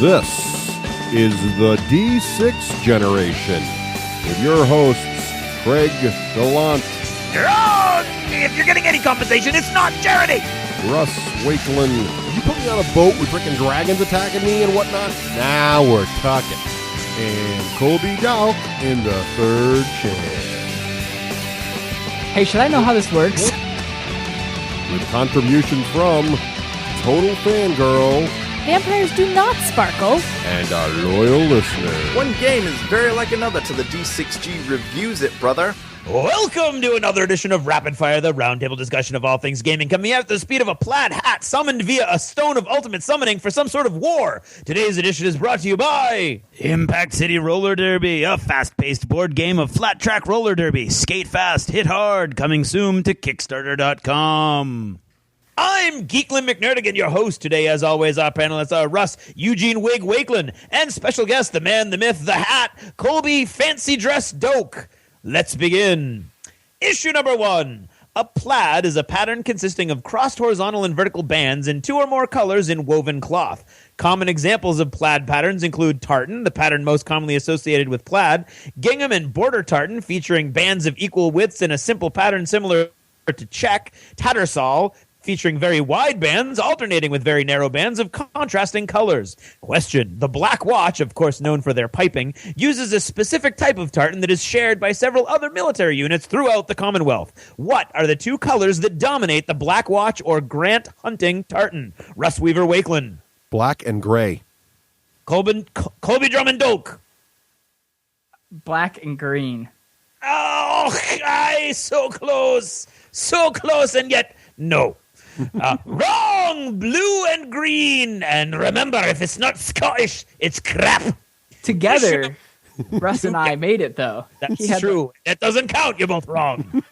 This is the D6 generation with your hosts, Craig Dauch, If you're getting any compensation, it's not charity. Russ Wakeland. You put me on a boat with freaking dragons attacking me and whatnot? Now we're talking. And Colby Dauch in the third chair. Hey, should I know how this works? With contributions from Total Fangirl Vampires do not sparkle. and our loyal listeners. One game is very like another till the D6G reviews it, brother. Welcome to another edition of Rapid Fire, the roundtable discussion of all things gaming, coming out at the speed of a plaid hat summoned via a stone of ultimate summoning for some sort of war. Today's edition is brought to you by Impact City Roller Derby, a fast-paced board game of flat track roller derby. Skate fast, hit hard, coming soon to Kickstarter.com. I'm Geeklin McNerdigan, your host today. As always, our panelists are Russ, Eugene Wig Wakeland, and special guest, the man, the myth, the hat, Colby Fancy Dress Dauch. Let's begin. Issue number 1. A plaid is a pattern consisting of crossed horizontal and vertical bands in 2 or more colors in woven cloth. Common examples of plaid patterns include tartan, the pattern most commonly associated with plaid, gingham and border tartan featuring bands of equal widths in a simple pattern similar to check, tattersall, featuring very wide bands alternating with very narrow bands of contrasting colors. Question. The Black Watch, of course known for their piping, uses a specific type of tartan that is shared by several other military units throughout the Commonwealth. What are the 2 colors that dominate the Black Watch or Grant hunting tartan? Russ Weaver Wakeland. Black and gray. Colby Drummond Dauch. Black and green. Oh, so close. So close, and yet no. Wrong! Blue and green. And remember, if it's not Scottish, it's crap. Together, Russ and I made it, though. That's true. That doesn't count. You're both wrong.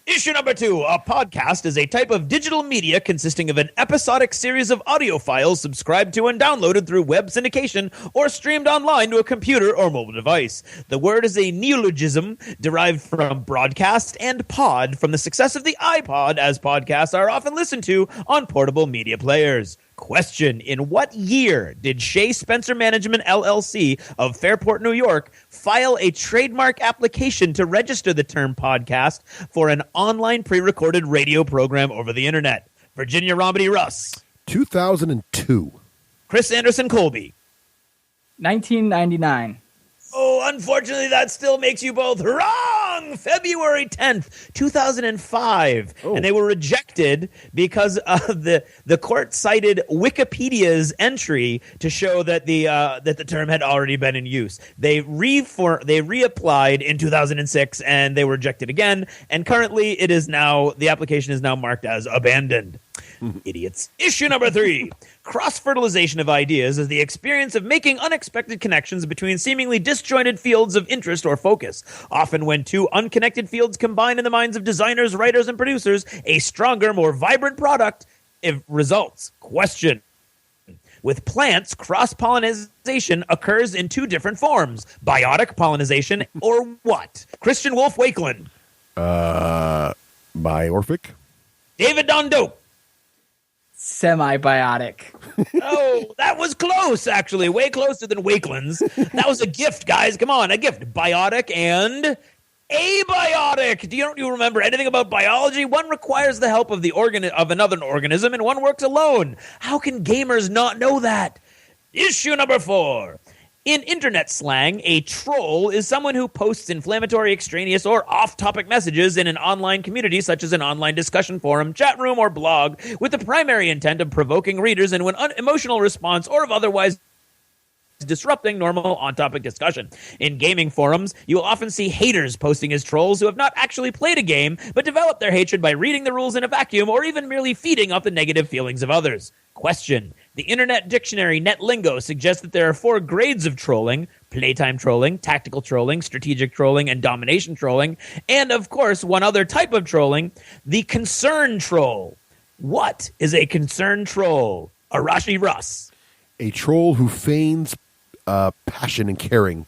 Issue number 2. A podcast is a type of digital media consisting of an episodic series of audio files subscribed to and downloaded through web syndication or streamed online to a computer or mobile device. The word is a neologism derived from broadcast and pod from the success of the iPod, as podcasts are often listened to on portable media players. Question. In what year did Shea Spencer Management LLC of Fairport, New York, file a trademark application to register the term podcast for an online pre-recorded radio program over the internet? Virginia Romney Russ. 2002. Chris Anderson Colby. 1999. Oh, unfortunately, that still makes you both wrong. February 10th, 2005. Oh. And they were rejected because the court cited Wikipedia's entry to show that the term had already been in use. They reapplied in 2006 and they were rejected again. And currently the application is now marked as abandoned. Idiots. Issue number 3. Cross-fertilization of ideas is the experience of making unexpected connections between seemingly disjointed fields of interest or focus. Often when 2 unconnected fields combine in the minds of designers, writers, and producers, a stronger, more vibrant product results. Question. With plants, cross-pollination occurs in 2 different forms. Biotic pollination or what? Christian Wolf Wakeland. Biorphic. David Dondoe. Semi-biotic. Oh, that was close, actually. Way closer than Wakeland's. That was a gift, guys. Come on, a gift. Biotic and abiotic. Do you remember anything about biology? One requires the help of another organism, and one works alone. How can gamers not know that? Issue number 4. In internet slang, a troll is someone who posts inflammatory, extraneous, or off-topic messages in an online community, such as an online discussion forum, chat room, or blog, with the primary intent of provoking readers into an unemotional response or of otherwise disrupting normal on-topic discussion. In gaming forums, you will often see haters posting as trolls who have not actually played a game, but develop their hatred by reading the rules in a vacuum or even merely feeding off the negative feelings of others. Question. The Internet Dictionary NetLingo suggests that there are 4 grades of trolling: playtime trolling, tactical trolling, strategic trolling, and domination trolling, and, of course, one other type of trolling, the concern troll. What is a concern troll? Arashi Russ. A troll who feigns passion and caring.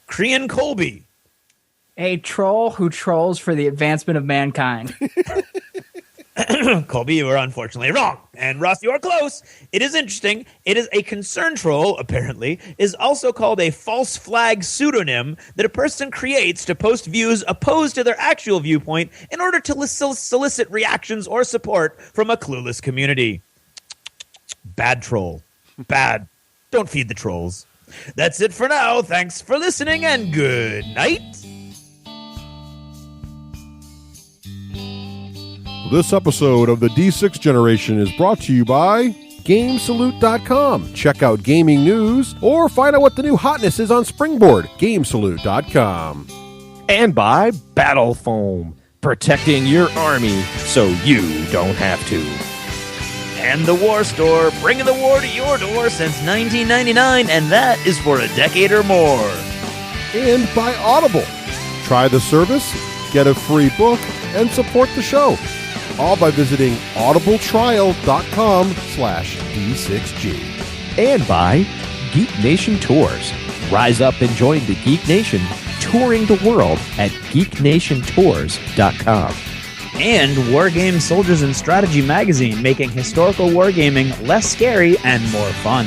Krian Colby. A troll who trolls for the advancement of mankind. Colby, you are unfortunately wrong. And Russ, you are close. It is interesting. It is a concern troll, apparently, is also called a false flag pseudonym that a person creates to post views opposed to their actual viewpoint in order to solicit reactions or support from a clueless community. Bad troll. Bad. Don't feed the trolls. That's it for now. Thanks for listening and good night. This episode of the D6 Generation is brought to you by GameSalute.com. Check out gaming news or find out what the new hotness is on Springboard. GameSalute.com. And by Battle Foam, protecting your army so you don't have to. And the War Store, bringing the war to your door since 1999, and that is for a decade or more. And by Audible. Try the service, get a free book, and support the show. All by visiting audibletrial.com/D6G. And by Geek Nation Tours. Rise up and join the Geek Nation touring the world at geeknationtours.com. And Wargame Soldiers and Strategy magazine, making historical wargaming less scary and more fun.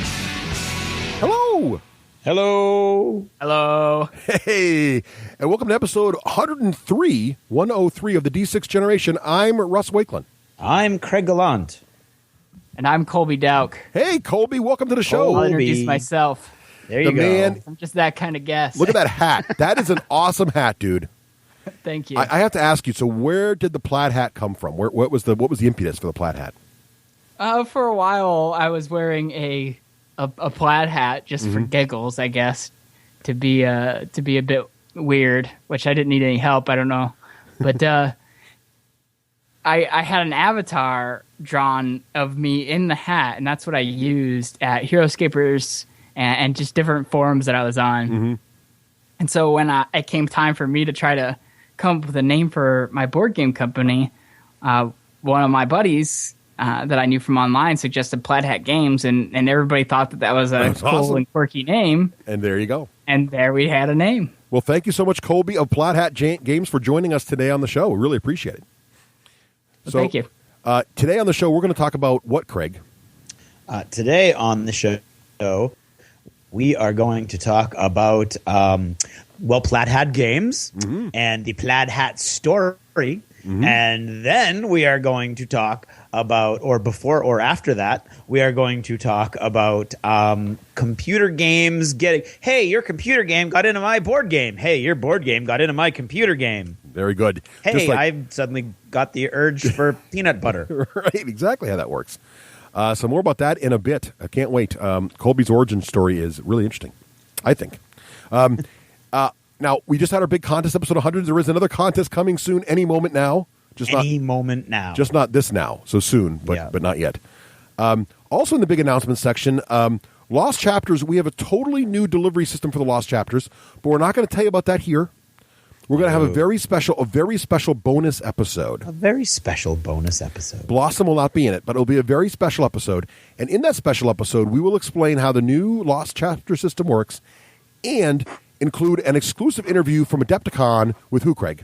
Hello! Hello! Hello. Hey! And welcome to episode 103 of the D6 Generation. I'm Russ Wakelin. I'm Craig Gallant. And I'm Colby Dauch. Hey, Colby, welcome to the show. I'll introduce myself. There you The go. man- I'm just that kind of guest. Look at that hat. That is an awesome hat, dude. Thank you. I have to ask you, so where did the plaid hat come from? What was the impetus for the plaid hat? For a while, I was wearing a plaid hat just for giggles, I guess, to be a bit weird, which I didn't need any help. I don't know, but I had an avatar drawn of me in the hat, and that's what I used at Heroescapers and just different forums that I was on. Mm-hmm. And so when it came time for me to try to come up with a name for my board game company, one of my buddies that I knew from online suggested Plaid Hat Games, and everybody thought that was a That's cool awesome. and quirky name. And there you go. And there we had a name. Well, thank you so much, Colby of Plaid Hat Games, for joining us today on the show. We really appreciate it. Well, thank you. Today on the show, we're going to talk about what, Craig? Today on the show, we are going to talk about, Plaid Hat Games and the Plaid Hat story. And then we are going to talk about, or before or after that, we are going to talk about computer games hey, your computer game got into my board game. Hey, your board game got into my computer game. Very good. Hey, I suddenly got the urge for peanut butter. Right, exactly how that works. So more about that in a bit. I can't wait. Colby's origin story is really interesting, I think. Now, we just had our big contest, episode 100. There is another contest coming soon, any moment now. Moment now. Just not this now, so soon, but not yet. Also in the big announcement section, Lost Chapters, we have a totally new delivery system for the Lost Chapters, but we're not going to tell you about that here. We're going to have a very special bonus episode. A very special bonus episode. Blossom will not be in it, but it'll be a very special episode. And in that special episode, we will explain how the new Lost Chapter system works and include an exclusive interview from Adepticon with who, Craig?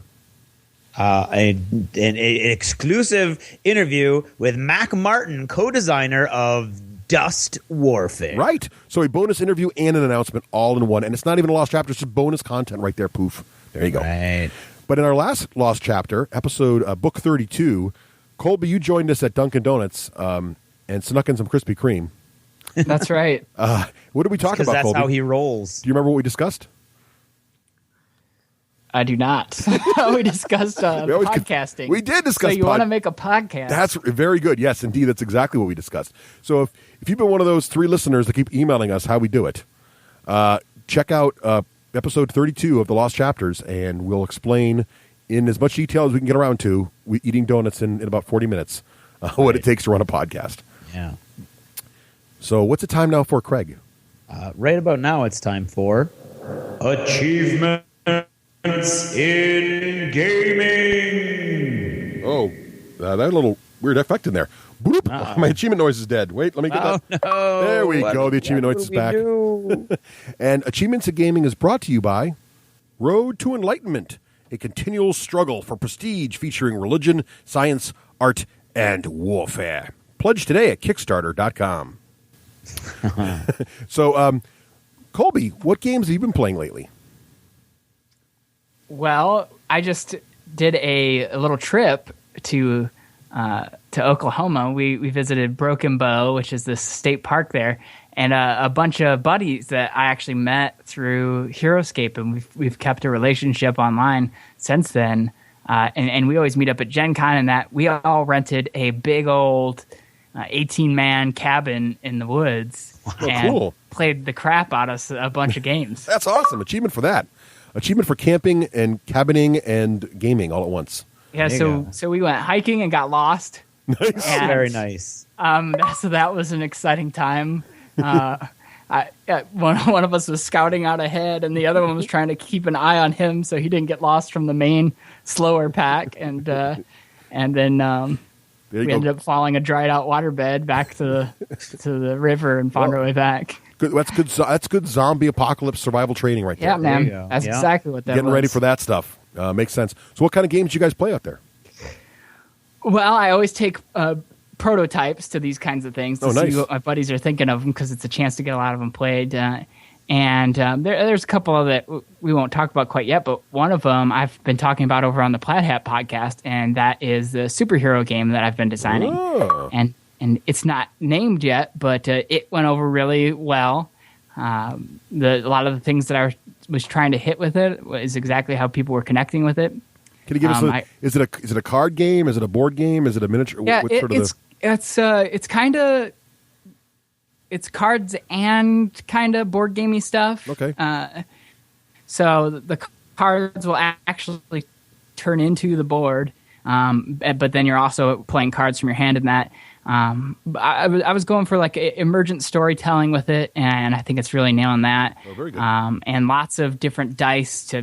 An exclusive interview with Mac Martin, co-designer of Dust Warfare. Right. So a bonus interview and an announcement all in one. And it's not even a Lost Chapter, it's just bonus content right there. Poof. There you go. Right. But in our last Lost Chapter, episode book 32, Colby, you joined us at Dunkin' Donuts and snuck in some Krispy Kreme. That's right. What did we talk about, Because that's Colby? how he rolls. Do you remember what we discussed? I do not. We discussed podcasting. We did discuss So you want to make a podcast. That's very good. Yes, indeed. That's exactly what we discussed. So if you've been one of those 3 listeners that keep emailing us how we do it, check out episode 32 of The Lost Chapters, and we'll explain in as much detail as we can get around to, eating donuts in about 40 minutes, what it takes to run a podcast. Yeah. So what's the time now for, Craig? Right about now, it's time for Achievements in Gaming. Oh, that little weird effect in there. Boop. My achievement noise is dead. Wait, let me get that. No. There we go. The achievement noise is back. And Achievements in Gaming is brought to you by Road to Enlightenment, a continual struggle for prestige featuring religion, science, art, and warfare. Pledge today at Kickstarter.com. So, Colby, what games have you been playing lately? Well, I just did a little trip to Oklahoma. We visited Broken Bow, which is this state park there, and a bunch of buddies that I actually met through HeroScape, and we've kept a relationship online since then. And we always meet up at Gen Con, and that we all rented a big old 18-man cabin in the woods and cool. played the crap out of a bunch of games. That's awesome. Achievement for that. Achievement for camping and cabining and gaming all at once. Yeah, so we went hiking and got lost. Nice. And, Very nice. So that was an exciting time. One of us was scouting out ahead, and the other one was trying to keep an eye on him so he didn't get lost from the main slower pack. And then we ended up following a dried out waterbed back to the river and found our way back. Good. That's good zombie apocalypse survival training right there. Yeah, man. go. That's Yeah. exactly what that Getting was. ready for that stuff. Makes sense. So what kind of games do you guys play out there? Well, I always take prototypes to these kinds of things to nice. see what my buddies are thinking of them, because it's a chance to get a lot of them played. There's a couple of that we won't talk about quite yet, but one of them I've been talking about over on the Plaid Hat podcast, and that is the superhero game that I've been designing. Oh. And it's not named yet, but it went over really well. A lot of the things that I was trying to hit with it was exactly how people were connecting with it. Can you give us is it a card game? Is it a board game? Is it a miniature? Yeah, it's cards and kind of board gamey stuff. Okay. So the cards will actually turn into the board, but then you're also playing cards from your hand in that. I was going for like emergent storytelling with it, and I think it's really nailing that. Oh, very good. And lots of different dice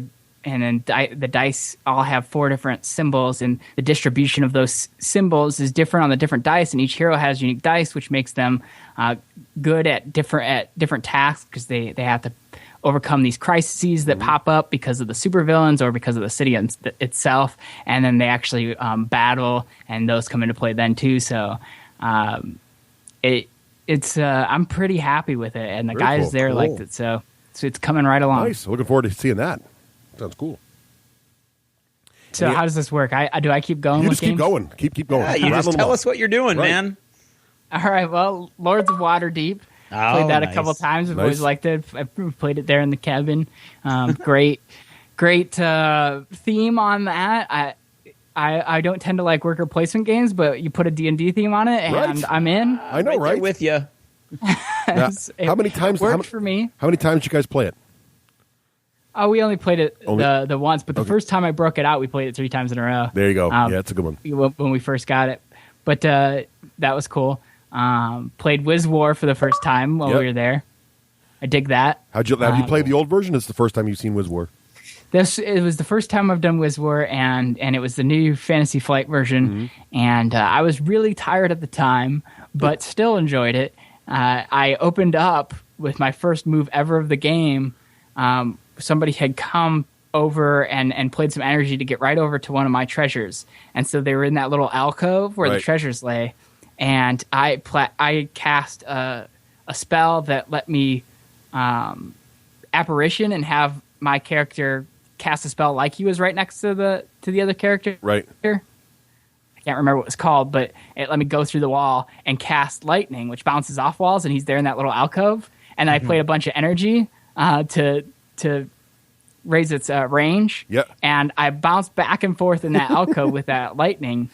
and then the dice all have 4 different symbols, and the distribution of those symbols is different on the different dice, and each hero has unique dice, which makes them good at different tasks, because they have to overcome these crises that pop up because of the supervillains or because of the city itself, and then they actually battle, and those come into play then too. So I'm pretty happy with it, and the Very guys cool. there Cool. liked it, so it's coming right along. Nice. Looking forward to seeing that. Sounds cool. So how does this work? Do I keep going You with just keep games? going. Keep going. Yeah, you Rattle just them tell off. us what you're doing, Right. man. All right, well, Lords of Waterdeep. Oh, Played that nice. a couple times. I've Nice. always liked it. I've played it there in the cabin. Great theme on that. I don't tend to like worker placement games, but you put a D&D theme on it, and Right. I'm in. I know, Right there right? with you. Now, how many times? Worked for me. How many times did you guys play it? Oh, we only played it the once, but the Okay. first time I broke it out, we played it 3 times in a row. There you go. Yeah, that's a good one. When we first got it. But that was cool. Played Wiz War for the first time while Yep. we were there. I dig that. Have you played the old version? It's the first time you've seen Wiz War. It was the first time I've done Wiz War, and it was the new Fantasy Flight version, and I was really tired at the time, but still enjoyed it. I opened up with my first move ever of the game. Somebody had come over and played some energy to get right over to one of my treasures, and so they were in that little alcove where the Right. treasures lay, and I cast a spell that let me apparition and have my character cast a spell like he was right next to the other character. Right. I can't remember what it was called, but it let me go through the wall and cast lightning, which bounces off walls, and he's there in that little alcove. And I played a bunch of energy to raise its range. Yep. And I bounced back and forth in that alcove with that lightning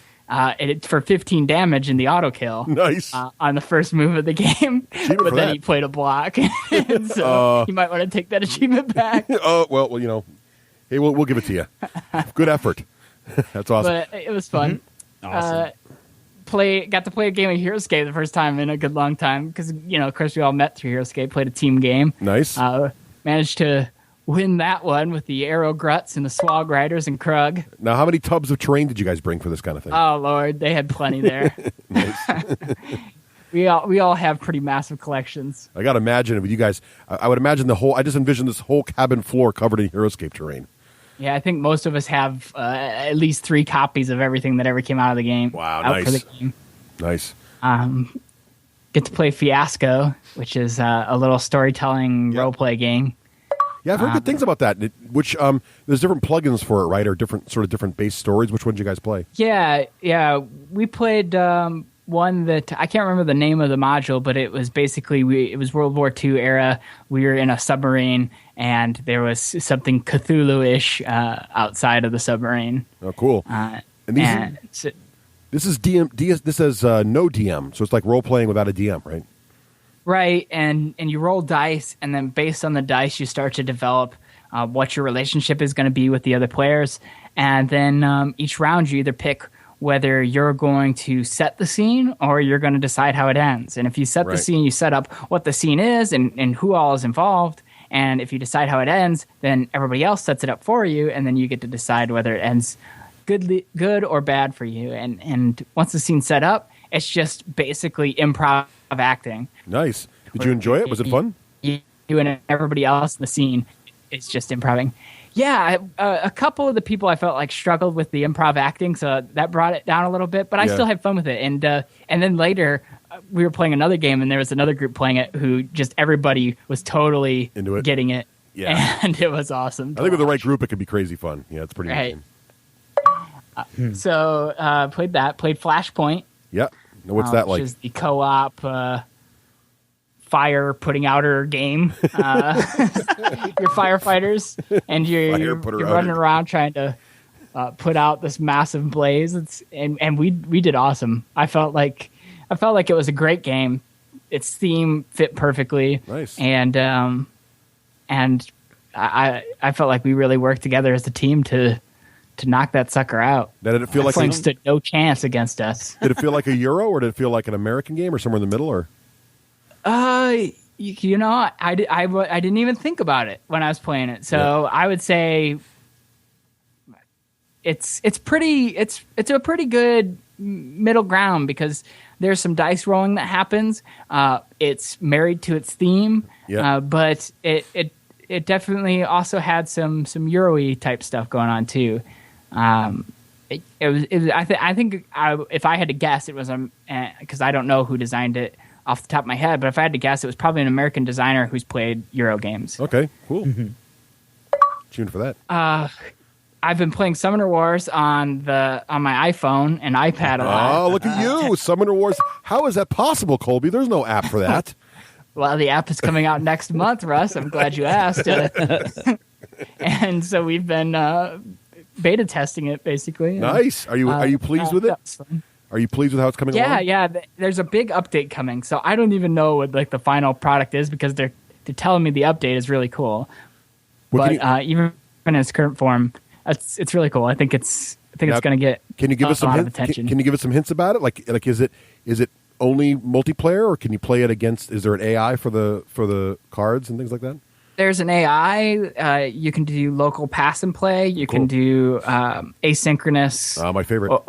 for 15 damage in the auto kill. Nice. On the first move of the game, Achievement but for then that. he played a block, and so you might want to take that achievement back. Oh well, you know, hey, we'll give it to you. Good effort. That's awesome. But it was fun. Awesome. Got to play a game of HeroScape the first time in a good long time, because of course we all met through HeroScape. Played a team game. Nice. Managed to win that one with the Arrow Gruts and the Swog Riders and Krug. Now, how many tubs of terrain did you guys bring for this kind of thing? Oh Lord, they had plenty there. we all have pretty massive collections. I got to imagine with you guys. I would imagine I just envision this whole cabin floor covered in HeroScape terrain. Yeah, I think most of us have at least 3 copies of everything that ever came out of the game. Wow, out nice. For the game. Nice. Get to play Fiasco, which is a little storytelling role-play game. Yeah, I've heard good things about that. Which there's different plugins for it, right? Or different base stories. Which one did you guys play? Yeah. We played one that I can't remember the name of the module, but it was basically it was World War II era. We were in a submarine, and there was something Cthulhu-ish outside of the submarine. Oh, cool. This is DM. This has no DM, so it's like role playing without a DM, right? Right, and you roll dice, and then based on the dice, you start to develop what your relationship is going to be with the other players. And then each round, you either pick whether you're going to set the scene or you're going to decide how it ends. And if you set the scene, you set up what the scene is and who all is involved. And if you decide how it ends, then everybody else sets it up for you, and then you get to decide whether it ends good or bad for you. And once the scene's set up, it's just basically improv acting. Nice. Did you enjoy it? Was it fun? You and everybody else in the scene, it's just improving. Yeah, a couple of the people I felt like struggled with the improv acting, so that brought it down a little bit. But I still had fun with it. And then later, we were playing another game, and there was another group playing it who just everybody was totally into it, getting it. Yeah, and it was awesome. I think with the right group, it could be crazy fun. Yeah, it's pretty neat. So played Flashpoint. Yeah. What's that like? Which is the co-op fire putting outer game. You're firefighters, and you're running around trying to put out this massive blaze. And we did awesome. I felt like it was a great game. Its theme fit perfectly. Nice. And I felt like we really worked together as a team to knock that sucker out. Did it feel like stood no chance against us? Did it feel like a Euro, or did it feel like an American game, or somewhere in the middle? Or I didn't even think about it when I was playing it. So I would say it's a pretty good middle ground, because there's some dice rolling that happens. It's married to its theme, but it definitely also had some Euro-y type stuff going on too. I think if I had to guess, it was because I don't know who designed it off the top of my head, but if I had to guess, it was probably an American designer who's played Euro games. Okay, cool. Tune for that. I've been playing Summoner Wars on my iPhone and iPad a lot. Oh, look at you, Summoner Wars! How is that possible, Colby? There's no app for that. Well, the app is coming out next month, Russ. I'm glad you asked. And so we've been beta testing it, basically. Nice. Are you pleased with it? Are you pleased with how it's coming along? Yeah. There's a big update coming, so I don't even know what the final product is, because they're telling me the update is really cool. But even in its current form, it's really cool. I think it's going to get a lot of attention. Can you give us some hints about it? Like is it only multiplayer, or can you play it against? Is there an AI for the cards and things like that? There's an AI. You can do local pass and play. You can do asynchronous. My favorite.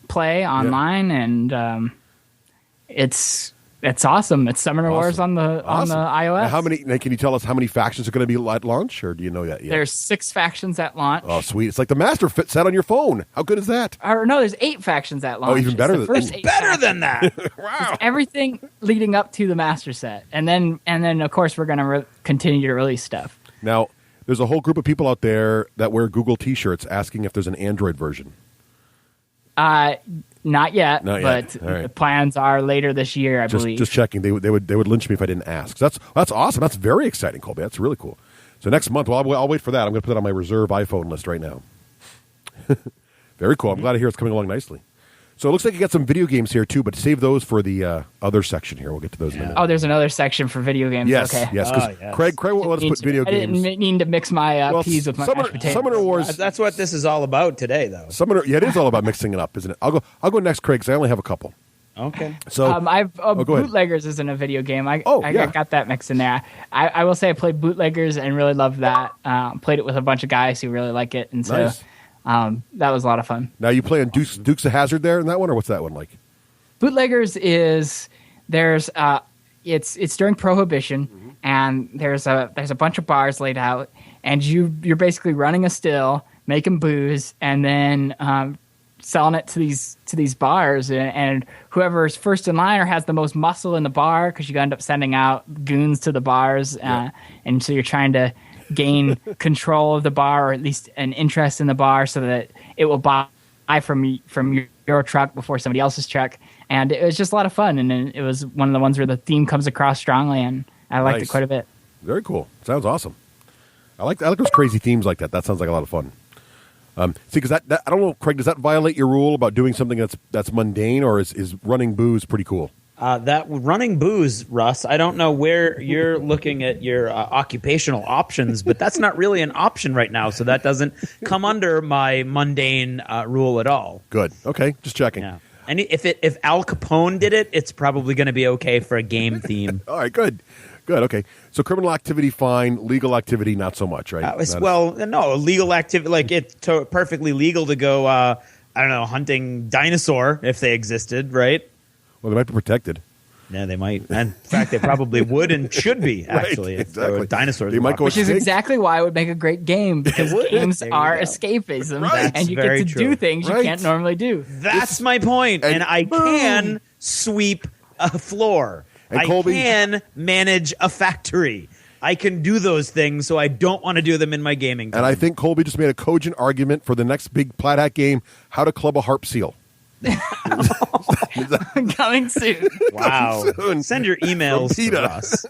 Play online, and it's awesome. It's Summoner Wars on the iOS. Now, can you tell us how many factions are going to be at launch, or do you know that yet? There's 6 factions at launch. Oh, sweet! It's like the Master Fit set on your phone. How good is that? Or no, there's 8 factions at launch. Oh, even better than that. Wow! Everything leading up to the Master Set, and then of course we're going to continue to release stuff. Now, there's a whole group of people out there that wear Google T-shirts asking if there's an Android version. Not yet, but right. The plans are later this year, I believe. Just checking. They would lynch me if I didn't ask. That's awesome. That's very exciting, Colby. That's really cool. So next month, I'll wait for that. I'm going to put that on my reserve iPhone list right now. Very cool. I'm glad to hear it's coming along nicely. So it looks like you got some video games here too, but save those for the other section here. We'll get to those in a minute. Oh, there's another section for video games. Yes, okay. yes. Because Craig won't let us put video games. I didn't mean to mix my peas with my mashed potatoes. Summoner Wars. That's what this is all about today, though. It is all about mixing it up, isn't it? I'll go next, Craig, because I only have a couple. Okay. So Bootleggers isn't a video game. I got that mixed in there. I will say I played Bootleggers and really loved that. Played it with a bunch of guys who really like it, and so. Nice. That was a lot of fun. Now you play on Dukes of Hazzard there in that one, or what's that one like? Bootleggers it's during Prohibition, and there's a bunch of bars laid out, and you're basically running a still, making booze, and then selling it to these bars, and whoever's first in line or has the most muscle in the bar, because you end up sending out goons to the bars, and so you're trying to gain control of the bar, or at least an interest in the bar, so that it will buy from your truck before somebody else's truck. And it was just a lot of fun, and it was one of the ones where the theme comes across strongly, and I liked it quite a bit. Very cool. Sounds awesome. I like those crazy themes like that. That sounds like a lot of fun. See, because that I don't know, Craig, does that violate your rule about doing something that's mundane, or is running booze pretty cool? That running booze, Russ, I don't know where you're looking at your occupational options, but that's not really an option right now, so that doesn't come under my mundane rule at all. Good. Okay, just checking. Yeah. And if Al Capone did it, it's probably going to be okay for a game theme. All right, good. Okay. So criminal activity, fine. Legal activity, not so much, right? No, legal activity, like it's perfectly legal to go, I don't know, hunting dinosaur if they existed, right? Well, they might be protected. Yeah, they might. And in fact, they probably would and should be, actually. Right, exactly. Dinosaurs. They might go Which is exactly why it would make a great game, because games are go. escapism, Right. and you Very get to true. do things you can't normally do. That's my point. And I can sweep a floor. And I Colby- can manage a factory. I can do those things, so I don't want to do them in my gaming time. And I think Colby just made a cogent argument for the next big Plaid Hat game, how to club a harp seal. Coming soon. Wow. soon. Send your emails to PETA. us.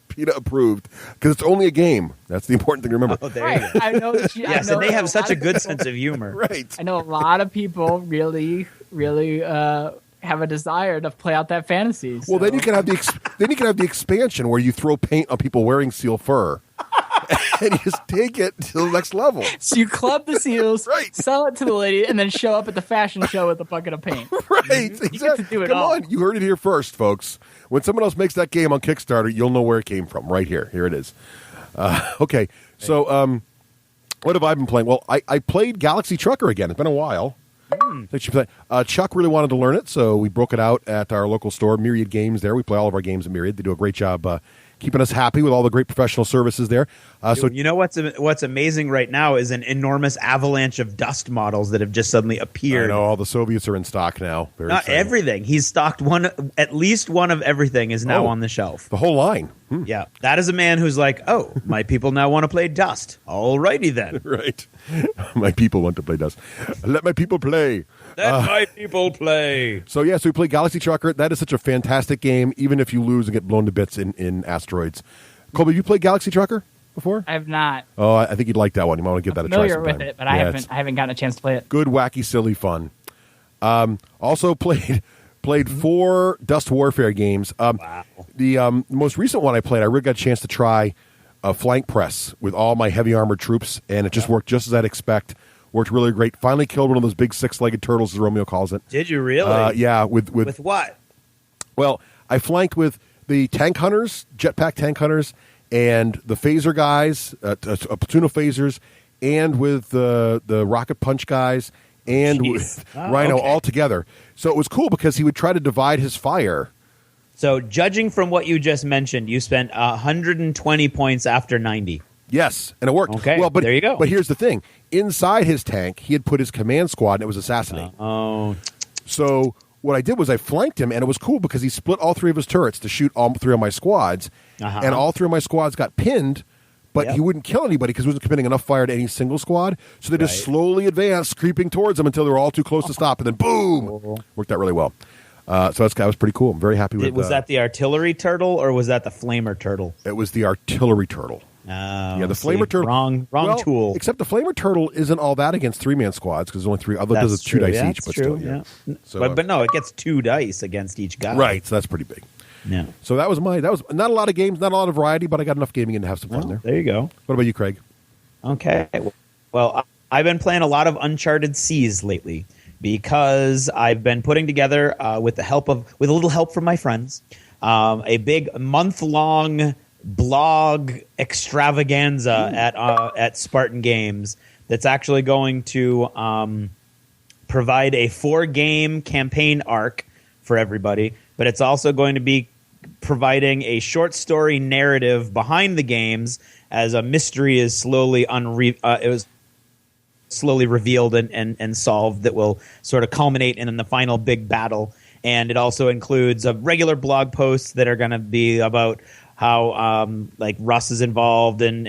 PETA approved. Because it's only a game. That's the important thing to remember. Oh, there Right. you go. I know that Yes, and they have such a good sense of humor. Right. I know a lot of people really have a desire to play out that fantasy. Well, so. then you can have the expansion where you throw paint on people wearing seal fur, and you just take it to the next level. So you club the seals, Right. sell it to the lady, and then show up at the fashion show with a bucket of paint. Right, get exactly. to do it Come all. on, you heard it here first, folks. When someone else makes that game on Kickstarter, you'll know where it came from. Right here, here it is. Okay, so what have I been playing? Well, I played Galaxy Trucker again. It's been a while. Chuck really wanted to learn it, so we broke it out at our local store, Myriad Games. There, we play all of our games at Myriad. They do a great job keeping us happy with all the great professional services there. So You know what's amazing right now is an enormous avalanche of dust models that have just suddenly I appeared. know all the Soviets are in stock now. Very Not exciting. everything. He's stocked at least one of everything is now Oh. on the shelf. The whole line. Yeah, that is a man who's like, oh, my people now want to play Dust. Alrighty then. Right. My people want to play Dust. Let my people play. Let my people play. So we play Galaxy Trucker. That is such a fantastic game, even if you lose and get blown to bits in asteroids. Colby, have you played Galaxy Trucker before? I have not. Oh, I think you'd like that one. You might want to give that a try Familiar sometime. with it, but Yeah, I haven't gotten a chance to play it. good, wacky, silly fun. Also played 4 Dust Warfare games. Wow. The most recent one I played, I really got a chance to try a flank press with all my heavy armored troops, and it just worked just as I'd expect. Worked really great. Finally killed one of those big 6-legged turtles, as Romeo calls it. Did you really? Yeah, with what? well, I flanked with the tank hunters, jetpack tank hunters, and the phaser guys, a platoon of phasers, and with the rocket punch guys, and with Rhino all together. So it was cool because he would try to divide his fire. So judging from what you just mentioned, you spent 120 points after 90. Yes, and it worked. Okay, well, but there you go. But here's the thing: inside his tank, he had put his command squad, and it was assassinate. Oh. So what I did was I flanked him, and it was cool because he split all 3 of his turrets to shoot all 3 of my squads, and all 3 of my squads got pinned. But he wouldn't kill anybody because he wasn't committing enough fire to any single squad. So they just slowly advanced, creeping towards him until they were all too close to stop, and then boom, worked out really well. So that was pretty cool. I'm very happy with it. Was that the artillery turtle or was that the flamer turtle? It was the artillery turtle. Yeah, The flamer turtle. Wrong tool. Except the flamer turtle isn't all that against 3-man squads because there's only 3. Although it does 2 dice each, but true, still, yeah. So, but no, it gets 2 dice against each guy. right. So that's pretty big. Yeah. So that was not a lot of games, not a lot of variety, but I got enough gaming in to have some fun there. There you go. What about you, Craig? Okay. Well, I've been playing a lot of Uncharted Seas lately because I've been putting together, with a little help from my friends, a big month-long blog extravaganza at Spartan Games that's actually going to provide a 4-game campaign arc for everybody, but it's also going to be providing a short story narrative behind the games, as a mystery is slowly slowly revealed and solved that will sort of culminate in the final big battle. And it also includes regular blog posts that are going to be about how like Russ is involved and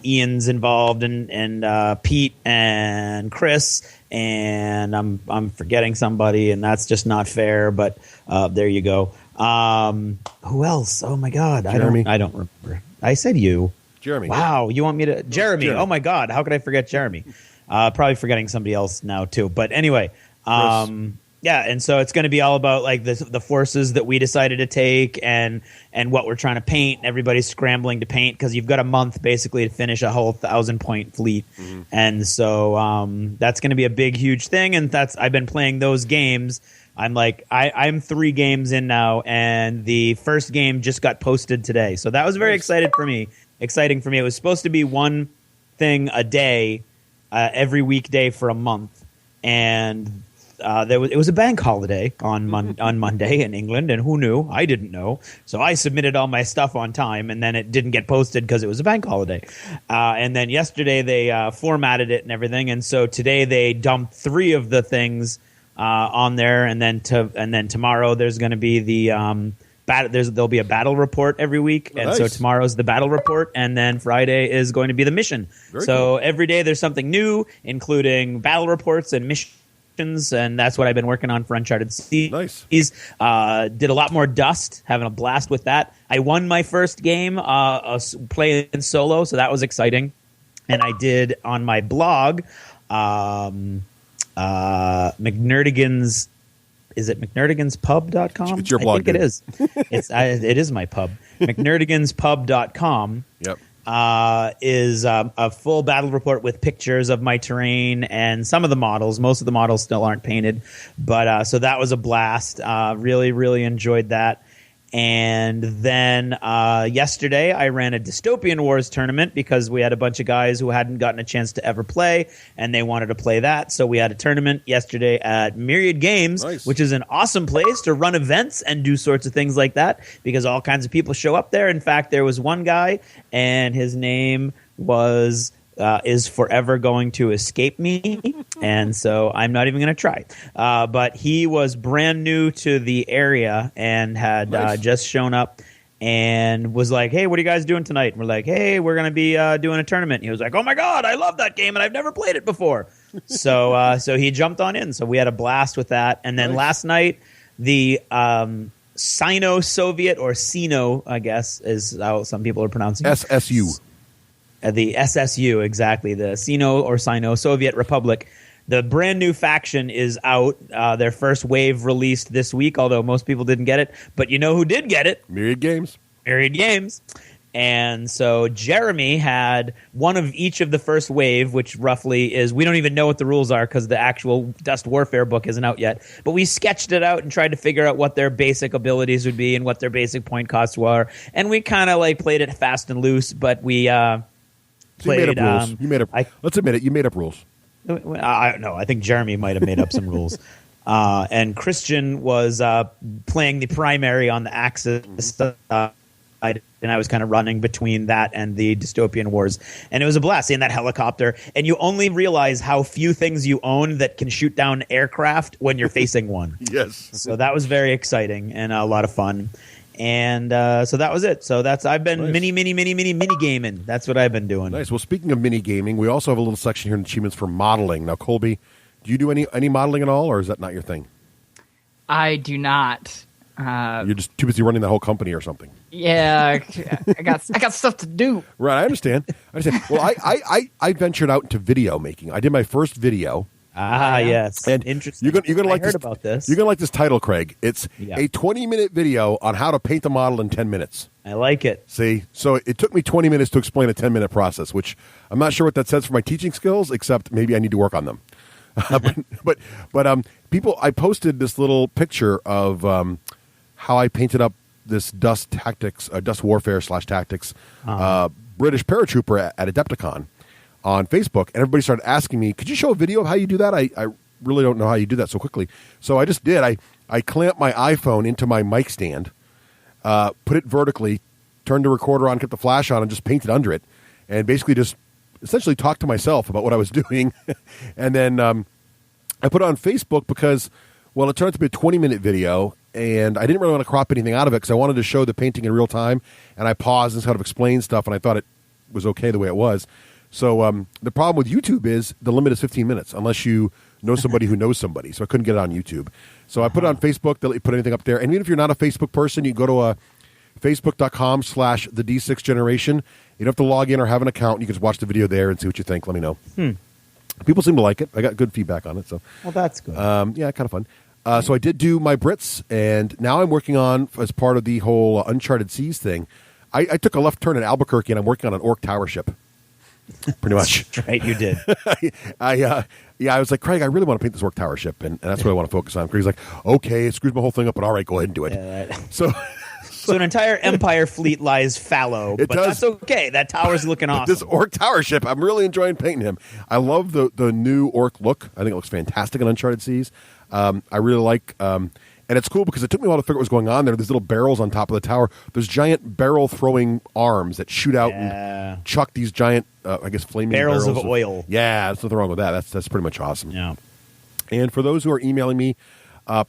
Ian's involved and Pete and Chris, and I'm forgetting somebody, and that's just not fair. But there you go. Who else? Oh my God, Jeremy. I don't remember. I said you. Jeremy. Wow, you want me to Jeremy? Oh my God, how could I forget Jeremy? Probably forgetting somebody else now too. But anyway, yeah, and so it's going to be all about like the forces that we decided to take and what we're trying to paint. Everybody's scrambling to paint because you've got a month basically to finish a whole 1,000-point fleet, and so that's going to be a big, huge thing. And I've been playing those games. I'm 3 games in now, and the first game just got posted today, so that was very exciting for me. It was supposed to be one thing a day, every weekday for a month, and it was a bank holiday on Monday in England, and who knew? I didn't know, so I submitted all my stuff on time, and then it didn't get posted because it was a bank holiday. And then yesterday they formatted it and everything, and so today they dumped 3 of the things on there, and then tomorrow there's going to be the there'll be a battle report every week, and so tomorrow's the battle report, and then Friday is going to be the mission. Very cool. Every day there's something new, including battle reports and missions. And that's what I've been working on for Uncharted Seas. Nice. Did a lot more Dust, having a blast with that. I won my first game playing solo, so that was exciting. And I did on my blog, McNerdigan's. Is it McNerdiganspub.com? It's your blog. I think it is. It is my pub. McNerdiganspub.com. Yep. Is a full battle report with pictures of my terrain and some of the models. Most of the models still aren't painted, but so that was a blast. Really, really enjoyed that. And then yesterday I ran a Dystopian Wars tournament because we had a bunch of guys who hadn't gotten a chance to ever play, and they wanted to play that. So we had a tournament yesterday at Myriad Games, which is an awesome place to run events and do sorts of things like that because all kinds of people show up there. In fact, there was one guy, and his name is forever going to escape me, and so I'm not even going to try. But he was brand new to the area and had just shown up and was like, "Hey, what are you guys doing tonight?" And we're like, "Hey, we're going to be doing a tournament." And he was like, "Oh my God, I love that game, and I've never played it before." So he jumped on in. So we had a blast with that. And then last night, the Sino-Soviet, or Sino, I guess, is how some people are pronouncing it. SSU. The SSU, exactly, the Sino-Soviet Republic. The brand new faction is out. Their first wave released this week, although most people didn't get it. But you know who did get it? Myriad Games. And so Jeremy had one of each of the first wave, which roughly is, we don't even know what the rules are because the actual Dust Warfare book isn't out yet. But we sketched it out and tried to figure out what their basic abilities would be and what their basic point costs were. And we kind of like played it fast and loose, but we... So you made up rules. Let's admit it. You made up rules. No, I think Jeremy might have made up some rules. And Christian was playing the primary on the Axis side, and I was kind of running between that and the Dystopian Wars. And it was a blast seeing that helicopter. And you only realize how few things you own that can shoot down aircraft when you're facing one. Yes. So that was very exciting and a lot of fun. And so that was it. So I've been mini gaming. That's what I've been doing. Nice. Well, speaking of mini gaming, we also have a little section here in Achievements for modeling. Now, Colby, do you do any modeling at all, or is that not your thing? I do not. You're just too busy running the whole company or something. Yeah, I got stuff to do. Right, I understand. Well, I ventured out into video making. I did my first video. Yes. And interesting. You're gonna like I heard about this. You're gonna like this title, Craig. It's a 20-minute video on how to paint the model in 10 minutes. I like it. See, so it took me 20 minutes to explain a 10-minute process, which I'm not sure what that says for my teaching skills, except maybe I need to work on them. But people, I posted this little picture of how I painted up this Dust Warfare / Tactics British paratrooper at Adepticon on Facebook, and everybody started asking me, could you show a video of how you do that? I really don't know how you do that so quickly. So I just did. I clamped my iPhone into my mic stand, put it vertically, turned the recorder on, kept the flash on, and just painted under it, and basically just essentially talked to myself about what I was doing. And then I put it on Facebook because, well, it turned out to be a 20-minute video, and I didn't really want to crop anything out of it because I wanted to show the painting in real time, and I paused and sort of explained stuff, and I thought it was okay the way it was. So the problem with YouTube is the limit is 15 minutes unless you know somebody who knows somebody. So I couldn't get it on YouTube. So I put it on Facebook. They'll let you put anything up there. And even if you're not a Facebook person, you go to facebook.com/the D6 Generation. You don't have to log in or have an account. You can just watch the video there and see what you think. Let me know. People seem to like it. I got good feedback on it. So Well, that's good. yeah, kind of fun. So I did do my Brits, and now I'm working on, as part of the whole Uncharted Seas thing, I took a left turn in Albuquerque, and I'm working on an orc tower ship. Pretty much. Right, you did. I was like, Craig, I really want to paint this orc tower ship, and that's what I want to focus on. Craig's like, okay, it screws my whole thing up, but all right, go ahead and do it. Yeah, right. So an entire Empire fleet lies fallow, but does. that's okay. That tower's looking awesome. This orc tower ship, I'm really enjoying painting him. I love the new orc look. I think it looks fantastic in Uncharted Seas. I really like, and it's cool because it took me a while to figure out what was going on there. There's little barrels on top of the tower. There's giant barrel-throwing arms that shoot out and chuck these giant, I guess, flaming barrels of oil. Yeah, there's nothing wrong with that. That's pretty much awesome. Yeah. And for those who are emailing me,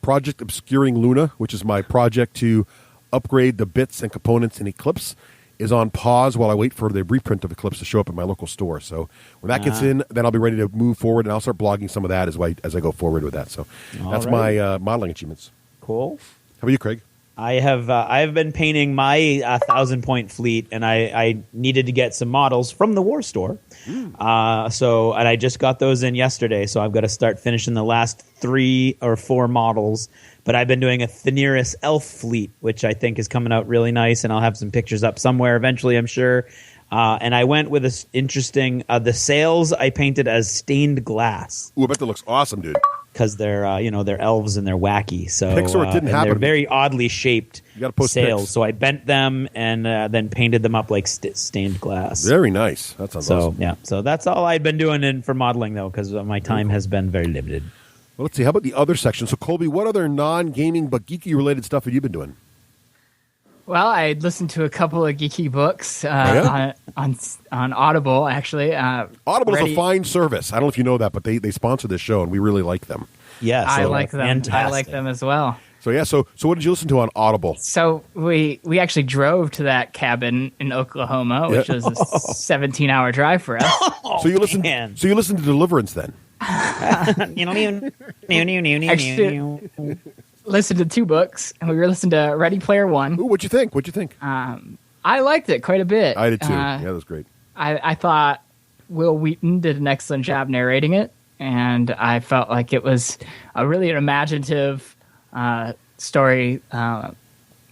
Project Obscuring Luna, which is my project to upgrade the bits and components in Eclipse, is on pause while I wait for the reprint of Eclipse to show up at my local store. So when that gets in, then I'll be ready to move forward, and I'll start blogging some of that as I go forward with that. So that's my modeling achievements. Cool. How about you, Craig? I have been painting my 1,000-point fleet, and I needed to get some models from the War Store. And I just got those in yesterday, so I've got to start finishing the last 3 or 4 models. But I've been doing a Thaneris elf fleet, which I think is coming out really nice, and I'll have some pictures up somewhere eventually, I'm sure. And I went with this interesting the sails I painted as stained glass. Ooh, I bet that looks awesome, dude. Because they're they're elves and they're wacky. So Pixar didn't happen. They're very oddly shaped sails. Pics. So I bent them and then painted them up like stained glass. Very nice. That sounds awesome. Yeah. So that's all I've been doing for modeling though, because my time has been very limited. Well, let's see. How about the other section? So, Colby, what other non-gaming but geeky-related stuff have you been doing? Well, I listened to a couple of geeky books on Audible, actually. Audible is a fine service. I don't know if you know that, but they sponsor this show, and we really like them. Yes, I like them. Fantastic. I like them as well. So, yeah. So what did you listen to on Audible? So we actually drove to that cabin in Oklahoma, which was a 17-hour drive for us. So you listened. Man. So you listened to Deliverance then? Actually, listened to 2 books, and we were listening to Ready Player One. Ooh, what'd you think? I liked it quite a bit. I did too. Yeah, that was great. I thought Will Wheaton did an excellent job narrating it, and I felt like it was a really imaginative story. And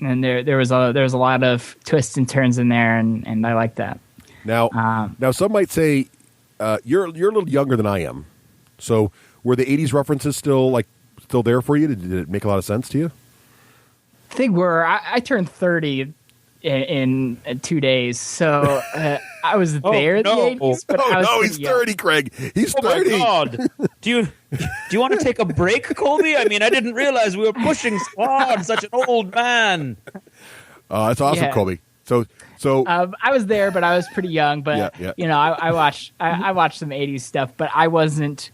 there was a lot of twists and turns in there, and I liked that. Now some might say you're a little younger than I am. So were the 80s references still there for you? Did it make a lot of sense to you? I think I turned 30 in 2 days, so I was there in the 80s. But I was he's 30, Craig. He's 30. My God. Do you want to take a break, Colby? I mean, I didn't realize we were pushing so hard. Such an old man. That's awesome, Yeah. Colby. So I was there, but I was pretty young. But Yeah. I watched some 80s stuff, but I wasn't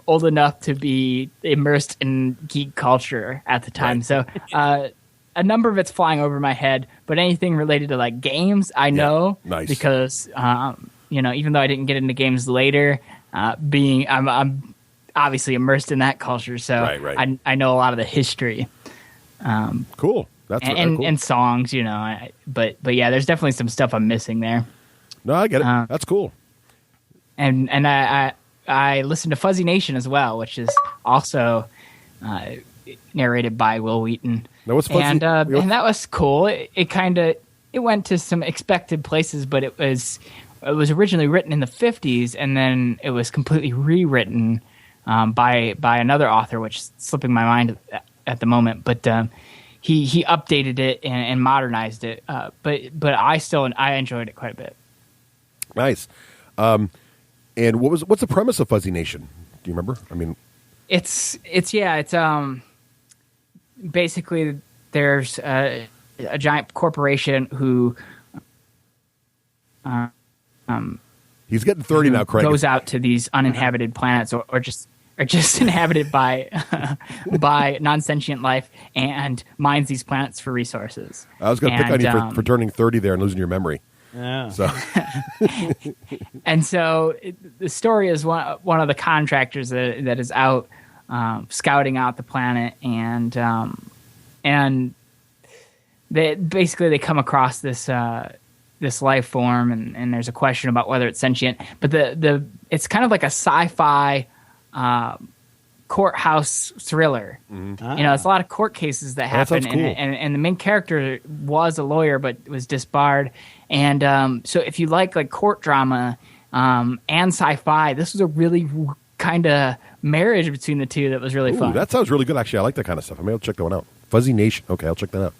old enough to be immersed in geek culture at the time. Right. So a number of it's flying over my head, but anything related to like games, I know. Nice. Because even though I didn't get into games later, I'm obviously immersed in that culture, so right. I know a lot of the history. Cool. That's cool. And songs, but yeah, there's definitely some stuff I'm missing there. No, I get it. That's cool. And I listened to Fuzzy Nation as well, which is also narrated by Will Wheaton. Now, what's Fuzzy? And that was cool. It went to some expected places, but it was originally written in the 50s, and then it was completely rewritten by another author, which is slipping my mind at the moment. But he updated it and modernized it. But I enjoyed it quite a bit. Nice. And what's the premise of Fuzzy Nation? Do you remember? I mean, it's basically there's a giant corporation who He's getting 30 now, Craig. Goes out to these uninhabited planets or just inhabited by by non-sentient life and mines these planets for resources. I was going to pick on you for turning 30 there and losing your memory. Yeah. So. And so the story is one of the contractors that is out scouting out the planet, and they come across this life form, and there's a question about whether it's sentient. But it's kind of like a sci-fi courthouse thriller. Mm-hmm. It's a lot of court cases that happen, sounds cool. and the main character was a lawyer but was disbarred. And so if you like court drama and sci-fi, this was a really kind of marriage between the two that was really fun. That sounds really good, actually. I like that kind of stuff. I may have to check that one out. Fuzzy Nation. Okay, I'll check that out.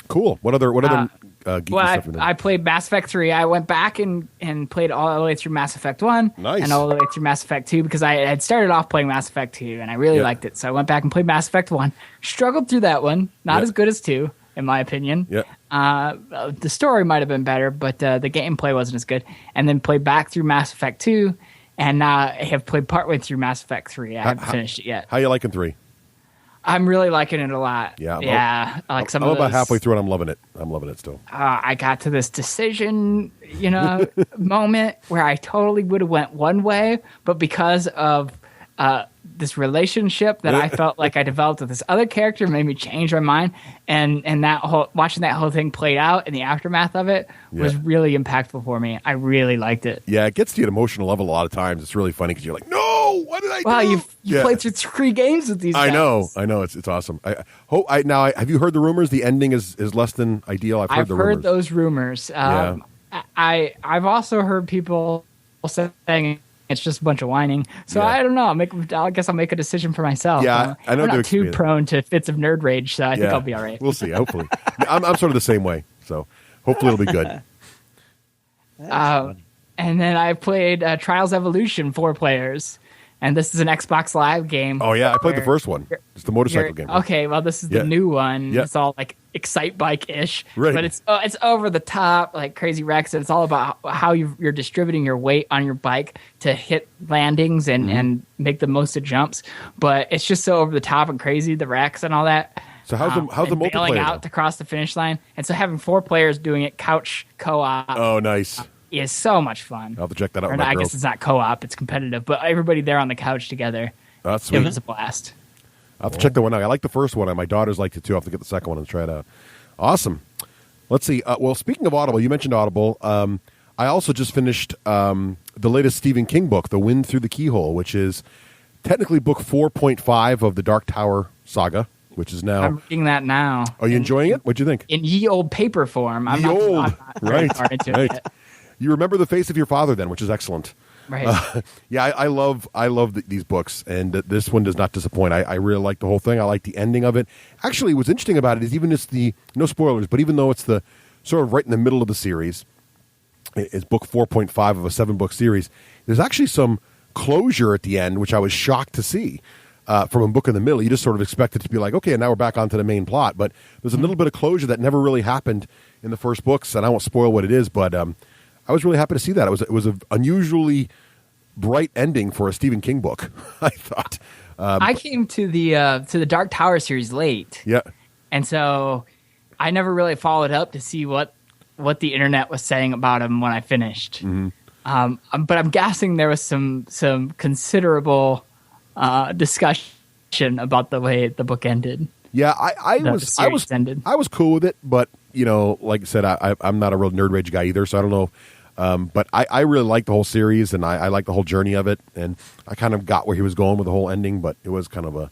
Cool. What other geeky stuff? I played Mass Effect 3. I went back and played all the way through Mass Effect 1 Nice. and all the way through Mass Effect 2 because I had started off playing Mass Effect 2 and I really liked it. So I went back and played Mass Effect 1. Struggled through that one. Not as good as 2, in my opinion. Yeah. The story might have been better, but the gameplay wasn't as good. And then played back through Mass Effect 2, and now I have played partway through Mass Effect 3. I haven't finished it yet. How you liking 3? I'm really liking it a lot. Yeah. I like some I'm of about those, halfway through and I'm loving it. I'm loving it still. I got to this decision, moment where I totally would have went one way, but because of this relationship that I felt like I developed with this other character made me change my mind, and watching that whole thing played out in the aftermath of it was really impactful for me. I really liked it. Yeah, it gets to you at an emotional level a lot of times. It's really funny because you're like, no, what did I do? Well, you played through 3 games with these guys. I know. It's awesome. Have you heard the rumors? The ending is less than ideal. I've heard those rumors. I've also heard people saying it's just a bunch of whining. So I don't know. I guess I'll make a decision for myself. Yeah, I know. I'm not too prone to fits of nerd rage, so I think I'll be all right. We'll see. Hopefully, I'm sort of the same way. So hopefully it'll be good. And then I played Trials Evolution 4 players, and this is an Xbox Live game. Oh yeah, I played the first one. It's the motorcycle game. Okay, well this is the new one. Yeah. It's all like Excite Bike-ish, right. But it's over the top, like Crazy Wrecks. It's all about how you're distributing your weight on your bike to hit landings and make the most of jumps. But it's just so over the top and crazy, the wrecks and all that. So how's the multiplayer? Bailing out to cross the finish line, and so having 4 players doing it couch co-op. Oh, nice. Is so much fun. I'll have to check that out. I guess it's not co-op; it's competitive. But everybody there on the couch together, that's sweet. It was a blast. I'll have to check that one out. I like the first one, and my daughters liked it too. I'll have to get the second one and try it out. Awesome. Let's see. Well, speaking of Audible, you mentioned Audible. I also just finished the latest Stephen King book, The Wind Through the Keyhole, which is technically book 4.5 of the Dark Tower saga, which is now. I'm reading that now. Are you enjoying it? What'd you think? In ye old paper form. I'm not right. far into it yet. You remember The Face of Your Father then, which is excellent. Right. I love these books, and this one does not disappoint. I really like the whole thing. I like the ending of it. Actually, what's interesting about it is even it's no spoilers, but even though it's the sort of right in the middle of the series, it's book 4.5 of a 7-book series, there's actually some closure at the end, which I was shocked to see. From a book in the middle, you just sort of expect it to be like, okay, now we're back onto the main plot. But there's a little bit of closure that never really happened in the first books, and I won't spoil what it is, but I was really happy to see that. It was an unusually bright ending for a Stephen King book, I thought. I came to the Dark Tower series late. Yeah. And so I never really followed up to see what the internet was saying about him when I finished. Mm-hmm. But I'm guessing there was some considerable discussion about the way the book ended. Yeah, I was cool with it, but like I said, I'm not a real nerd rage guy either, so I don't know. But I really like the whole series, and I like the whole journey of it, and I kind of got where he was going with the whole ending, but it was kind of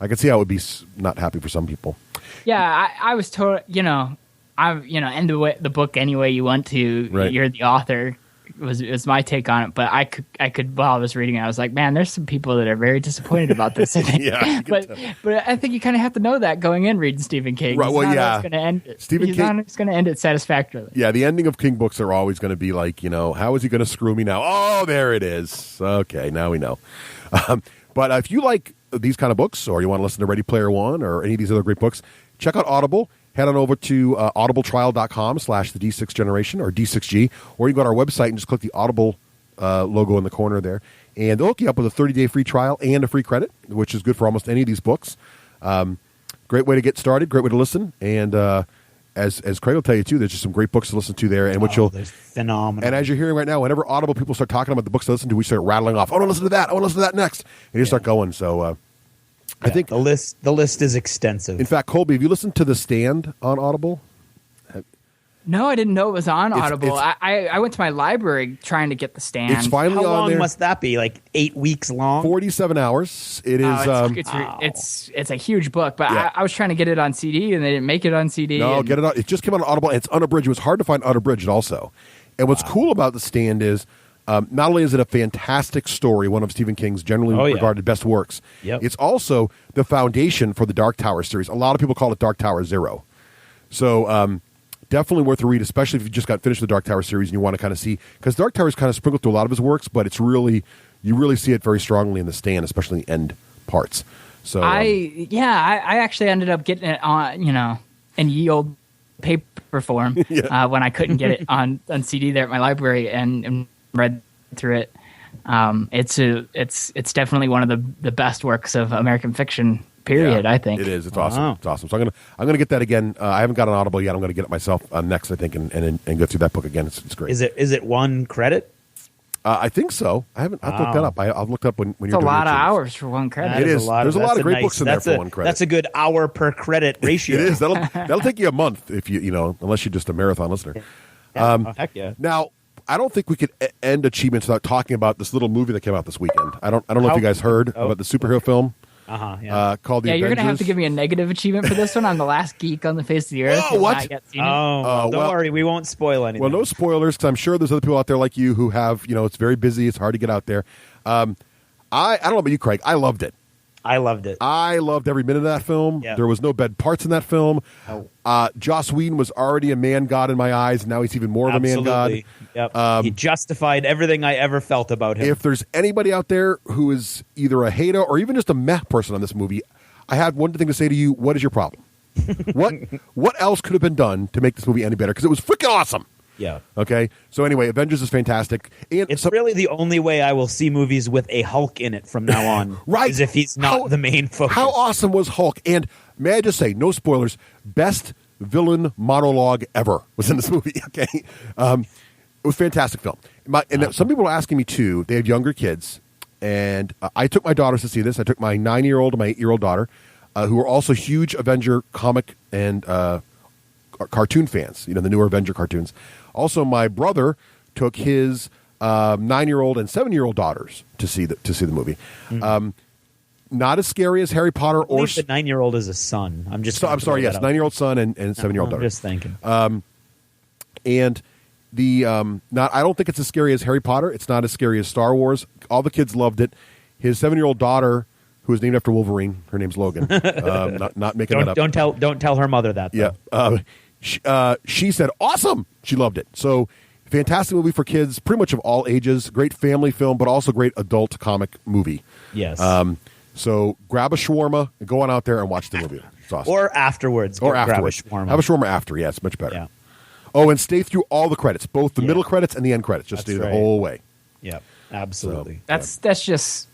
I could see how it would be not happy for some people. Yeah, I was told, end the book any way you want to. Right. You're the author. Was my take on it, but I could while I was reading it, I was like, man, there's some people that are very disappointed about this. I think. Yeah, but I think you kind of have to know that going in reading Stephen King. Right, well, yeah, going to end it. Stephen King is going to end it satisfactorily. Yeah, the ending of King books are always going to be like, how is he going to screw me now? Oh, there it is. Okay, now we know. But if you like these kind of books, or you want to listen to Ready Player One or any of these other great books, check out Audible. head on over to audibletrial.com/the D6 generation or D6G, or you can go to our website and just click the Audible logo in the corner there. And they'll hook you up with a 30-day free trial and a free credit, which is good for almost any of these books. Great way to get started, great way to listen. And as Craig will tell you, too, there's just some great books to listen to there. And there's phenomenal. And as you're hearing right now, whenever Audible people start talking about the books to listen to, we start rattling off, I want to listen to that, I want to listen to that next. And you start going. So I think the list is extensive. In fact, Colby, have you listened to The Stand on Audible? No, I didn't know it was on Audible. I went to my library trying to get The Stand. It's finally How on long there. must that be? Like 8 weeks long? 47 hours. It is. It's a huge book, but Yeah. I was trying to get it on CD, and they didn't make it on CD. No, get it on. It just came out on Audible, and it's unabridged. It was hard to find unabridged also. And what's cool about The Stand is not only is it a fantastic story, one of Stephen King's generally regarded best works, it's also the foundation for the Dark Tower series. A lot of people call it Dark Tower Zero. So definitely worth a read, especially if you just got finished the Dark Tower series and you want to kind of see, because Dark Tower is kind of sprinkled through a lot of his works, but it's really, you really see it very strongly in The Stand, especially in the end parts. So I actually ended up getting it on, in ye old paper form when I couldn't get it on CD there at my library and read through it. It's definitely one of the best works of American fiction. Period. Yeah, I think it is. It's awesome. It's awesome. So I'm gonna get that again. I haven't got an Audible yet. I'm gonna get it myself next, I think, and go through that book again. It's great. Is it one credit? I think so. I haven't. I've looked that up. I've looked up when you're doing a lot of your hours for one credit. It is. There's a lot of great books in there for one credit. That's a good hour per credit ratio. It is. That'll take you a month if you unless you're just a marathon listener. Heck yeah. Now, I don't think we could end achievements without talking about this little movie that came out this weekend. I don't know if you guys heard about the superhero film. Called The Avengers. You're going to have to give me a negative achievement for this one. I'm the last geek on the face of the earth. Oh, what? Not yet seen it. Don't worry, we won't spoil anything. Well, no spoilers, because I'm sure there's other people out there like you who have, it's very busy, it's hard to get out there. I don't know about you, Craig. I loved it. I loved it. I loved every minute of that film. Yeah. There was no bad parts in that film. Joss Whedon was already a man god in my eyes. Now he's even more of a man god. Yep. He justified everything I ever felt about him. If there's anybody out there who is either a hater or even just a meh person on this movie, I had one thing to say to you. What is your problem? What else could have been done to make this movie any better? Because it was freaking awesome. Yeah. Okay. So anyway, Avengers is fantastic. And it's really the only way I will see movies with a Hulk in it from now on. Right. Is if he's not the main focus. How awesome was Hulk? And may I just say, no spoilers, best villain monologue ever was in this movie. Okay. It was a fantastic film. Some people are asking me too. They have younger kids. And I took my daughters to see this. I took my 9-year-old and my 8-year-old daughter, who are also huge Avenger comic and cartoon fans, the newer Avenger cartoons. Also, my brother took his 9-year-old and 7-year-old daughters to see the movie. Mm-hmm. Not as scary as Harry Potter or the 9-year-old is a son. I'm sorry. Yes, 9-year-old son and 7-year-old daughter. I'm just thinking. And the I don't think it's as scary as Harry Potter. It's not as scary as Star Wars. All the kids loved it. His 7-year-old daughter, who is named after Wolverine, her name's Logan. Not making that up. Don't tell her mother that. Though. Yeah. She said, awesome. She loved it. So, fantastic movie for kids, pretty much of all ages. Great family film, but also great adult comic movie. Yes. So, grab a shawarma and go on out there and watch the movie. It's awesome. Or afterwards. Grab a shawarma. Have a shawarma after. Yeah, it's much better. Yeah. Oh, and stay through all the credits, both the middle credits and the end credits. Just stay the whole way. Yeah, absolutely. So, that's just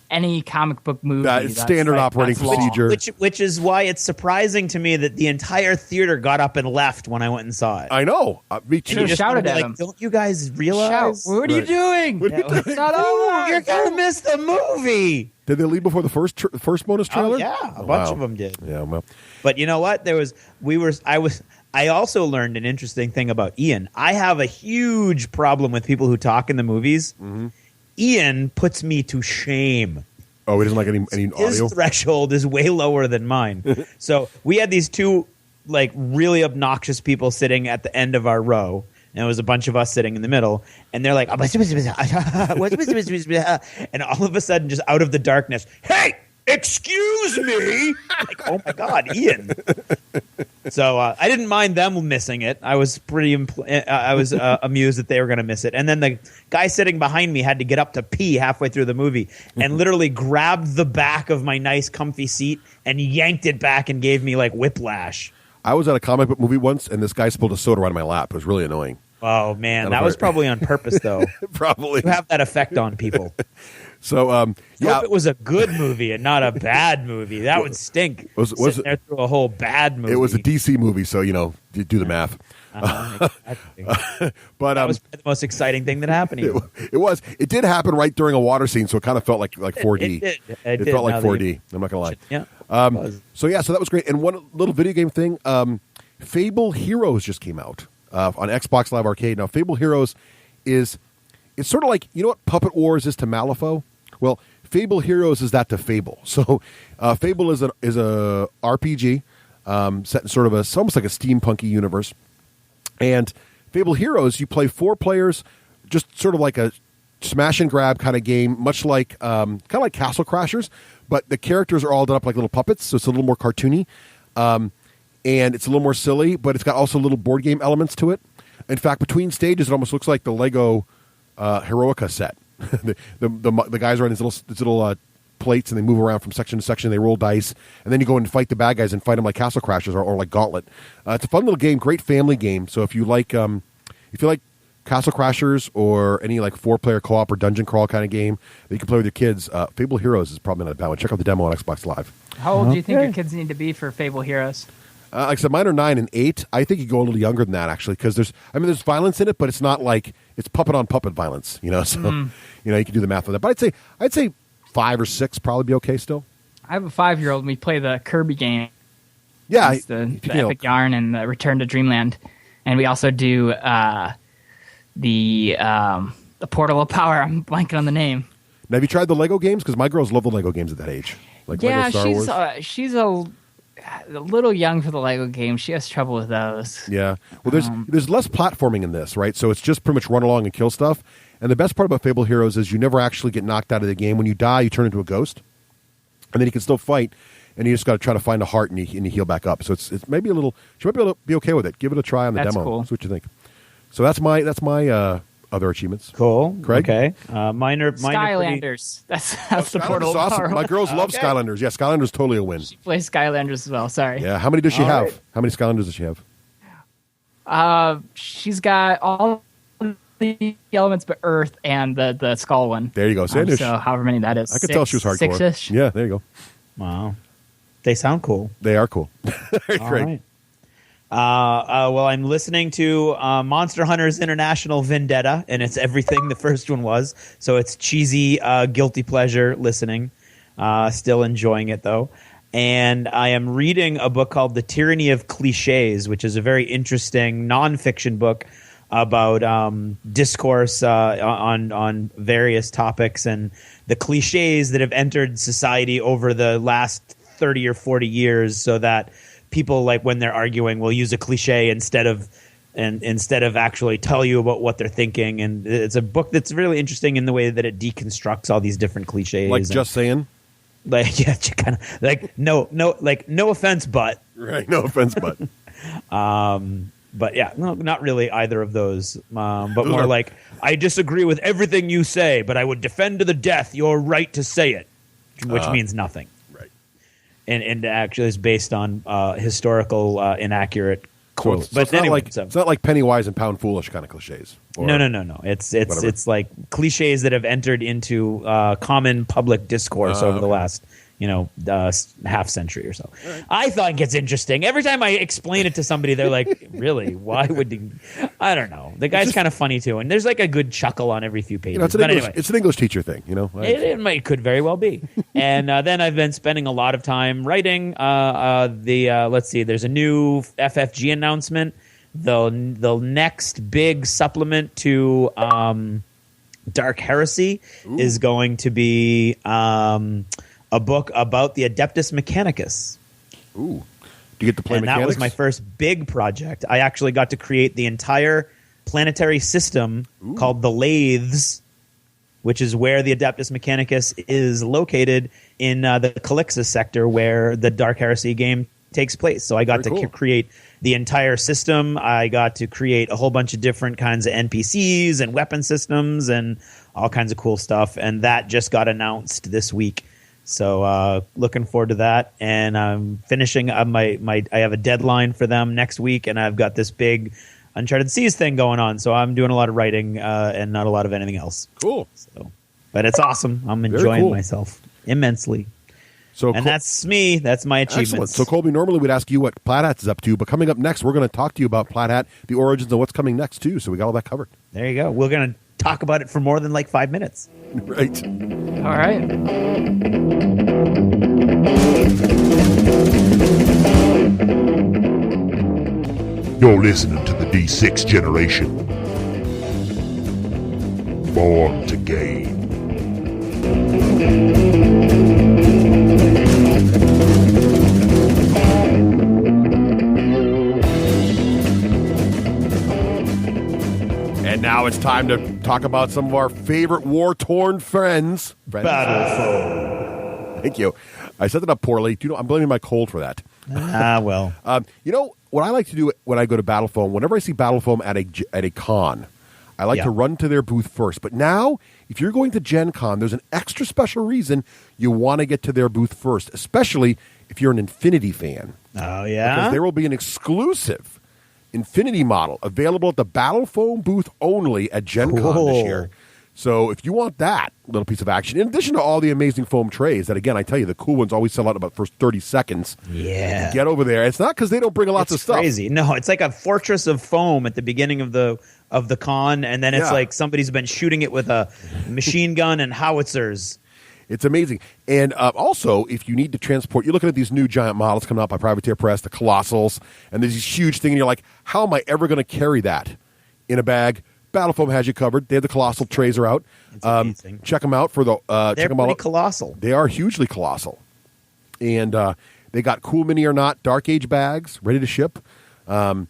any comic book movie. That's standard operating procedure. Which is why it's surprising to me that the entire theater got up and left when I went and saw it. I know. Me too. You just shouted at them. Don't you guys realize? What are you doing? It's not over. You're going to miss the movie. Did they leave before the first bonus trailer? Oh, yeah, a bunch of them did. Yeah, well. But you know what? I also learned an interesting thing about Ian. I have a huge problem with people who talk in the movies. Mm-hmm. Ian puts me to shame. Oh, he doesn't like any audio? His threshold is way lower than mine. So we had these two really obnoxious people sitting at the end of our row. And it was a bunch of us sitting in the middle. And they're like, and all of a sudden, just out of the darkness, hey! Excuse me. Oh my God, Ian. So I didn't mind them missing it. I was pretty amused that they were going to miss it. And then the guy sitting behind me had to get up to pee halfway through the movie and literally grabbed the back of my nice comfy seat and yanked it back and gave me whiplash. I was at a comic book movie once, and this guy spilled a soda right on my lap. It was really annoying. Oh, man. That was probably on purpose, though. Probably. You have that effect on people. So, yeah. If it was a good movie and not a bad movie, that would stink. Was sitting there through a whole bad movie. It was a DC movie, so, you do the math. Exactly. But that was the most exciting thing that happened to you. It was. It did happen right during a water scene, so it kind of felt like 4D. It did. Felt like 4D. I'm not going to lie. Yeah. So that was great. And one little video game thing, Fable Heroes just came out on Xbox Live Arcade. Now, Fable Heroes it's sort of like, you know what Puppet Wars is to Malifaux? Well, Fable Heroes is that to Fable. So Fable is a RPG set in sort of it's almost like a steampunky universe. And Fable Heroes, you play 4 players, just sort of like a smash and grab kind of game, much like kind of like Castle Crashers, but the characters are all done up like little puppets, so it's a little more cartoony, and it's a little more silly, but it's got also little board game elements to it. In fact, between stages, it almost looks like the Lego Heroica set. the guys are on these little plates, and they move around from section to section. They roll dice, and then you go and fight the bad guys and fight them like Castle Crashers or like Gauntlet. It's a fun little game, great family game. So if you like Castle Crashers or any like 4-player co-op or dungeon crawl kind of game that you can play with your kids, Fable Heroes is probably not a bad one. Check out the demo on Xbox Live. How old do you think your kids need to be for Fable Heroes? Like I said, mine are 9 and 8. I think you go a little younger than that, actually, because there's violence in it, but it's not like it's puppet on puppet violence, So you can do the math on that. But I'd say 5 or 6 probably be okay still. I have a 5-year-old, and we play the Kirby game. Yeah, it's the Epic Yarn and the Return to Dreamland, and we also do the Portal of Power. I'm blanking on the name. Now, have you tried the Lego games? Because my girls love the Lego games at that age. Like Lego Star Wars. She's a little young for the Lego games. She has trouble with those. Yeah. Well, there's less platforming in this, right? So it's just pretty much run along and kill stuff. And the best part about Fable Heroes is you never actually get knocked out of the game. When you die, you turn into a ghost, and then you can still fight. And you just got to try to find a heart and you heal back up. So it's maybe a little. She might be able to be okay with it. Give it a try on the demo. Cool. See what you think. So that's my other achievements. Cool. Craig? Okay. Mine are Skylanders. That's the Portal of awesome. Power. My girls love Skylanders. Yeah, Skylanders totally a win. She plays Skylanders as well. Sorry. Yeah. How many does she have? Right. How many Skylanders does she have? She's got all the elements but Earth and the skull one. There you go. So however many that is. I could tell she was hardcore. 6-ish. Yeah. There you go. Wow. They sound cool. They are cool. Great. All right. Well, I'm listening to Monster Hunters International Vendetta, and it's everything the first one was. So it's cheesy, guilty pleasure listening. Still enjoying it, though. And I am reading a book called The Tyranny of Cliches, which is a very interesting nonfiction book about discourse on various topics and the cliches that have entered society over the last 30 or 40 years, so that people, like when they're arguing, will use a cliche instead of actually tell you about what they're thinking. And it's a book that's really interesting in the way that it deconstructs all these different cliches. Like just saying? Like, yeah, kind of like no offense, but right, no offense, but but yeah, no, not really either of those. But those more like, I disagree with everything you say, but I would defend to the death your right to say it, which means nothing. Right. And actually is based on historical inaccurate quotes. So but it's anyway, it's not like penny wise and pound foolish kind of cliches. No. It's like cliches that have entered into common public discourse over the last half century or so. Right. I think it's interesting. Every time I explain it to somebody, they're like, "Really? Why would you?" I don't know. The guy's kind of funny too, and there's like a good chuckle on every few pages. It's an English teacher thing, It could very well be. And then I've been spending a lot of time writing. Let's see. There's a new FFG announcement. The next big supplement to Dark Heresy is going to be a book about the Adeptus Mechanicus. Ooh. Do you get to play mechanics? That was my first big project. I actually got to create the entire planetary system called the Lathes, which is where the Adeptus Mechanicus is located in the Calixus sector where the Dark Heresy game takes place. So I got to create the entire system. I got to create a whole bunch of different kinds of NPCs and weapon systems and all kinds of cool stuff. And that just got announced this week. So looking forward to that, and I'm finishing. I have a deadline for them next week, and I've got this big Uncharted Seas thing going on. So I'm doing a lot of writing and not a lot of anything else. Cool. So, but it's awesome. I'm enjoying myself immensely. So and that's me. That's my achievements. Excellent. So Colby, normally we'd ask you what Plaid Hat is up to, but coming up next, we're going to talk to you about Plaid Hat, the origins, and what's coming next too. So we got all that covered. There you go. We're going to talk about it for more than like 5 minutes. Right. All right. You're listening to the D6 generation. Born to game. And now it's time to talk about some of our favorite war-torn friends. Battleful. Thank you. I set it up poorly. I'm blaming my cold for that. Well. What I like to do when I go to Battle Foam, whenever I see Battle Foam at a con, I like to run to their booth first. But now, if you're going to Gen Con, there's an extra special reason you want to get to their booth first, especially if you're an Infinity fan. Oh, yeah? Because there will be an exclusive Infinity model available at the Battle Foam booth only at Gen Con this year. So if you want that little piece of action, in addition to all the amazing foam trays that, again, I tell you, the cool ones always sell out in about the first 30 seconds. Yeah. Get over there. It's not because they don't bring lots of stuff. It's crazy. No, it's like a fortress of foam at the beginning of the con, and then it's like somebody's been shooting it with a machine gun and howitzers. It's amazing. And also, if you need to transport, you're looking at these new giant models coming out by Privateer Press, the Colossals, and there's this huge thing, and you're like, how am I ever going to carry that in a bag? Battle Foam has you covered. They have the colossal trays are out. Check them out for the. They're check them all pretty out. colossal. They are hugely colossal, and they got Cool Mini or Not Dark Age bags ready to ship. The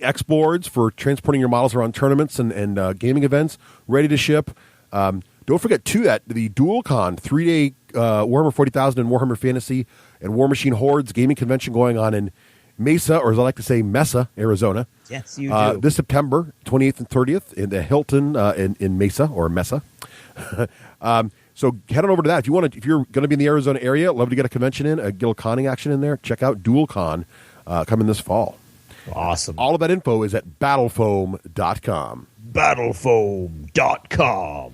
X boards for transporting your models around tournaments and gaming events ready to ship. Don't forget too that the DualCon 3-day Warhammer 40,000 and Warhammer Fantasy and War Machine Hordes gaming convention going on in Mesa, or as I like to say, Mesa, Arizona. Yes, you do. This September 28th and 30th in the Hilton in Mesa or Mesa. So head on over to that if you want to. If you're going to be in the Arizona area, love to get a convention in, a little conning action in there. Check out DualCon coming this fall. Awesome. All of that info is at battlefoam.com. Battlefoam.com.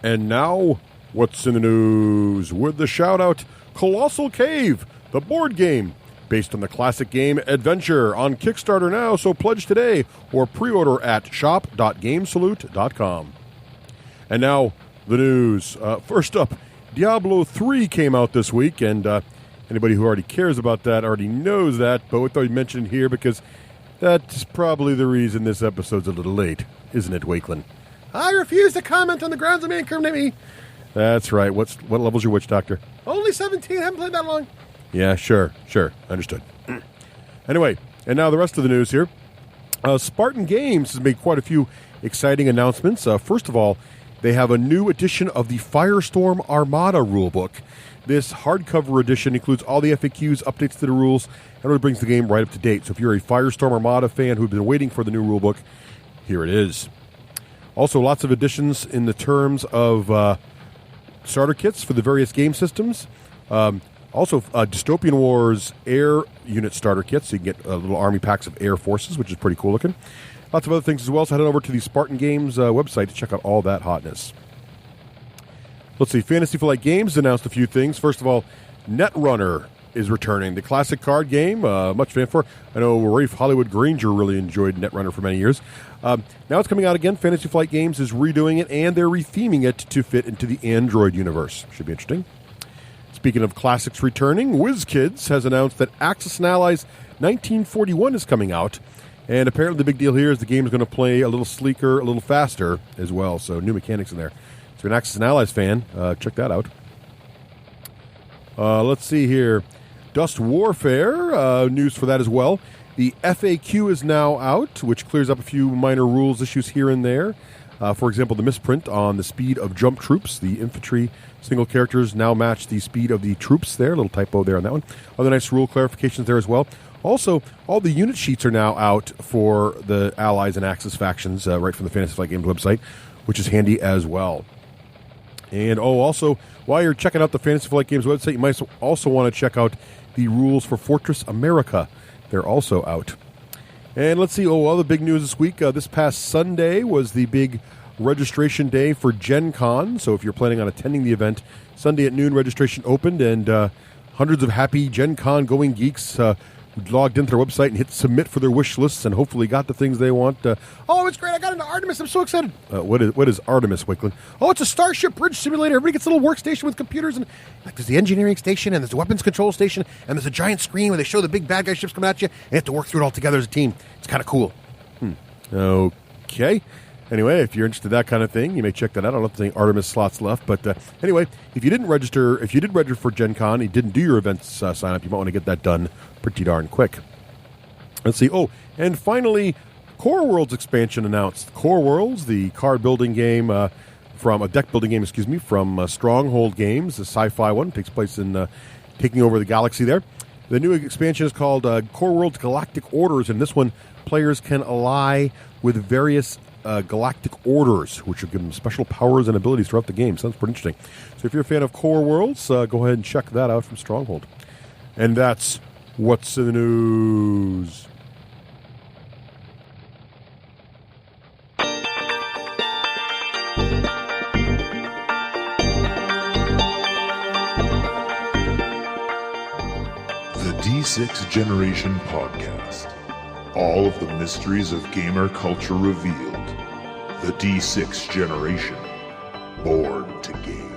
And now, what's in the news? With the shout out, Colossal Cave, the board game. Based on the classic game Adventure on Kickstarter now, so pledge today or pre-order at shop.gamesalute.com. And now, the news. First up, Diablo 3 came out this week, and anybody who already cares about that already knows that, but we thought we'd mention it here because that's probably the reason this episode's a little late, isn't it, Wakeland? I refuse to comment on the grounds of me. That's right. What level's your witch doctor? Only 17. Haven't played that long. Yeah, sure. Understood. Anyway, and now the rest of the news here. Spartan Games has made quite a few exciting announcements. First of all, they have a new edition of the Firestorm Armada rulebook. This hardcover edition includes all the FAQs, updates to the rules, and really brings the game right up to date. So if you're a Firestorm Armada fan who's been waiting for the new rulebook, here it is. Also, lots of additions in the terms of starter kits for the various game systems. Also, Dystopian Wars Air Unit starter kits, so you can get little army packs of air forces, which is pretty cool looking. Lots of other things as well, so head on over to the Spartan Games website to check out all that hotness. Let's see, Fantasy Flight Games announced a few things. First of all, Netrunner is returning. The classic card game, much fan for. I know Rafe Hollywood Granger really enjoyed Netrunner for many years. Now it's coming out again. Fantasy Flight Games is redoing it, and they're retheming it to fit into the Android universe. Should be interesting. Speaking of classics returning, WizKids has announced that Axis and Allies 1941 is coming out. And apparently the big deal here is the game is going to play a little sleeker, a little faster as well. So new mechanics in there. So if you're an Axis and Allies fan, check that out. Let's see here. Dust Warfare, news for that as well. The FAQ is now out, which clears up a few minor rules issues here and there. For example, the misprint on the speed of jump troops. The infantry single characters now match the speed of the troops there. A little typo there on that one. Other nice rule clarifications there as well. Also, all the unit sheets are now out for the Allies and Axis factions right from the Fantasy Flight Games website, which is handy as well. And also, while you're checking out the Fantasy Flight Games website, you might also want to check out the rules for Fortress America. They're also out. And let's see, other big news this week. This past Sunday was the big registration day for Gen Con. So if you're planning on attending the event, Sunday at noon registration opened, and hundreds of happy Gen Con going geeks logged into their website and hit submit for their wish lists and hopefully got the things they want. Oh, it's great. I got into Artemis. I'm so excited. What is Artemis, Wickland? Oh, it's a Starship Bridge simulator. Everybody gets a little workstation with computers. And there's the engineering station, and there's the weapons control station, and there's a giant screen where they show the big bad guy ships coming at you, and you have to work through it all together as a team. It's kind of cool. Okay. Anyway, if you're interested in that kind of thing, you may check that out. I don't know if there's any Artemis slots left. But anyway, if you did register for Gen Con, you didn't do your events sign up, you might want to get that done pretty darn quick. Let's see. Oh, and finally, Core Worlds expansion announced. Core Worlds, the card building game from a deck building game, from Stronghold Games, the sci-fi one, takes place in taking over the galaxy there. The new expansion is called Core Worlds Galactic Orders, and this one, players can ally with various galactic orders, which will give them special powers and abilities throughout the game. Sounds pretty interesting. So if you're a fan of Core Worlds, go ahead and check that out from Stronghold. And that's what's in the news. The D6 Generation Podcast. All of the mysteries of gamer culture revealed. The D6 Generation. Born to game.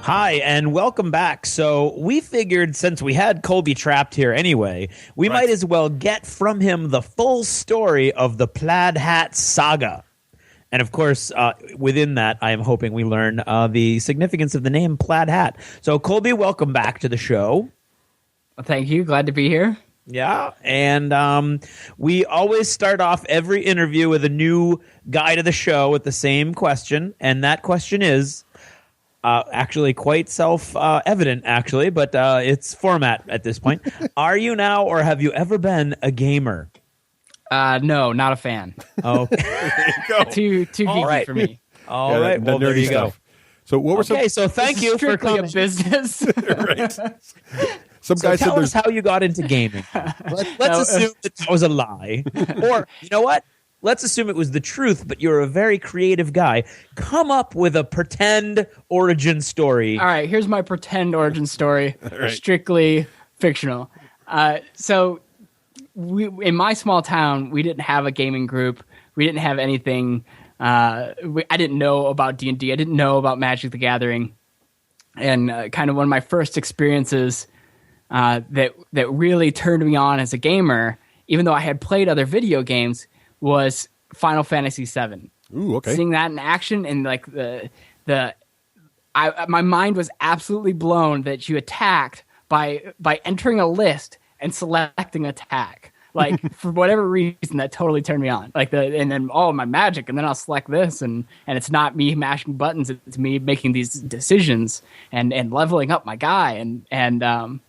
Hi, and welcome back. So we figured since we had Colby trapped here anyway, we might as well get from him the full story of the Plaid Hat saga. And of course, within that, I am hoping we learn the significance of the name Plaid Hat. So Colby, welcome back to the show. Well, thank you. Glad to be here. Yeah, and we always start off every interview with a new guy to the show with the same question, and that question is actually quite self-evident, actually, but it's format at this point. Are you now, or have you ever been a gamer? No, not a fan. Oh, There you go. Too geeky for me. All right, well, there you go. So what were Okay, so thank you for Strictly coming. a business. right? Some So guy said tell there's us how you got into gaming. Let's assume that was a lie. Or, you know what? Let's assume it was the truth, but you're a very creative guy. Come up with a pretend origin story. All right, here's my pretend origin story. Strictly fictional. So in my small town, we didn't have a gaming group. We didn't have anything. I didn't know about D&D. I didn't know about Magic the Gathering. And kind of one of my first experiences that really turned me on as a gamer, even though I had played other video games, was Final Fantasy VII. Ooh, okay. Seeing that in action, and like my mind was absolutely blown that you attacked by entering a list and selecting attack. Like for whatever reason, that totally turned me on. And then my magic, and then I'll select this, and it's not me mashing buttons; it's me making these decisions and leveling up my guy. And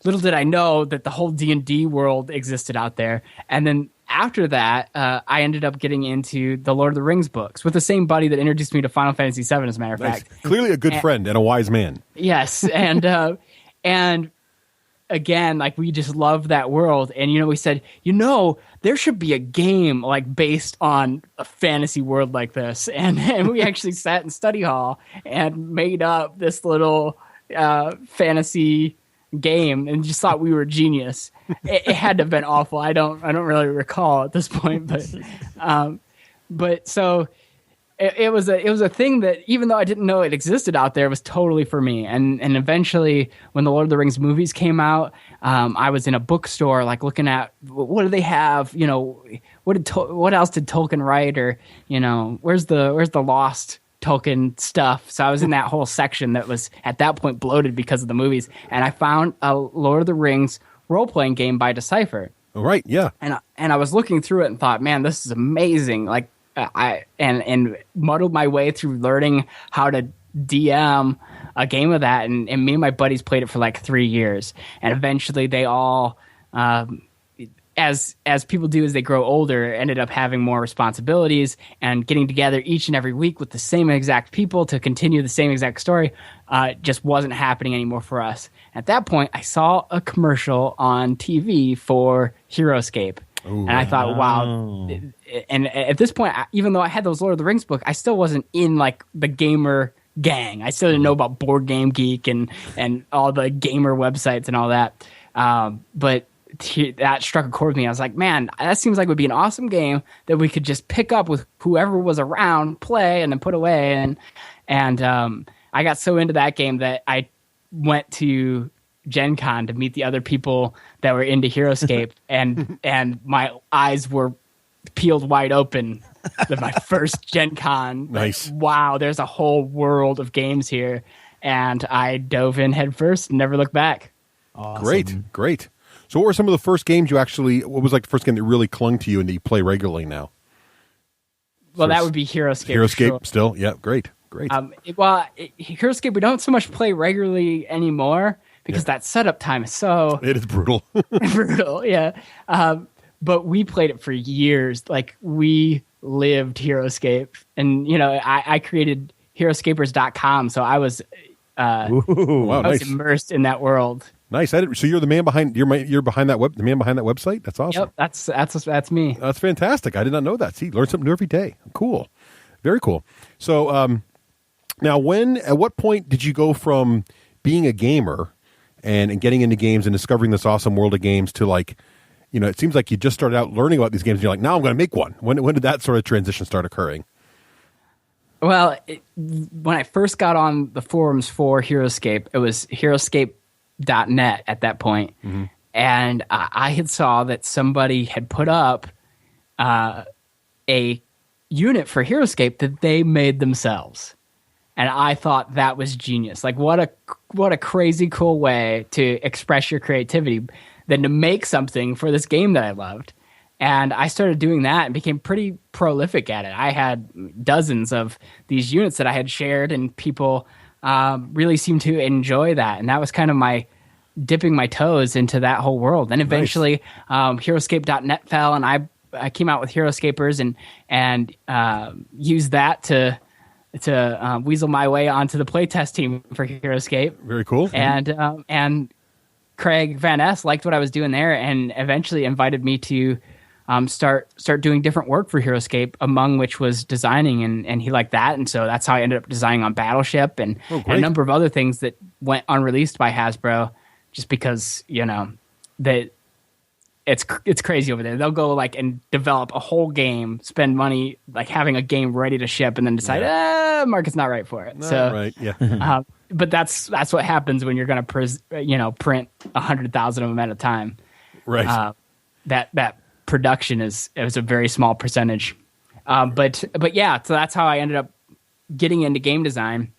little did I know that the whole D&D world existed out there. And then after that, I ended up getting into the Lord of the Rings books with the same buddy that introduced me to Final Fantasy VII, as a matter of Nice. fact. Clearly a good friend and a wise man. Yes, and again, like, we just loved that world. And, we said, there should be a game like based on a fantasy world like this. And we actually sat in study hall and made up this little fantasy game and just thought we were genius. It had to have been awful. I don't really recall at this point, but so it was a thing that, even though I didn't know it existed out there, it was totally for me. And eventually, when the Lord of the Rings movies came out, I was in a bookstore, like, looking at what do they have, what else did Tolkien write, or where's the lost Tolkien stuff. So I was in that whole section that was at that point bloated because of the movies, and I found a Lord of the Rings role-playing game by Decipher. Oh, right, yeah. And I was looking through it and thought, man, this is amazing. Like, I muddled my way through learning how to DM a game of that, and me and my buddies played it for like 3 years, and eventually they all as people do as they grow older, ended up having more responsibilities and getting together each and every week with the same exact people to continue the same exact story just wasn't happening anymore for us. At that point, I saw a commercial on TV for HeroScape. Ooh, and I thought, wow. And at this point, even though I had those Lord of the Rings book, I still wasn't in like the gamer gang. I still didn't know about Board Game Geek and all the gamer websites and all that. But that struck a chord with me. I was like, man, that seems like it would be an awesome game that we could just pick up with whoever was around, play, and then put away. And I got so into that game that I went to Gen Con to meet the other people that were into HeroScape, and my eyes were peeled wide open at my first Gen Con. Nice. Like, wow, there's a whole world of games here. And I dove in head first and never looked back. Awesome. Great. So what were some of the first games what was like the first game that really clung to you and that you play regularly now? Well, that would be HeroScape. HeroScape still? Yeah, great. HeroScape, we don't so much play regularly anymore because that setup time is so... It is brutal. brutal, yeah. But we played it for years. Like, we lived HeroScape. And, I created HeroScapers.com, so I was... nice. Immersed in that world. Nice. So you're the man behind. You're behind that the man behind that website. That's awesome. Yep, that's me. That's fantastic. I did not know that. See, learn something new every day. Cool, very cool. So now, at what point did you go from being a gamer and getting into games and discovering this awesome world of games to like, it seems like you just started out learning about these games. And you're like, now I'm going to make one. When did that sort of transition start occurring? Well, when I first got on the forums for HeroScape, it was HeroScape.net at that point. Mm-hmm. And I had saw that somebody had put up a unit for HeroScape that they made themselves. And I thought that was genius. Like, what a crazy cool way to express your creativity than to make something for this game that I loved. And I started doing that and became pretty prolific at it. I had dozens of these units that I had shared, and people really seemed to enjoy that. And that was kind of my dipping my toes into that whole world. And eventually, HeroScape.net fell, and I came out with HeroScapers and used that to weasel my way onto the playtest team for HeroScape. Very cool. And Craig Van Ness liked what I was doing there, and eventually invited me to start doing different work for HeroScape, among which was designing, and he liked that, and so that's how I ended up designing on Battleship and a number of other things that went unreleased by Hasbro, just because that it's crazy over there. They'll go like and develop a whole game, spend money like having a game ready to ship, and then decide market's not right for it. But that's what happens when you're going to print 100,000 of them at a time. Right. That production is a very small percentage. But yeah, so that's how I ended up getting into game design,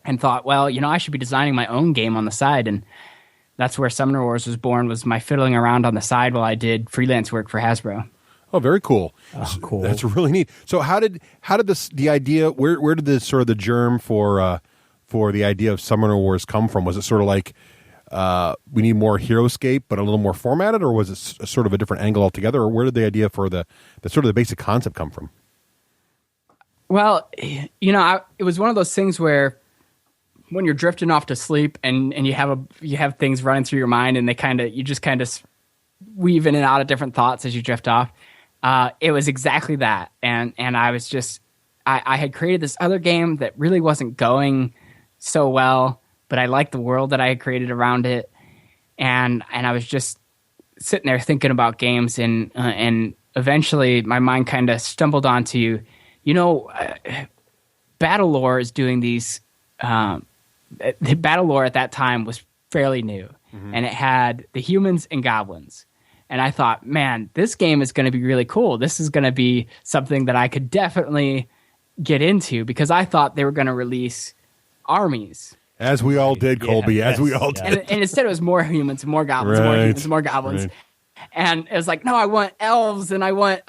and thought, well, I should be designing my own game on the side, and that's where Summoner Wars was born, was my fiddling around on the side while I did freelance work for Hasbro. Oh, very cool. Oh, cool. That's really neat. So how did the idea, where did this sort of the germ for the idea of Summoner Wars come from? Was it sort of like, we need more HeroScape, but a little more formatted, or was it sort of a different angle altogether? Or where did the idea for the sort of the basic concept come from? Well, it was one of those things where when you're drifting off to sleep and you have things running through your mind, and you just kind of weave in and out of different thoughts as you drift off. It was exactly that. And I was just, I had created this other game that really wasn't going so well, but I liked the world that I had created around it. And I was just sitting there thinking about games, and eventually my mind kind of stumbled onto, Battle Lore is doing these, the Battle Lore at that time was fairly new, and it had the humans and goblins. And I thought, man, this game is going to be really cool. This is going to be something that I could definitely get into, because I thought they were going to release armies. As we all did, Colby, as we all did. And instead it was more humans and more goblins, more humans, more goblins. Right. And it was like, no, I want elves, and I want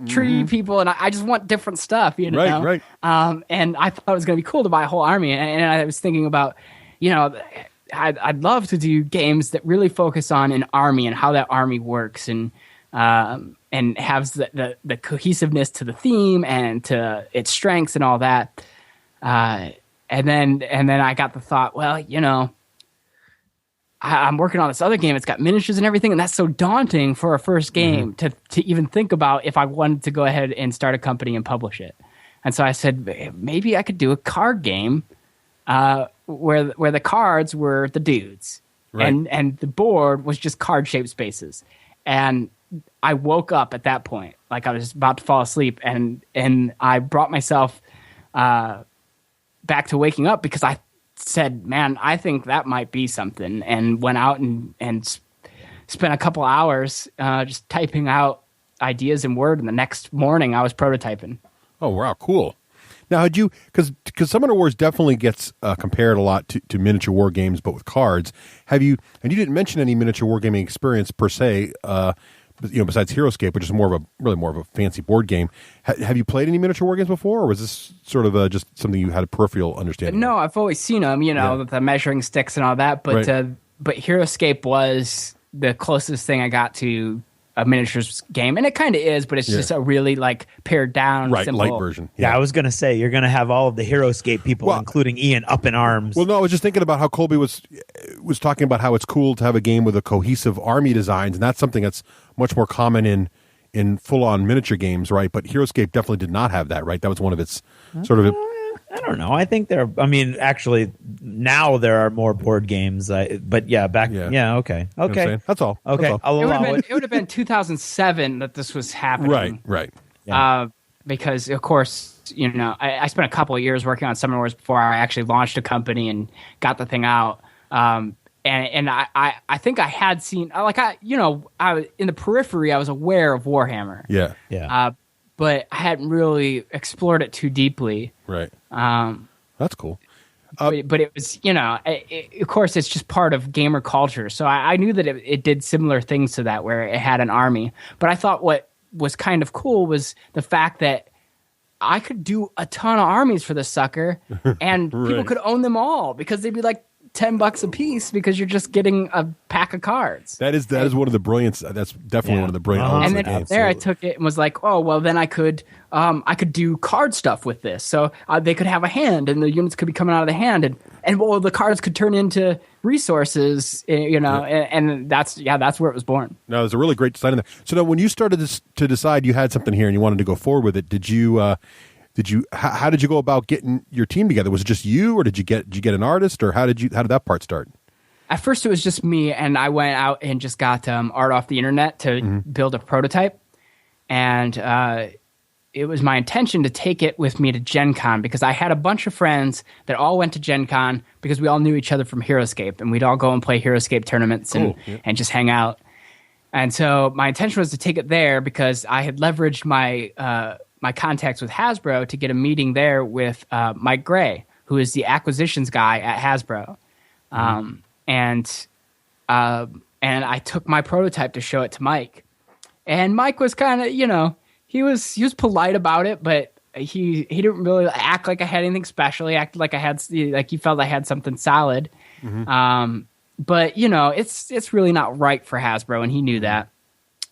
tree people, and I just want different stuff, Right. And I thought it was going to be cool to buy a whole army. And I was thinking about, I'd love to do games that really focus on an army and how that army works, and and has the cohesiveness to the theme and to its strengths and all that. And then I got the thought, well, I'm working on this other game. It's got miniatures and everything, and that's so daunting for a first game to even think about if I wanted to go ahead and start a company and publish it. And so I said, maybe I could do a card game where the cards were the dudes, right. and the board was just card-shaped spaces. And I woke up at that point, like I was about to fall asleep, and I brought myself back to waking up because I said, man, I think that might be something, and went out and spent a couple hours just typing out ideas in Word, and the next morning I was prototyping. Oh, wow, cool. Now, had you, because Summoner Wars definitely gets compared a lot to miniature war games, but with cards, have you, and you didn't mention any miniature wargaming experience per se, besides HeroScape, which is really more of a fancy board game. Have you played any miniature war games before, or was this sort of just something you had a peripheral understanding No, of? I've always seen them, the measuring sticks and all that, but Right. But HeroScape was the closest thing I got to a miniatures game, and it kind of is, but it's just a really pared down, Right, simple light version. Yeah, I was going to say, you're going to have all of the HeroScape people, including Ian, up in arms. Well, no, I was just thinking about how Colby was talking about how it's cool to have a game with a cohesive army designs, and that's something that's much more common in full-on miniature games, right? But HeroScape definitely did not have that, right? That was one of its sort of... I don't know. I think actually, now there are more board games. But yeah, back... Yeah, okay. You know what I'm saying? That's all. Okay, That's all. I'll allow it. It would have been 2007 that this was happening. Right. Because, of course, I spent a couple of years working on Summoner Wars before I actually launched a company and got the thing out. And I think I had seen, I was in the periphery, I was aware of Warhammer. Yeah. But I hadn't really explored it too deeply. Right. That's cool. But it was, of course, it's just part of gamer culture. So I knew that it did similar things to that, where it had an army. But I thought what was kind of cool was the fact that I could do a ton of armies for this sucker, and people could own them all because they'd be like $10 a piece because you're just getting a pack of cards. That is one of the brilliance. That's definitely one of the brilliant elements And of the then game. there I took it and was like, oh, well, then I could do card stuff with this. So they could have a hand, and the units could be coming out of the hand, and the cards could turn into resources, and that's where it was born. No, there's a really great design in there. So now, when you started to decide you had something here and you wanted to go forward with it, how did you go about getting your team together? Was it just you, or did you get an artist, or how did that part start? At first, it was just me, and I went out and just got art off the internet to build a prototype. And it was my intention to take it with me to Gen Con, because I had a bunch of friends that all went to Gen Con because we all knew each other from HeroScape, and we'd all go and play HeroScape tournaments and just hang out. And so my intention was to take it there because I had leveraged my contacts with Hasbro to get a meeting there with Mike Gray, who is the acquisitions guy at Hasbro. And I took my prototype to show it to Mike. And Mike was kind of, he was polite about it, but he didn't really act like I had anything special. He acted like he felt I had something solid. But it's really not right for Hasbro, and he knew that.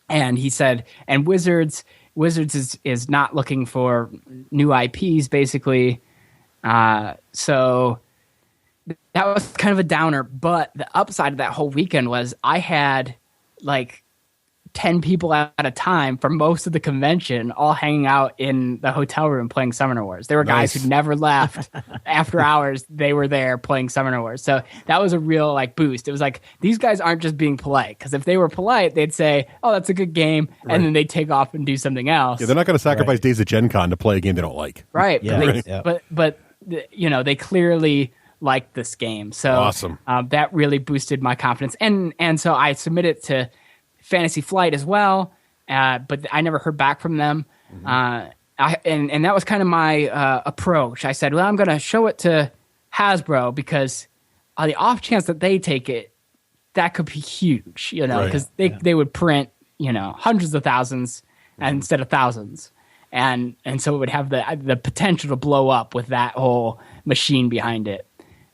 And he said, and Wizards is not looking for new IPs, basically. So that was kind of a downer. But the upside of that whole weekend was I had 10 people at a time for most of the convention, all hanging out in the hotel room playing Summoner Wars. There were guys who never left. After hours, they were there playing Summoner Wars. So that was a real boost. It was these guys aren't just being polite, because if they wwere polite, they'd say, "Oh, that's a good game," and then they'd take off and do something else. Yeah, they're not going to sacrifice days at Gen Con to play a game they don't like. Right. Yeah. But they clearly liked this game. So awesome. That really boosted my confidence. And so I submitted to Fantasy Flight as well, but I never heard back from them. And that was kind of my approach. I said, well, I'm going to show it to Hasbro, because on the off chance that they take it, that could be huge, because they would print, hundreds of thousands instead of thousands. And so it would have the potential to blow up with that whole machine behind it.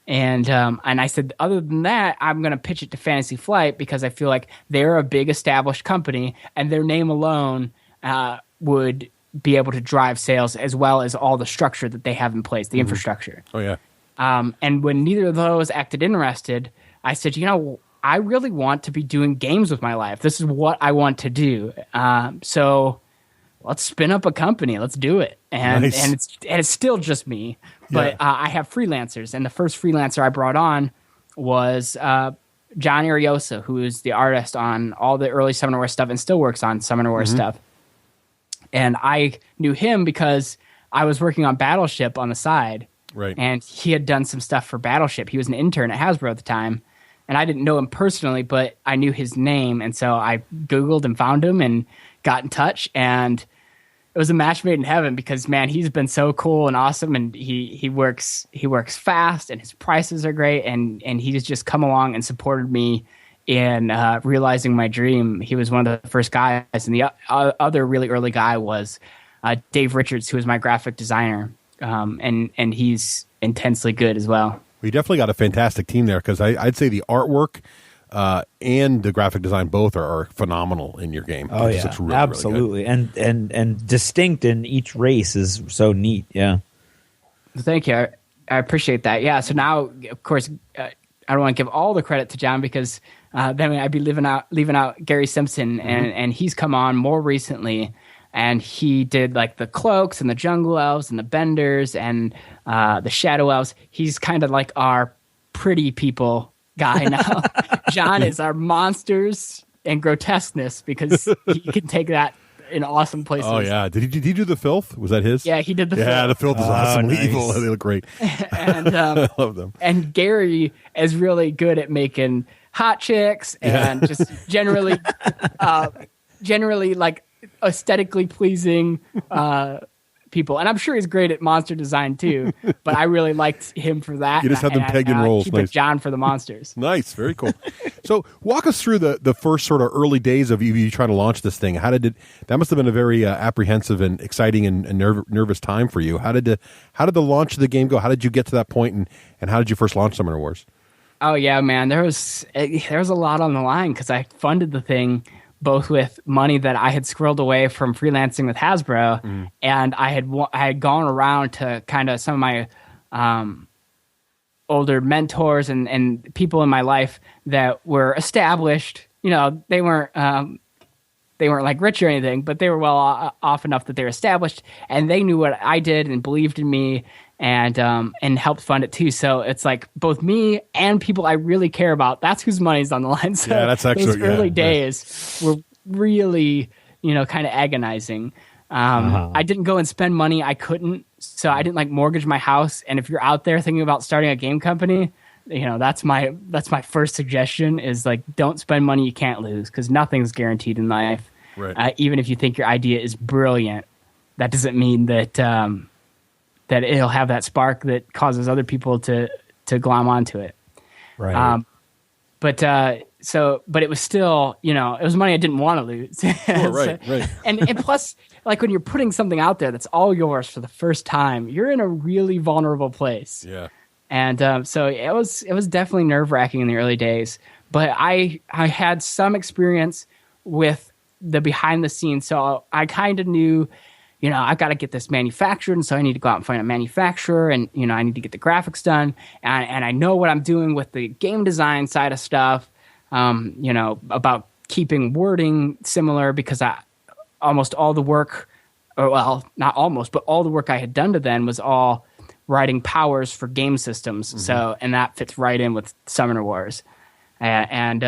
And I said, other than that, I'm going to pitch it to Fantasy Flight because I feel like they're a big established company, and their name alone would be able to drive sales as well as all the structure that they have in place, the infrastructure. Oh, yeah. And when neither of those acted interested, I said, I really want to be doing games with my life. This is what I want to do. So let's spin up a company. Let's do it. And Nice. and it's still just me, but I have freelancers. And the first freelancer I brought on was John Ariosa, who is the artist on all the early Summonerware stuff and still works on Summonerware stuff. And I knew him because I was working on Battleship on the side. Right. And he had done some stuff for Battleship. He was an intern at Hasbro at the time. And I didn't know him personally, but I knew his name. And so I Googled and found him and got in touch. And it was a match made in heaven because, man, he's been so cool and awesome. And he works fast and his prices are great. And he's just come along and supported me in realizing my dream. He was one of the first guys. And the other really early guy was Dave Richards, who was my graphic designer. And he's intensely good as well. We definitely got a fantastic team there because I'd say the artwork and the graphic design both are phenomenal in your game. Oh, It yeah, looks really, absolutely. Really good. And distinct in each race is so neat. Yeah. Thank you. I appreciate that. Yeah. So now, of course, I don't want to give all the credit to John because then I'd be leaving out Gary Simpson, and he's come on more recently. And he did like the cloaks and the jungle elves and the benders and the shadow elves. He's kind of like our pretty people guy now. John is our monsters and grotesqueness because he can take that in awesome places. Oh, yeah. Did he do the filth? Was that his? Yeah, he did the Yeah, filth. the filth is awesome. Nice. Evil. They look great. And I love them. And Gary is really good at making hot chicks and just generally like aesthetically pleasing people. And I'm sure he's great at monster design too, but I really liked him for that. You just have them pegged in roles. Keep Nice. it John for the monsters. Nice. Very cool. So walk us through the first sort of early days of you trying to launch this thing. How did it, that must have been a very apprehensive and exciting and nervous time for you. How did the launch of the game go? How did you get to that point, and how did you first launch Summoner Wars? Oh yeah, man. There was a lot on the line because I funded the thing both with money that I had squirreled away from freelancing with Hasbro, and I had gone around to kind of some of my older mentors and people in my life that were established. You know, they weren't like rich or anything, but they were well off enough that they were established, and they knew what I did and believed in me, and helped fund it too. So it's like both me and people I really care about. That's whose money's on the line. So Yeah, that's actually- those early yeah. days were really, kind of agonizing. I didn't go and spend money I couldn't, so I didn't like mortgage my house. And if you're out there thinking about starting a game company, that's my first suggestion is like, don't spend money you can't lose, because nothing's guaranteed in life. Right. Even if you think your idea is brilliant, that doesn't mean that that it'll have that spark that causes other people to glom onto it. Right. But it was still, it was money I didn't want to lose. Oh, right. And plus, like when you're putting something out there that's all yours for the first time, you're in a really vulnerable place. Yeah. And so it was definitely nerve-wracking in the early days. But I had some experience with the behind the scenes, so I kind of knew, I got to get this manufactured, and so I need to go out and find a manufacturer, and I need to get the graphics done, and I know what I'm doing with the game design side of stuff, about keeping wording similar, because almost all the work, or well, not almost, but all the work I had done to then was all writing powers for game systems. So, and that fits right in with Summoner Wars. And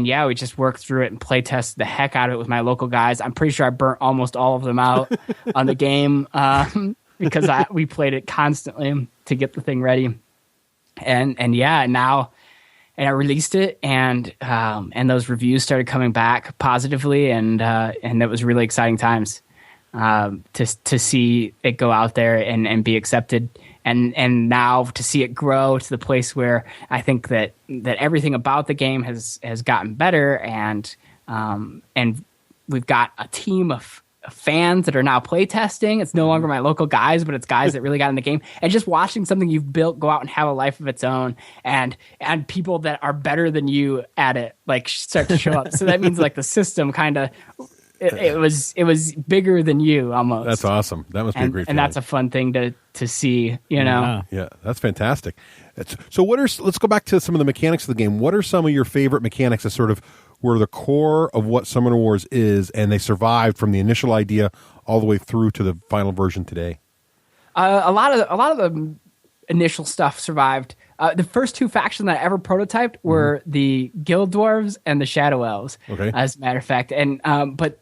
yeah, we just worked through it and play tested the heck out of it with my local guys. I'm pretty sure I burnt almost all of them out on the game because we played it constantly to get the thing ready. And yeah, now I released it, and those reviews started coming back positively, and it was really exciting times to see it go out there and be accepted. And now to see it grow to the place where I think that everything about the game has gotten better, and we've got a team of fans that are now playtesting. It's no longer my local guys, but it's guys that really got in the game. And just watching something you've built go out and have a life of its own, and people that are better than you at it like start to show up. So that means like the system kind of it was bigger than you almost. That's awesome. That must be a great feeling. And that's a fun thing to see, you know. Yeah, that's fantastic. So let's go back to some of the mechanics of the game. What are some of your favorite mechanics that sort of were the core of what Summoner Wars is, and they survived from the initial idea all the way through to the final version today? A lot of the initial stuff survived. The first two factions that I ever prototyped were the Guild Dwarves and the Shadow Elves, as a matter of fact. And but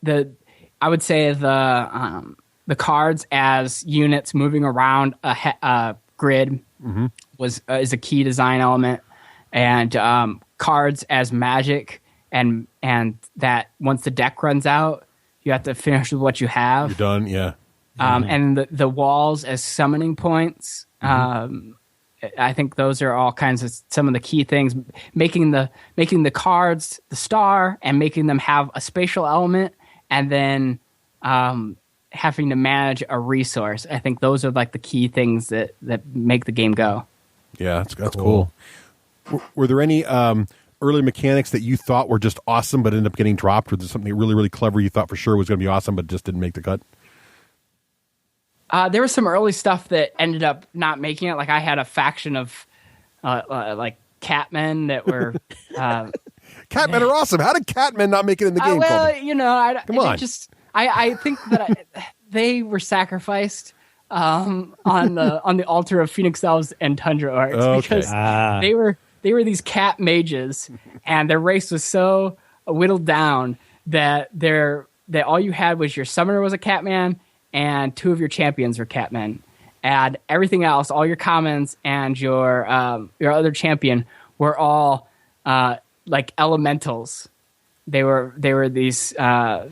I would say the cards as units moving around a grid is a key design element, and cards as magic. And that once the deck runs out, you have to finish with what you have. You're done, yeah. And the walls as summoning points. I think those are all kinds of some of the key things. Making the cards the star and making them have a spatial element, and then having to manage a resource. I think those are like the key things that make the game go. Yeah, that's cool. Were there any early mechanics that you thought were just awesome but ended up getting dropped, or something really, really clever you thought for sure was going to be awesome but just didn't make the cut? There was some early stuff that ended up not making it. Like I had a faction of like catmen that were... Catmen are awesome. How did catmen not make it in the game? Well, Colby? Come on. I think that they were sacrificed on the altar of Phoenix Elves and Tundra Orcs because they were these cat mages, and their race was so whittled down that all you had was your summoner was a catman, and two of your champions were catmen, and everything else, all your commons and your other champion were all like elementals. They were these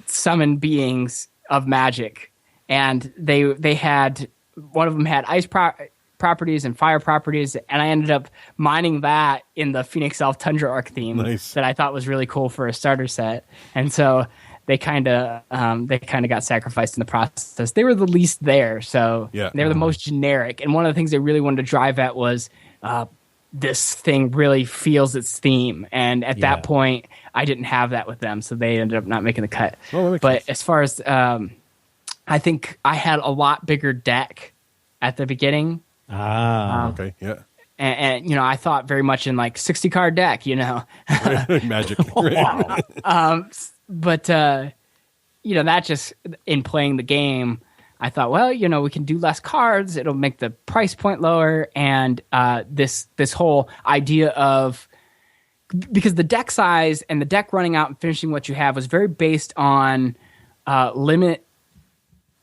summoned beings of magic, and they had one of them had ice properties and fire properties, and I ended up mining that in the Phoenix Elf Tundra Orc theme that I thought was really cool for a starter set, and so they kind of got sacrificed in the process. They were the least there, so they were the most generic, and one of the things they really wanted to drive at was this thing really feels its theme, and at that point I didn't have that with them, so they ended up not making the cut. But as far as I think I had a lot bigger deck at the beginning. Okay, yeah. And I thought very much in like 60 card deck, Magic. But that just in playing the game, I thought, well, we can do less cards. It'll make the price point lower, and this whole idea of, because the deck size and the deck running out and finishing what you have was very based on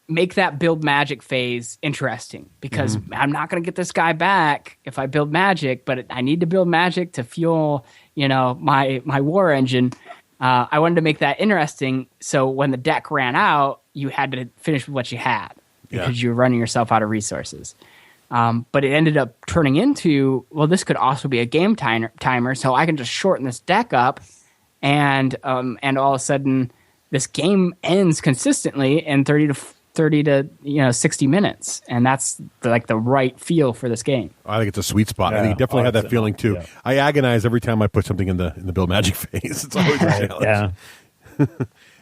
make that build magic phase interesting, because I'm not going to get this guy back if I build magic, but I need to build magic to fuel, my war engine. I wanted to make that interesting, so when the deck ran out, you had to finish with what you had because you were running yourself out of resources. But it ended up turning into, well, this could also be a game timer, so I can just shorten this deck up, and all of a sudden this game ends consistently in 30 to 60 minutes, and that's like the right feel for this game. I think it's a sweet spot. I think you definitely had that feeling too. Yeah. I agonize every time I put something in the build magic phase. It's always a challenge.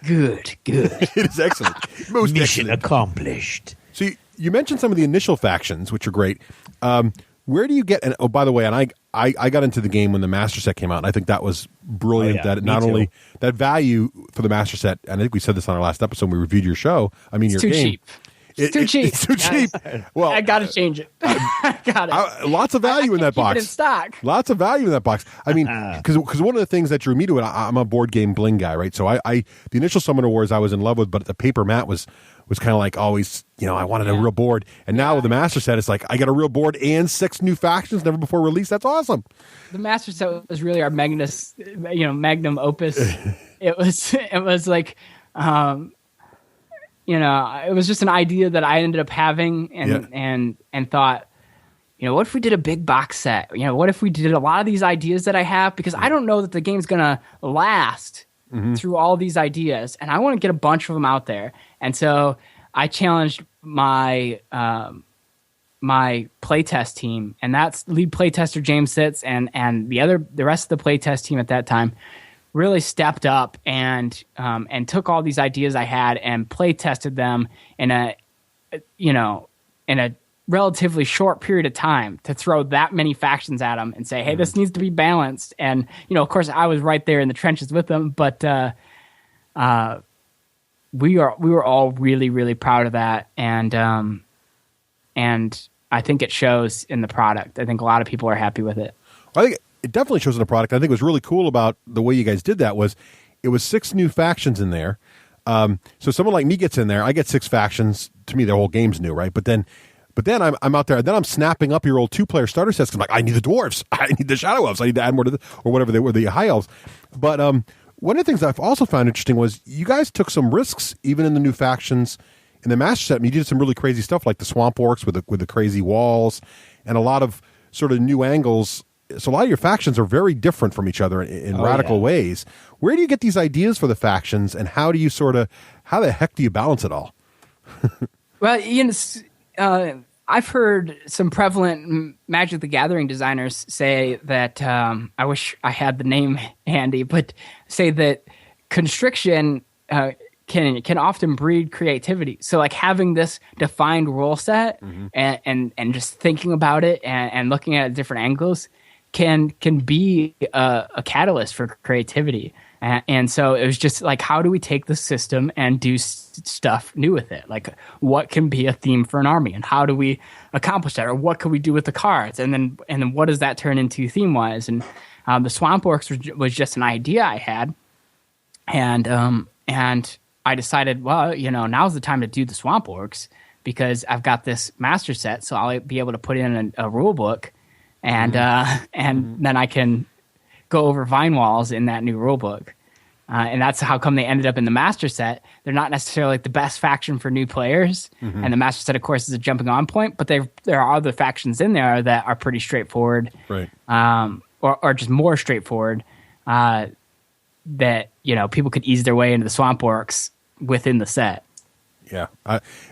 Good. It is excellent. Most mission excellent. Accomplished. So you mentioned some of the initial factions, which are great. Where do you get? And by the way, and I got into the game when the master set came out, and I think that was brilliant. That not only that value for the master set, and I think we said this on our last episode when we reviewed your show. I mean, it's your too game. Cheap. It's too cheap. It's too cheap. Well, I got to change it. I got it. Lots of value in that box. Keep it in stock. Lots of value in that box. I mean, because one of the things that drew me to it, I'm a board game bling guy, right? So the initial Summoner Wars I was in love with, but the paper mat was kind of like always, I wanted a real board. And now with the master set, it's like I got a real board and 6 new factions never before released. That's awesome. The master set was really our magnum opus. It was like, it was just an idea that I ended up having and thought, what if we did a big box set? What if we did a lot of these ideas that I have? Because I don't know that the game's going to last through all these ideas, and I want to get a bunch of them out there. And so I challenged my my playtest team, and that's lead playtester James Sitz and the rest of the playtest team at that time really stepped up and took all these ideas I had and play tested them in a relatively short period of time to throw that many factions at them and say, hey, this needs to be balanced. And of course, I was right there in the trenches with them, but we were all really, really proud of that, and I think it shows in the product. I think a lot of people are happy with it. I think it definitely shows in the product. I think what was really cool about the way you guys did that was it was 6 new factions in there. So someone like me gets in there, I get 6 factions. To me, the whole game's new, right? But then I'm out there, and then I'm snapping up your old 2-player starter sets. 'Cause I'm like, I need the dwarves, I need the shadow elves, I need to add more to or whatever they were, the high elves. But one of the things I've also found interesting was you guys took some risks, even in the new factions. In the master set, you did some really crazy stuff, like the swamp orcs with the crazy walls, and a lot of sort of new angles. So a lot of your factions are very different from each other in radical ways. Where do you get these ideas for the factions, and how do you how the heck do you balance it all? Well, I've heard some prevalent Magic the Gathering designers say that, I wish I had the name handy, but say that constriction can often breed creativity. So like having this defined rule set and just thinking about it and looking at different angles can be a catalyst for creativity. And so it was just like, how do we take the system and do stuff new with it? Like, what can be a theme for an army, and how do we accomplish that? Or what could we do with the cards? And then what does that turn into theme wise? And the Swamp Orcs was just an idea I had, and I decided, well, now's the time to do the Swamp Orcs because I've got this master set, so I'll be able to put in a rule book, and then I can go over vine walls in that new rulebook. And that's how come they ended up in the master set. They're not necessarily like the best faction for new players. And the master set, of course, is a jumping on point, but there are other factions in there that are pretty straightforward. Right. Or just more straightforward that, people could ease their way into the Swamp Orcs within the set. Yeah.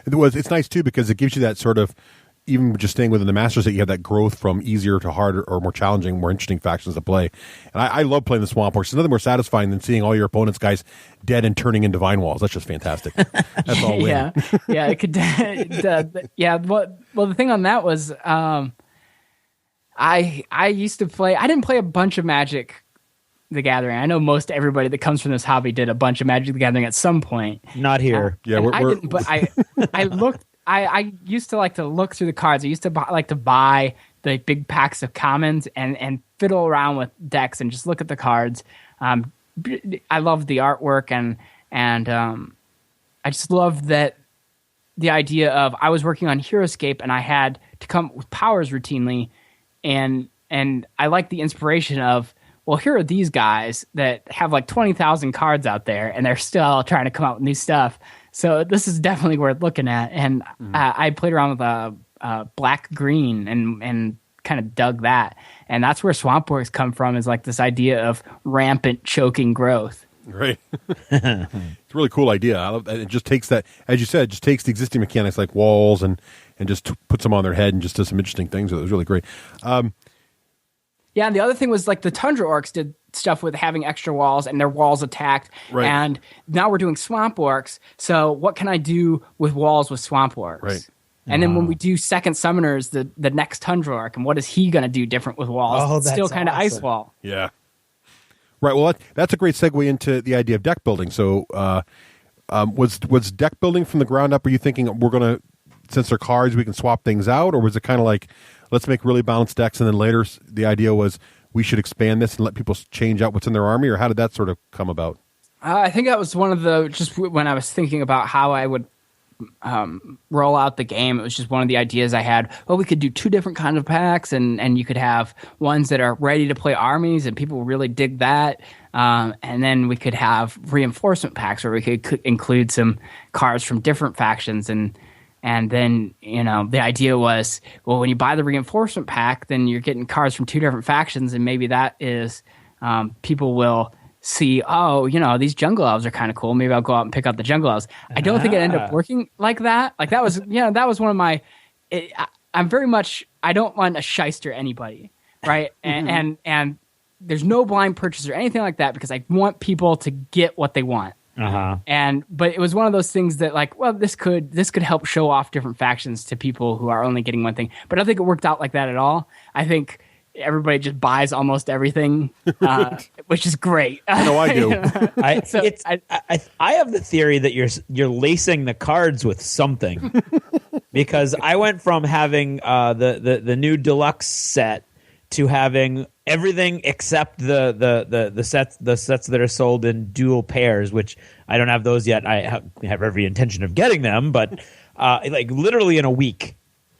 It's nice, too, because it gives you that sort of, even just staying within the master set, you have that growth from easier to harder or more challenging, more interesting factions to play. And I love playing the Swamp Orcs. There's nothing more satisfying than seeing all your opponents' guys dead and turning into vine walls. That's just fantastic. That's all win. Yeah, it could. Yeah. Well, the thing on that was, I used to play. I didn't play a bunch of Magic the Gathering. I know most everybody that comes from this hobby did a bunch of Magic the Gathering at some point. Not here. I didn't, but I looked. I used to like to look through the cards. I used to like to buy the big packs of commons and fiddle around with decks and just look at the cards. I loved the artwork and I just loved that the idea of I was working on HeroScape and I had to come up with powers routinely, and I liked the inspiration of, well, here are these guys that have like 20,000 cards out there and they're still trying to come out with new stuff. So this is definitely worth looking at. And I played around with black-green and kind of dug that. And that's where Swamp Orcs come from, is like this idea of rampant choking growth. Right. It's a really cool idea. I love that. It just takes that, as you said, it just takes the existing mechanics like walls and just puts them on their head and just does some interesting things. It was really great. Yeah, and the other thing was like the Tundra Orcs did stuff with having extra walls and their walls attacked. Right. And now we're doing Swamp Orcs. So what can I do with walls with Swamp Orcs? Right. And then when we do second summoners, the next Tundra Orc, and what is he going to do different with walls? Oh, that's still kind of awesome. ice wall. Yeah. Right. Well, that's a great segue into the idea of deck building. So was deck building from the ground up? Are you thinking we're going to, since they're cards, we can swap things out? Or was it kind of like, let's make really balanced decks, and then later the idea was we should expand this and let people change out what's in their army? Or how did that sort of come about? I think that was one of the, just when I was thinking about how I would roll out the game, it was just one of the ideas I had. Well, we could do 2 different kinds of packs, and you could have ones that are ready to play armies, and people really dig that. And then we could have reinforcement packs where we could include some cards from different factions, and then, the idea was, well, when you buy the reinforcement pack, then you're getting cards from 2 different factions, and maybe that is, people will see, these jungle elves are kind of cool. Maybe I'll go out and pick out the jungle elves. I don't think it ended up working like that. Like that was one of my. I'm very much. I don't want to shyster anybody, right? And there's no blind purchase or anything like that because I want people to get what they want. But it was one of those things that like, well, this could help show off different factions to people who are only getting one thing. But I don't think it worked out like that at all. I think everybody just buys almost everything, which is great. No, I do. I have the theory that you're lacing the cards with something because I went from having the new deluxe set to having everything except the sets that are sold in dual pairs, which I don't have those yet. I have every intention of getting them, but like literally in a week.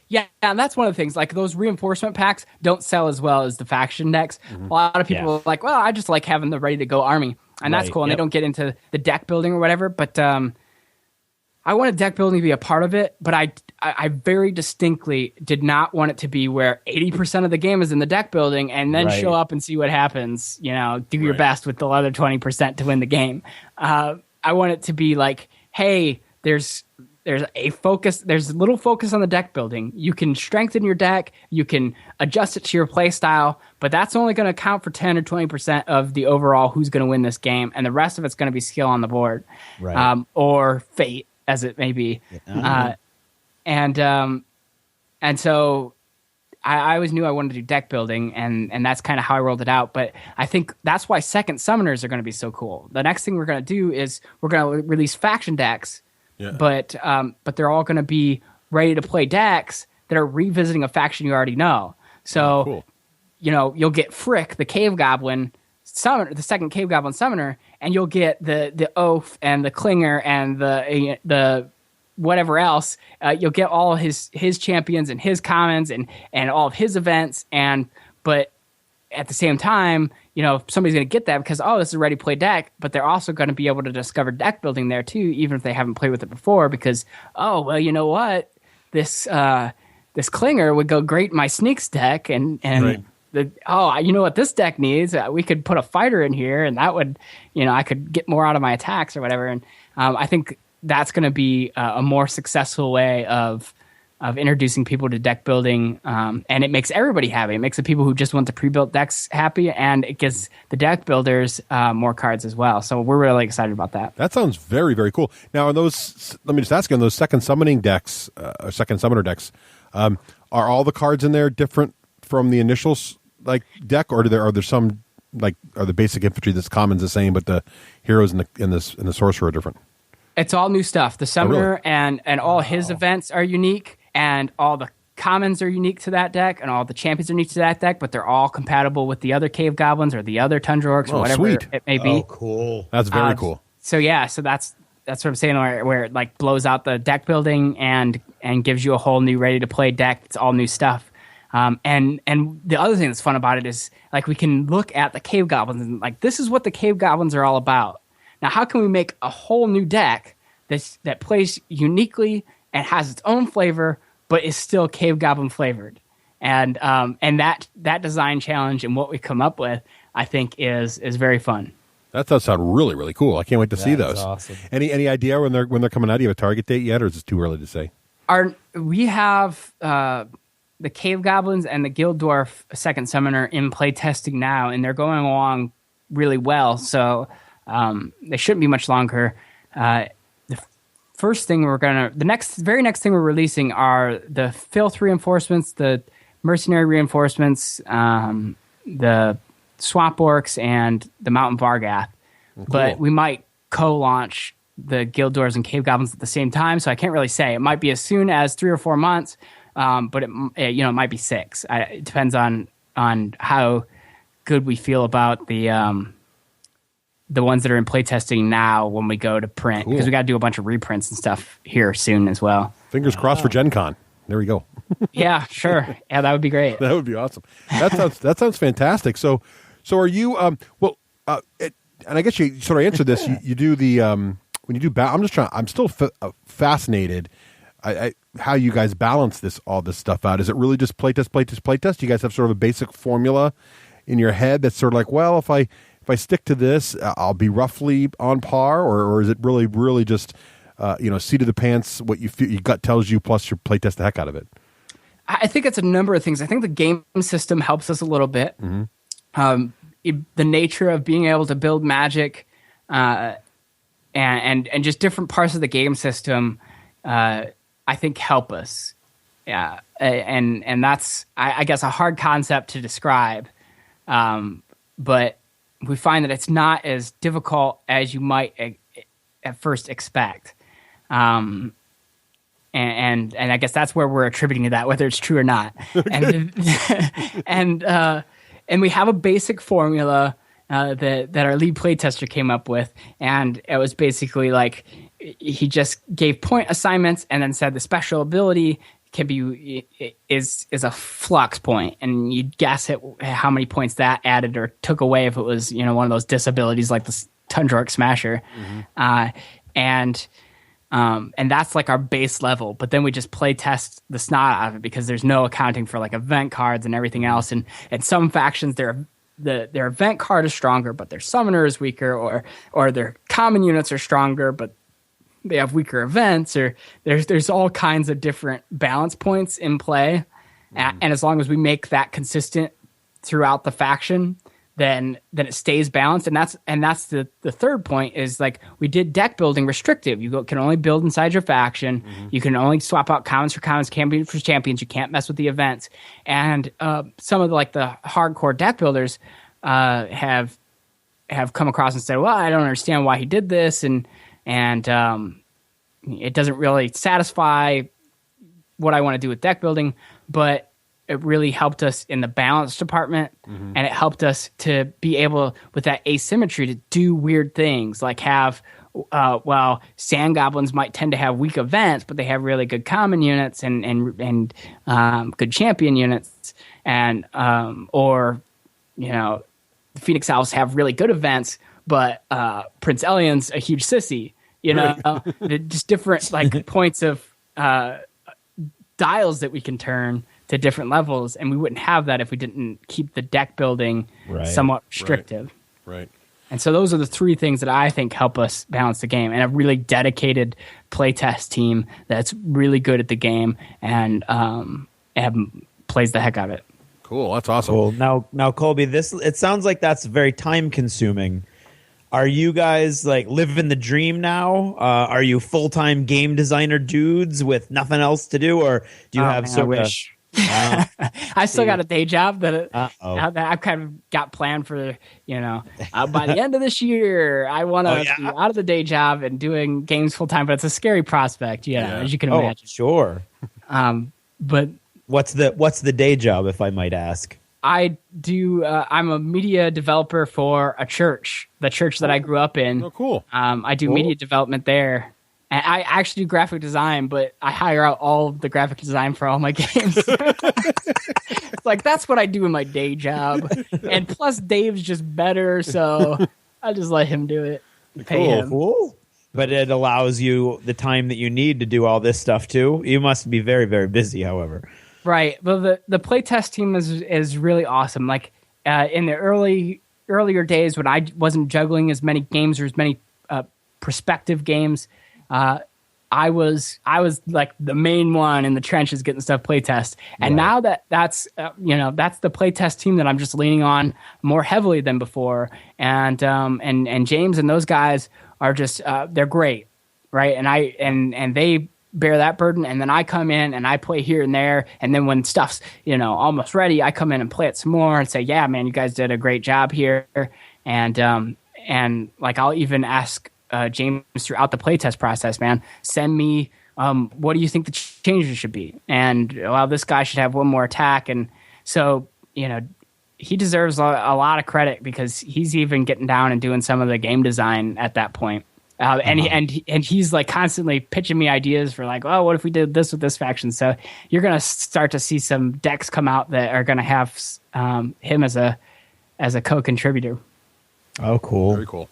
Yeah, and that's one of the things. Like those reinforcement packs don't sell as well as the faction decks. A lot of people are like, well, I just like having the ready to go army, and that's cool. And they don't get into the deck building or whatever. But I wanted deck building to be a part of it, but I very distinctly did not want it to be where 80% of the game is in the deck building and then show up and see what happens. Do your best with the other 20% to win the game. I want it to be like, hey, there's a focus. There's a little focus on the deck building. You can strengthen your deck. You can adjust it to your play style, but that's only going to account for 10 or 20% of the overall who's going to win this game, and the rest of it's going to be skill on the board, or fate, as it may be. And so I always knew I wanted to do deck building, and that's kind of how I rolled it out. But I think that's why second summoners are going to be so cool. The next thing we're going to do is we're going to release faction decks. Yeah. But they're all going to be ready to play decks that are revisiting a faction you already know. So, you'll get Frick, the Cave Goblin summoner, the second Cave Goblin summoner, and you'll get the Oath and the Klinger and the whatever else. You'll get all his champions and his commons and all of his events. But at the same time, somebody's going to get that because, this is a ready play deck, but they're also going to be able to discover deck building there too, even if they haven't played with it before, because, you know what? This Klinger would go great in my Sneaks deck, and you know what this deck needs? We could put a fighter in here, and that would, I could get more out of my attacks or whatever. And I think that's going to be a more successful way of introducing people to deck building, and it makes everybody happy. It makes the people who just want the pre-built decks happy, and it gives the deck builders more cards as well. So we're really excited about that. That sounds very, very cool. Now, let me just ask you, on those second summoning decks, or second summoner decks, are all the cards in there different from the initial deck, or are there some are the basic infantry that's commons the same, but the heroes and the sorcerer are different? It's all new stuff. The summoner and all his events are unique, and all the commons are unique to that deck, and all the champions are unique to that deck, but they're all compatible with the other cave goblins or the other tundra orcs or whatever it may be. Oh, cool. That's very cool. So that's what I'm saying, where it blows out the deck building and gives you a whole new ready to play deck. It's all new stuff. And the other thing that's fun about it is we can look at the cave goblins and this is what the cave goblins are all about. Now, how can we make a whole new deck that plays uniquely and has its own flavor, but is still cave goblin flavored? And that design challenge and what we come up with, I think, is very fun. That does sound really, really cool. I can't wait to see those. Awesome. Any idea when they're coming out? Do you have a target date yet, or is it too early to say? We have the cave goblins and the guild dwarf second summoner in play testing now, and they're going along really well. So they shouldn't be much longer. First thing very next thing we're releasing are the filth reinforcements, the mercenary reinforcements, the swamp orcs, and the mountain vargath. Cool. But we might co-launch the guild dwarves and cave goblins at the same time, so I can't really say. It might be as soon as 3 or 4 months, but it might be 6. It depends on how good we feel about the ones that are in playtesting now when we go to print, because we got to do a bunch of reprints and stuff here soon as well. Fingers crossed for Gen Con. There we go. Yeah, sure. Yeah, that would be great. That would be awesome. That sounds fantastic. So are you? And I guess you sort of answered this. You do the when you do. I'm still fascinated. How you guys balance all this stuff out? Is it really just playtest? Do you guys have sort of a basic formula in your head that's sort of if if I stick to this, I'll be roughly on par, or is it really just seat of the pants, what you feel, your gut tells you, plus you play test the heck out of it? I think it's a number of things. I think the game system helps us a little bit. The nature of being able to build magic, and just different parts of the game system, I think help us. Yeah, and that's I guess a hard concept to describe, but we find that it's not as difficult as you might at first expect. And I guess that's where we're attributing to that, whether it's true or not. Okay. And we have a basic formula that our lead playtester came up with, and it was basically like he just gave point assignments and then said the special ability can be is a flux point, and you'd guess how many points that added or took away if it was one of those disabilities like the Tundrork Smasher, and that's like our base level. But then we just play test the snot out of it because there's no accounting for like event cards and everything else. And some factions, their event card is stronger, but their summoner is weaker, or their common units are stronger, but they have weaker events, or there's all kinds of different balance points in play. And as long as we make that consistent throughout the faction, then it stays balanced. And that's the third point is like we did deck building restrictive. You can only build inside your faction. You can only swap out commons for commons, champions for champions. You can't mess with the events. And some of the hardcore deck builders have come across and said, well, I don't understand why he did this, and it doesn't really satisfy what I want to do with deck building, but it really helped us in the balance department, and it helped us to be able, with that asymmetry, to do weird things, like have, sand goblins might tend to have weak events, but they have really good common units and good champion units, and the Phoenix Owls have really good events, but Prince Elion's a huge sissy. Just different points of dials that we can turn to different levels, and we wouldn't have that if we didn't keep the deck building somewhat restrictive. Right. And so those are the three things that I think help us balance the game, and a really dedicated playtest team that's really good at the game and plays the heck out of it. Cool, that's awesome. Cool. Now, Colby, it sounds like that's very time consuming. Are you guys living the dream now? Are you full-time game designer dudes with nothing else to do, or do you have I wish. I still got a day job that I've kind of got planned for, by the end of this year, I want to be out of the day job and doing games full-time, but it's a scary prospect, as you can imagine. Sure. But what's the day job, if I might ask? I do. I'm a media developer for a church, the church that I grew up in. Oh, cool. I do media development there. And I actually do graphic design, but I hire out all of the graphic design for all my games. It's that's what I do in my day job. And plus, Dave's just better, so I just let him do it. Pay him. Cool. But it allows you the time that you need to do all this stuff too. You must be very, very busy, however. Right. Well, the playtest team is really awesome. In the earlier days when I wasn't juggling as many games or as many prospective games, I was like the main one in the trenches getting stuff playtest. And now that's the playtest team that I'm just leaning on more heavily than before. And James and those guys are just they're great, right? And they bear that burden, and then I come in and I play here and there, and then when stuff's almost ready, I come in and play it some more and say, yeah, man, you guys did a great job here, and I'll even ask James throughout the playtest process, man, send me what do you think the changes should be, and this guy should have one more attack, and so he deserves a lot of credit because he's even getting down and doing some of the game design at that point. And he's constantly pitching me ideas for what if we did this with this faction? So you're gonna start to see some decks come out that are gonna have him as a co-contributor. Oh, cool! Very cool.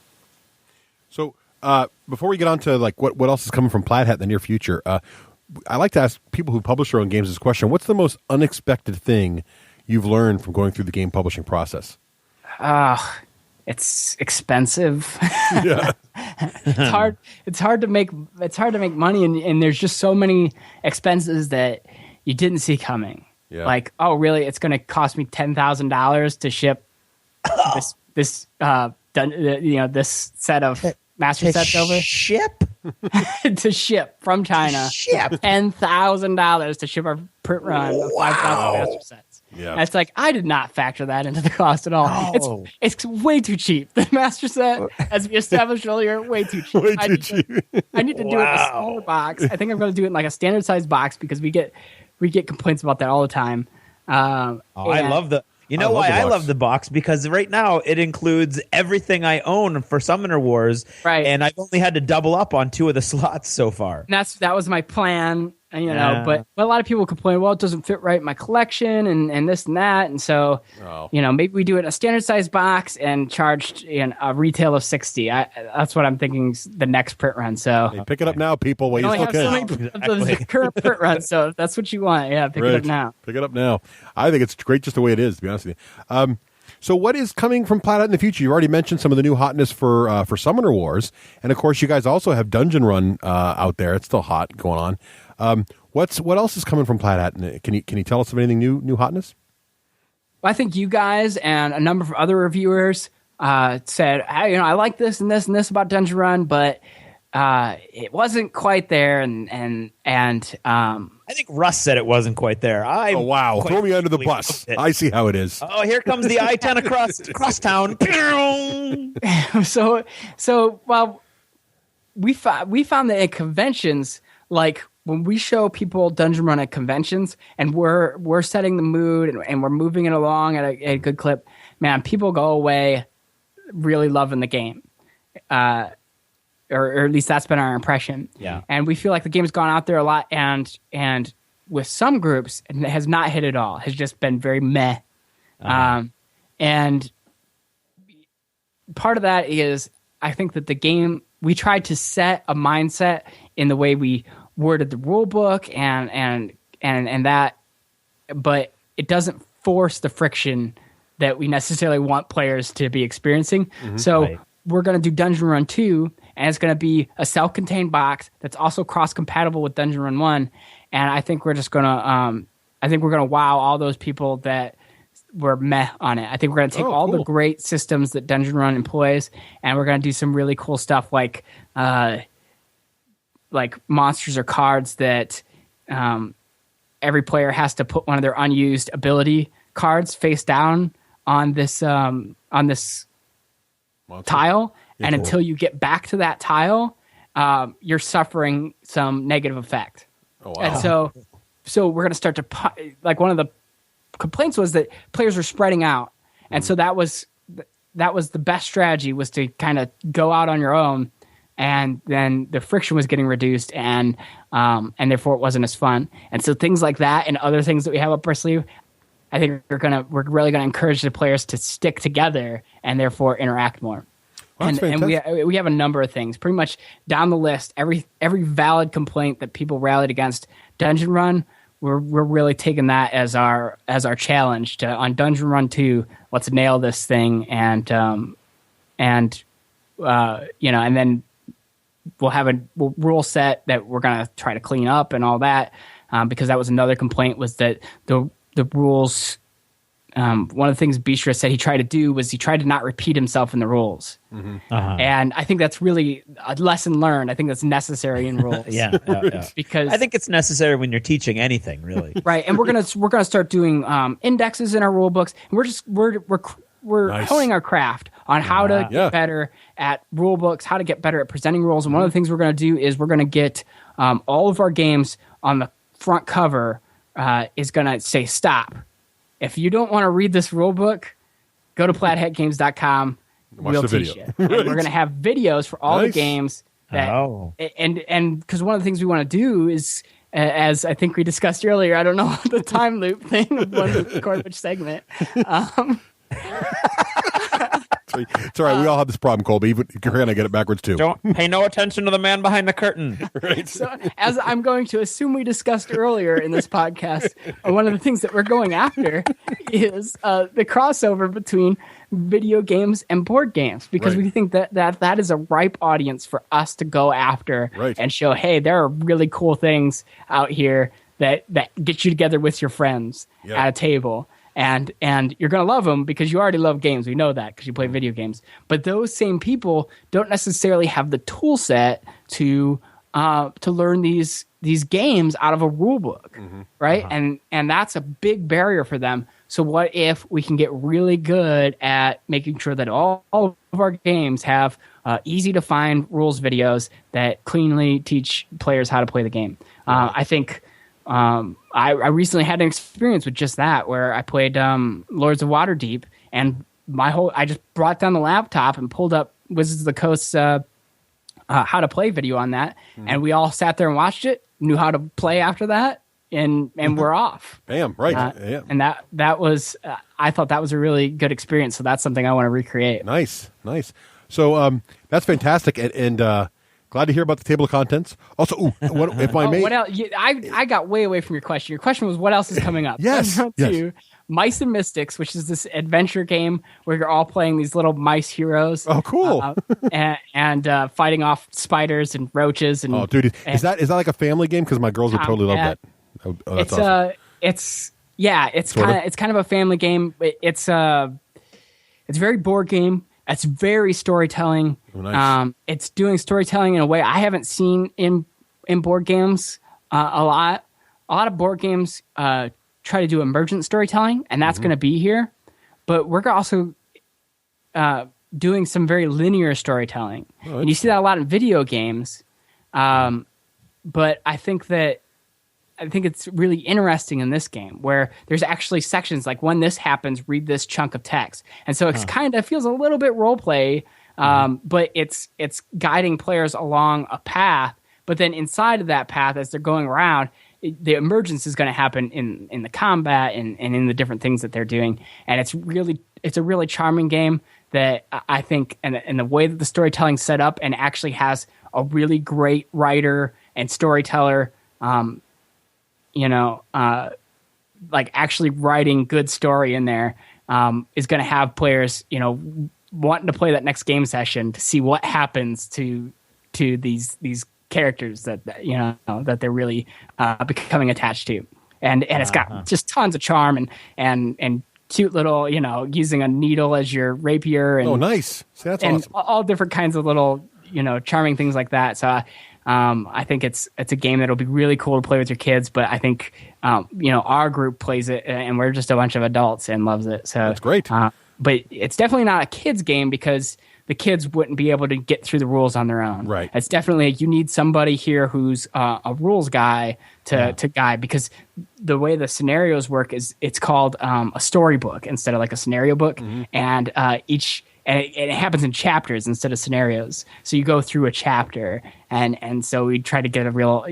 So before we get on to what else is coming from Plaid Hat in the near future, I like to ask people who publish their own games this question: what's the most unexpected thing you've learned from going through the game publishing process? it's expensive. Yeah. It's hard to make money, and there's just so many expenses that you didn't see coming. Yeah. Like, oh, really? It's going to cost me $10,000 to ship this set of master sets over Ship? to ship from China. Ship. $10,000 to ship our print run of 5,000 master sets. Yeah. And it's like, I did not factor that into the cost at all. Oh. It's way too cheap. The master set, as we established earlier, way too cheap. Way too cheap. I need to do it in a smaller box. I think I'm going to do it in like a standard size box because we get complaints about that all the time. I love the. You know why I love the box? Because right now it includes everything I own for Summoner Wars, right? And I've only had to double up on 2 of the slots so far. And that was my plan, but a lot of people complain, well, it doesn't fit right in my collection and this and that, and so maybe we do it in a standard size box and charged a retail of $60. That's what I'm thinking is the next print run. So Hey, pick it up now, people. While you still have so many of the current print runs, so if that's what you want, pick it up now. Pick it up now. I think it's great just the way it is, to be honest with you. So what is coming from Plaid Hat in the future? You already mentioned some of the new hotness for Summoner Wars, and of course you guys also have Dungeon Run out there. It's still hot going on. What else is coming from Plaid Hat? Can you tell us of anything new hotness? Well, I think you guys and a number of other reviewers said, hey, I like this and this and this about Dungeon Run, but it wasn't quite there, and I think Russ said it wasn't quite there. Oh wow! Throw me under the bus. I see how it is. Oh, here comes the I-10 across town. So well, we found that at conventions, like when we show people Dungeon Run at conventions, and we're setting the mood and we're moving it along at a good clip, man, people go away really loving the game. Or at least that's been our impression. Yeah. And we feel like the game's gone out there a lot, and with some groups, it has not hit at all. Has just been very meh. And part of that is, I think that the game, we tried to set a mindset in the way we worded the rule book and that, but it doesn't force the friction that we necessarily want players to be experiencing. Mm-hmm. So we're going to do Dungeon Run 2, and it's going to be a self-contained box that's also cross-compatible with Dungeon Run 1. And I think we're just going to, wow all those people that were meh on it. I think we're going to take all the great systems that Dungeon Run employs, and we're going to do some really cool stuff like monsters or cards that every player has to put one of their unused ability cards face down on this tile, and until you get back to that tile, you're suffering some negative effect. Oh, wow. And so we're going to start to one of the complaints was that players were spreading out, and so that was the best strategy, was to kind of go out on your own, and then the friction was getting reduced, and therefore it wasn't as fun. And so things like that and other things that we have up our sleeve, I think we're really gonna encourage the players to stick together and therefore interact more. Well, and we have a number of things pretty much down the list. Every valid complaint that people rallied against Dungeon Run, we're really taking that as our challenge to, on Dungeon Run 2, let's nail this thing, and then we'll have a rule set that we're gonna try to clean up and all that, because that was another complaint, was that the rules. One of the things Bishra said he tried to do was he tried to not repeat himself in the rules. Mm-hmm. Uh-huh. And I think that's really a lesson learned. I think that's necessary in rules. Yeah. Because I think it's necessary when you're teaching anything, really. Right. And we're gonna start doing indexes in our rule books. And we're nice. Honing our craft on how to get better at rule books, how to get better at presenting rules. And one of the things we're going to do is we're going to get all of our games on the front cover is going to say stop. If you don't want to read this rule book, go to plaidhatgames.com. We'll teach you. And we're going to have videos for all the games. And because one of the things we want to do is, as I think we discussed earlier, I don't know the time loop thing, when we record which segment. It's all right. We all have this problem, Colby. Even Gary and I get it backwards too. Don't pay no attention to the man behind the curtain. Right. So, as I'm going to assume we discussed earlier in this podcast, one of the things that we're going after is the crossover between video games and board games, because Right. we think that is a ripe audience for us to go after Right. and show, hey, there are really cool things out here that get you together with your friends Yeah. at a table. And you're going to love them because you already love games. We know that because you play video games. But those same people don't necessarily have the tool set to learn these games out of a rule book, right? And that's a big barrier for them. So what if we can get really good at making sure that all of our games have easy to find rules videos that cleanly teach players how to play the game? I think I recently had an experience with just that, where I played Lords of Waterdeep, and I just brought down the laptop and pulled up Wizards of the Coast's how to play video on that, and we all sat there and watched it, knew how to play after that, and we're off. Bam. Right. Yeah. And that was I thought that was a really good experience. So that's something I want to recreate. Nice. So that's fantastic, and glad to hear about the table of contents. Also, if I may, What else? I got way away from your question. Your question was what else is coming up? Yes, Let's go yes. to Mice and Mystics, which is this adventure game where you're all playing these little mice heroes. Oh, cool. And fighting off spiders and roaches. And oh, dude, is that like a family game? Because my girls would totally love that. Oh, that's awesome. It's Sort of? kind of a family game. It's very board game. It's very storytelling. Oh, nice. It's doing storytelling in a way I haven't seen in board games a lot. A lot of board games try to do emergent storytelling, and that's going to be here. But we're also doing some very linear storytelling, and you see that a lot in video games. But I think it's really interesting in this game where there's actually sections like when this happens, read this chunk of text. And so it's kind of feels a little bit role play, but it's guiding players along a path. But then inside of that path, as they're going around, the emergence is going to happen in the combat and in the different things that they're doing. And it's a really charming game that I think, and the way that the storytelling's set up and actually has a really great writer and storyteller, like actually writing good story in there, is going to have players, wanting to play that next game session to see what happens to these characters that they're really becoming attached to, and it's got just tons of charm and cute little, using a needle as your rapier. And, oh, nice. See, that's and awesome. all different kinds of little, charming things like that. So I think it's a game that'll be really cool to play with your kids. But I think, our group plays it, and we're just a bunch of adults and loves it. So That's great. But it's definitely not a kids game because the kids wouldn't be able to get through the rules on their own. Right. It's definitely you need somebody here who's a rules guy to guide, because the way the scenarios work is it's called a storybook instead of like a scenario book, and it happens in chapters instead of scenarios. So you go through a chapter, and so we try to get a real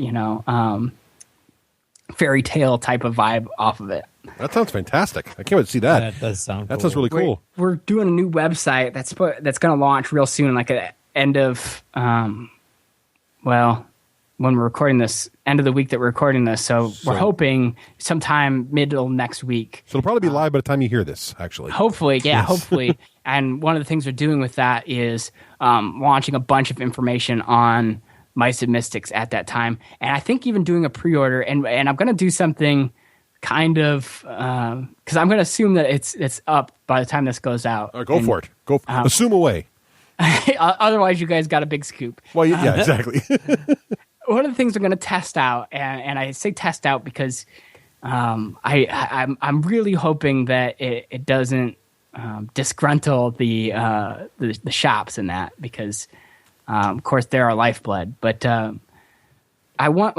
fairy tale type of vibe off of it. That sounds fantastic. I can't wait to see that. That does sound That cool. sounds really cool. We're doing a new website that's going to launch real soon, like at end of, when we're recording this, end of the week that we're recording this. So we're hoping sometime middle next week. So it'll probably be live by the time you hear this, actually. Hopefully, hopefully. And one of the things we're doing with that is launching a bunch of information on Mice and Mystics at that time. And I think even doing a pre-order, and I'm going to do something kind of because I'm going to assume that it's up by the time this goes out. All right, go for it. Assume away. Otherwise, you guys got a big scoop. Well, yeah, exactly. One of the things we're going to test out, and I say test out because I'm really hoping that it doesn't disgruntle the shops in that, because of course they're our lifeblood. But I want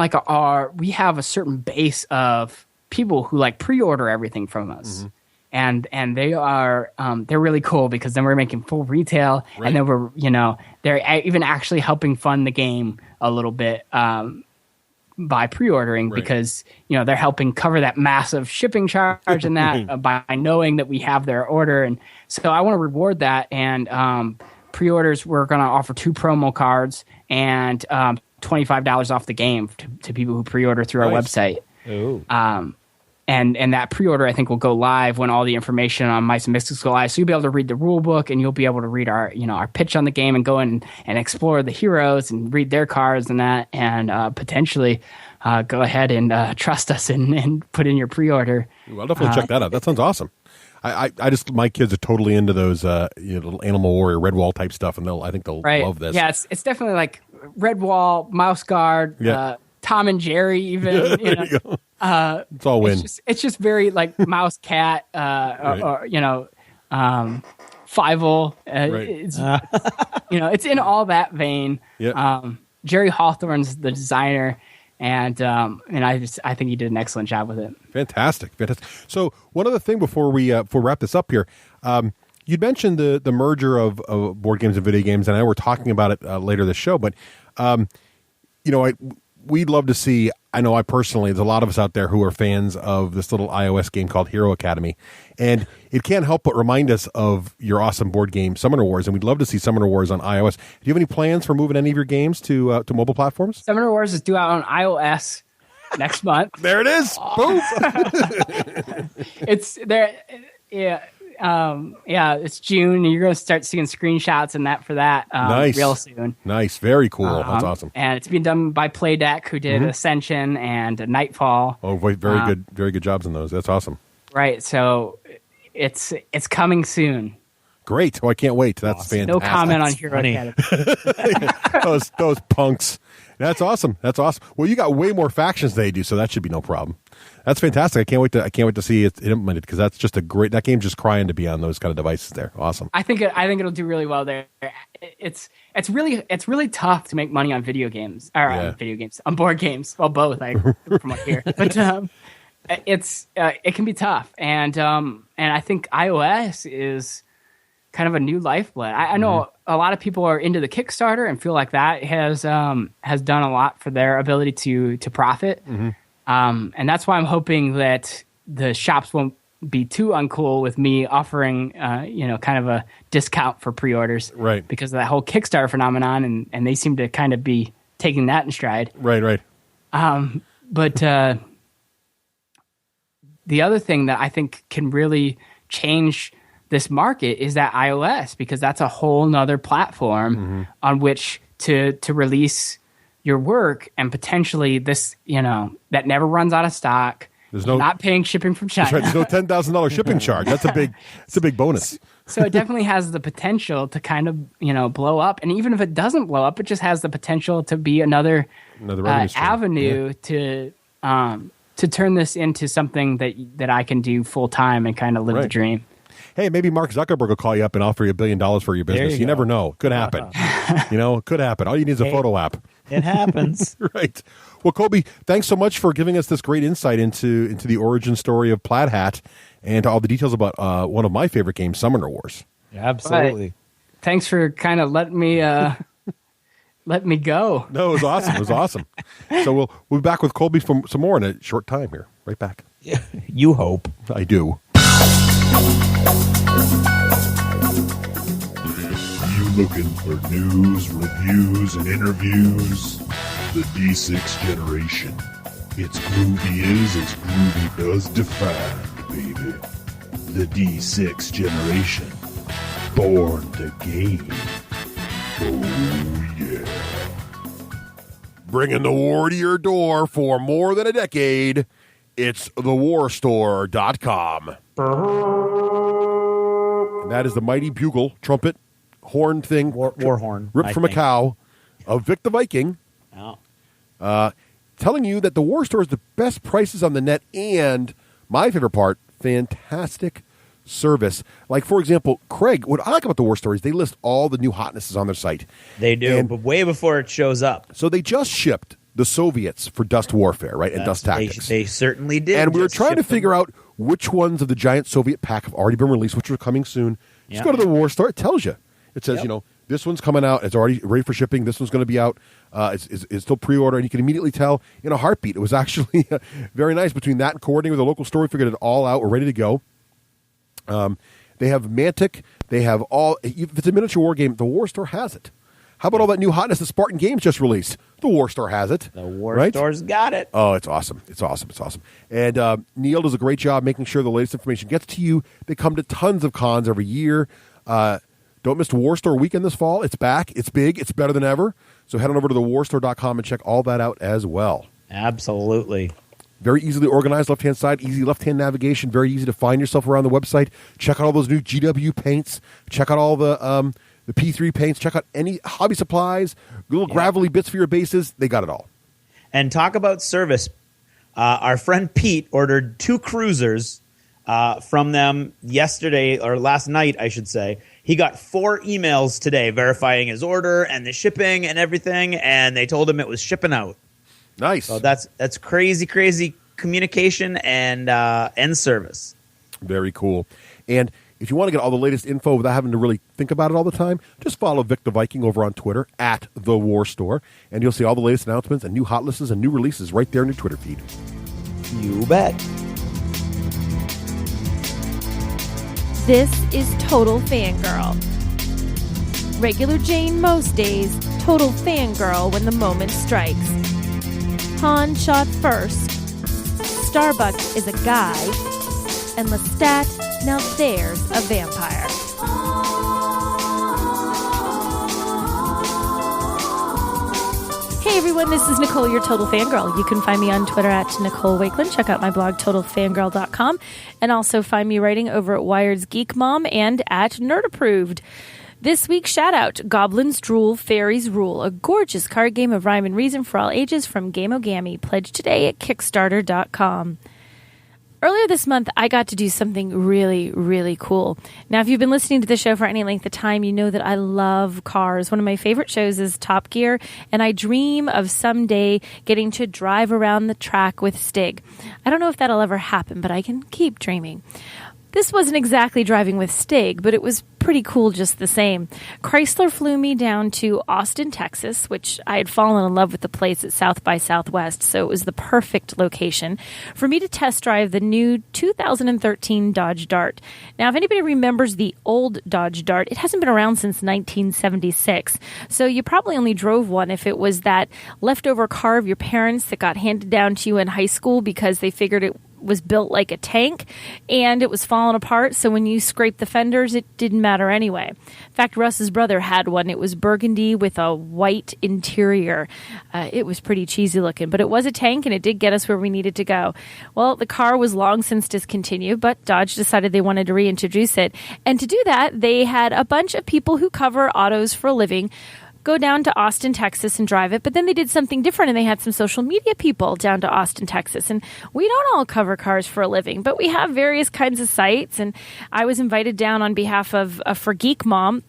we have a certain base of people who like pre-order everything from us, and they are they're really cool, because then we're making full retail, and then we're they're even actually helping fund the game a little bit by pre-ordering because they're helping cover that massive shipping charge and that by knowing that we have their order. And so I want to reward that. And pre-orders, we're going to offer 2 promo cards and $25 off the game to people who pre-order through our website. Ooh. And that pre-order, I think, will go live when all the information on Mice and Mystics go live. So you'll be able to read the rule book, and you'll be able to read our pitch on the game and go in and explore the heroes and read their cards and that, and potentially go ahead and trust us and put in your pre-order. I'll definitely check that out. That sounds awesome. I just my kids are totally into those little Animal Warrior Redwall type stuff, and I think they'll love this. Yeah, it's definitely like Redwall, Mouse Guard, Tom and Jerry, even. There you go. It's all win. It's just very like Mouse Cat, or Fievel. It's in all that vein. Yeah. Jerry Hawthorne's the designer, and I think he did an excellent job with it. Fantastic. So one other thing before we wrap this up here, you'd mentioned the merger of board games and video games, and I know we're talking about it later this show, but we'd love to see. I know there's a lot of us out there who are fans of this little iOS game called Hero Academy, and it can't help but remind us of your awesome board game Summoner Wars, and we'd love to see Summoner Wars on iOS. Do you have any plans for moving any of your games to mobile platforms? Summoner Wars is due out on iOS next month. There it is. Boom. It's there. It's June, and you're going to start seeing screenshots and that for that nice. Real soon. Nice. Very cool. That's awesome. And it's being done by Plaid Hat, who did Ascension and Nightfall. Oh, very good jobs in those. That's awesome. Right. So it's coming soon. Great. Oh, I can't wait. That's fantastic. No comment on Hero Academy. those punks. That's awesome. Well, you got way more factions than they do, so that should be no problem. That's fantastic. I can't wait to see it implemented, because that's just that game's just crying to be on those kind of devices there. Awesome. I think it'll do really well there. It's really tough to make money on video games on video games, on board games. Well, both. I promote here, but it can be tough, and I think iOS is kind of a new lifeblood. I know a lot of people are into the Kickstarter and feel like that has done a lot for their ability to profit. And that's why I'm hoping that the shops won't be too uncool with me offering, kind of a discount for pre-orders, right? Because of that whole Kickstarter phenomenon, and they seem to kind of be taking that in stride, right. But the other thing that I think can really change this market is that iOS, because that's a whole nother platform on which to release your work, and potentially this, that never runs out of stock. There's not paying shipping from China. That's right. There's no $10,000 shipping charge. That's a big bonus. So it definitely has the potential to kind of, blow up. And even if it doesn't blow up, it just has the potential to be another avenue to turn this into something that I can do full time and kind of live the dream. Hey, maybe Mark Zuckerberg will call you up and offer you $1 billion for your business. You never know. Could happen. It could happen. All you need is a photo app. It happens. Right. Well, Colby, thanks so much for giving us this great insight into the origin story of Plaid Hat and all the details about one of my favorite games, Summoner Wars. Yeah, absolutely. But thanks for kind of letting me go. No, it was awesome. So we'll be back with Colby from some more in a short time here. Right back. Yeah, you hope. I do. You looking for news, reviews, and interviews? The D6 generation. It's groovy as groovy does define, baby. The D6 generation. Born to game. Oh, yeah. Bringing the war to your door for more than a decade, it's thewarstore.com. And that is the mighty bugle, trumpet, horn thing. War horn. Ripped from a cow of Vic the Viking. Oh. Telling you that the War Store is the best prices on the net, and my favorite part, fantastic service. Like, for example, Craig, what I like about the War Store is they list all the new hotnesses on their site. They do, and but way before it shows up. So they just shipped the Soviets for Dust Warfare, right, and Dust Tactics. They certainly did. And we were trying to figure out which ones of the giant Soviet pack have already been released, which are coming soon. Just go to the War Store. It tells you. It says, This one's coming out. It's already ready for shipping. This one's going to be out. It's still pre-order, and you can immediately tell in a heartbeat. It was actually very nice. Between that and coordinating with a local store, we figured it all out. We're ready to go. They have Mantic. They have all. If it's a miniature war game, the War Store has it. How about all that new hotness that Spartan Games just released? The War Store has it. The War Store's got it. Oh, it's awesome. It's awesome. It's awesome. And Neil does a great job making sure the latest information gets to you. They come to tons of cons every year. Don't miss the War Store weekend this fall. It's back. It's big. It's better than ever. So head on over to thewarstore.com and check all that out as well. Absolutely. Very easily organized left-hand side, easy left-hand navigation, very easy to find yourself around the website. Check out all those new GW paints. Check out all the P3 paints. Check out any hobby supplies, little gravelly bits for your bases. They got it all. And talk about service. Our friend Pete ordered 2 cruisers from them yesterday, or last night, I should say. He got 4 emails today verifying his order and the shipping and everything, and they told him it was shipping out. Nice. So that's crazy communication and service. Very cool. And if you want to get all the latest info without having to really think about it all the time, just follow Vic the Viking over on Twitter at The War Store, and you'll see all the latest announcements and new hot lists and new releases right there in your Twitter feed. You bet. This is Total Fangirl. Regular Jane most days, Total Fangirl when the moment strikes. Han shot first. Starbuck is a guy. And Lestat, now there's a vampire. Hey everyone, this is Nicole, your Total Fangirl. You can find me on Twitter at Nicole Wakeland. Check out my blog, TotalFangirl.com. And also find me writing over at Wired's Geek Mom and at Nerd Approved. This week's shout-out, Goblins Drool, Fairies Rule, a gorgeous card game of rhyme and reason for all ages from Game-O-Gammy. Pledge today at Kickstarter.com. Earlier this month, I got to do something really, really cool. Now, if you've been listening to the show for any length of time, you know that I love cars. One of my favorite shows is Top Gear, and I dream of someday getting to drive around the track with Stig. I don't know if that'll ever happen, but I can keep dreaming. This wasn't exactly driving with Stig, but it was pretty cool just the same. Chrysler flew me down to Austin, Texas, which I had fallen in love with the place at South by Southwest, so it was the perfect location for me to test drive the new 2013 Dodge Dart. Now, if anybody remembers the old Dodge Dart, it hasn't been around since 1976, so you probably only drove one if it was that leftover car of your parents that got handed down to you in high school because they figured it was built like a tank and it was falling apart, so when you scraped the fenders it didn't matter anyway. In fact, Russ's brother had one. It was burgundy with a white interior. It was pretty cheesy looking, but it was a tank and it did get us where we needed to go. Well, the car was long since discontinued, but Dodge decided they wanted to reintroduce it, and to do that they had a bunch of people who cover autos for a living go down to Austin, Texas and drive it. But then they did something different and they had some social media people down to Austin, Texas. And we don't all cover cars for a living, but we have various kinds of sites. And I was invited down on behalf of For Geek Mom.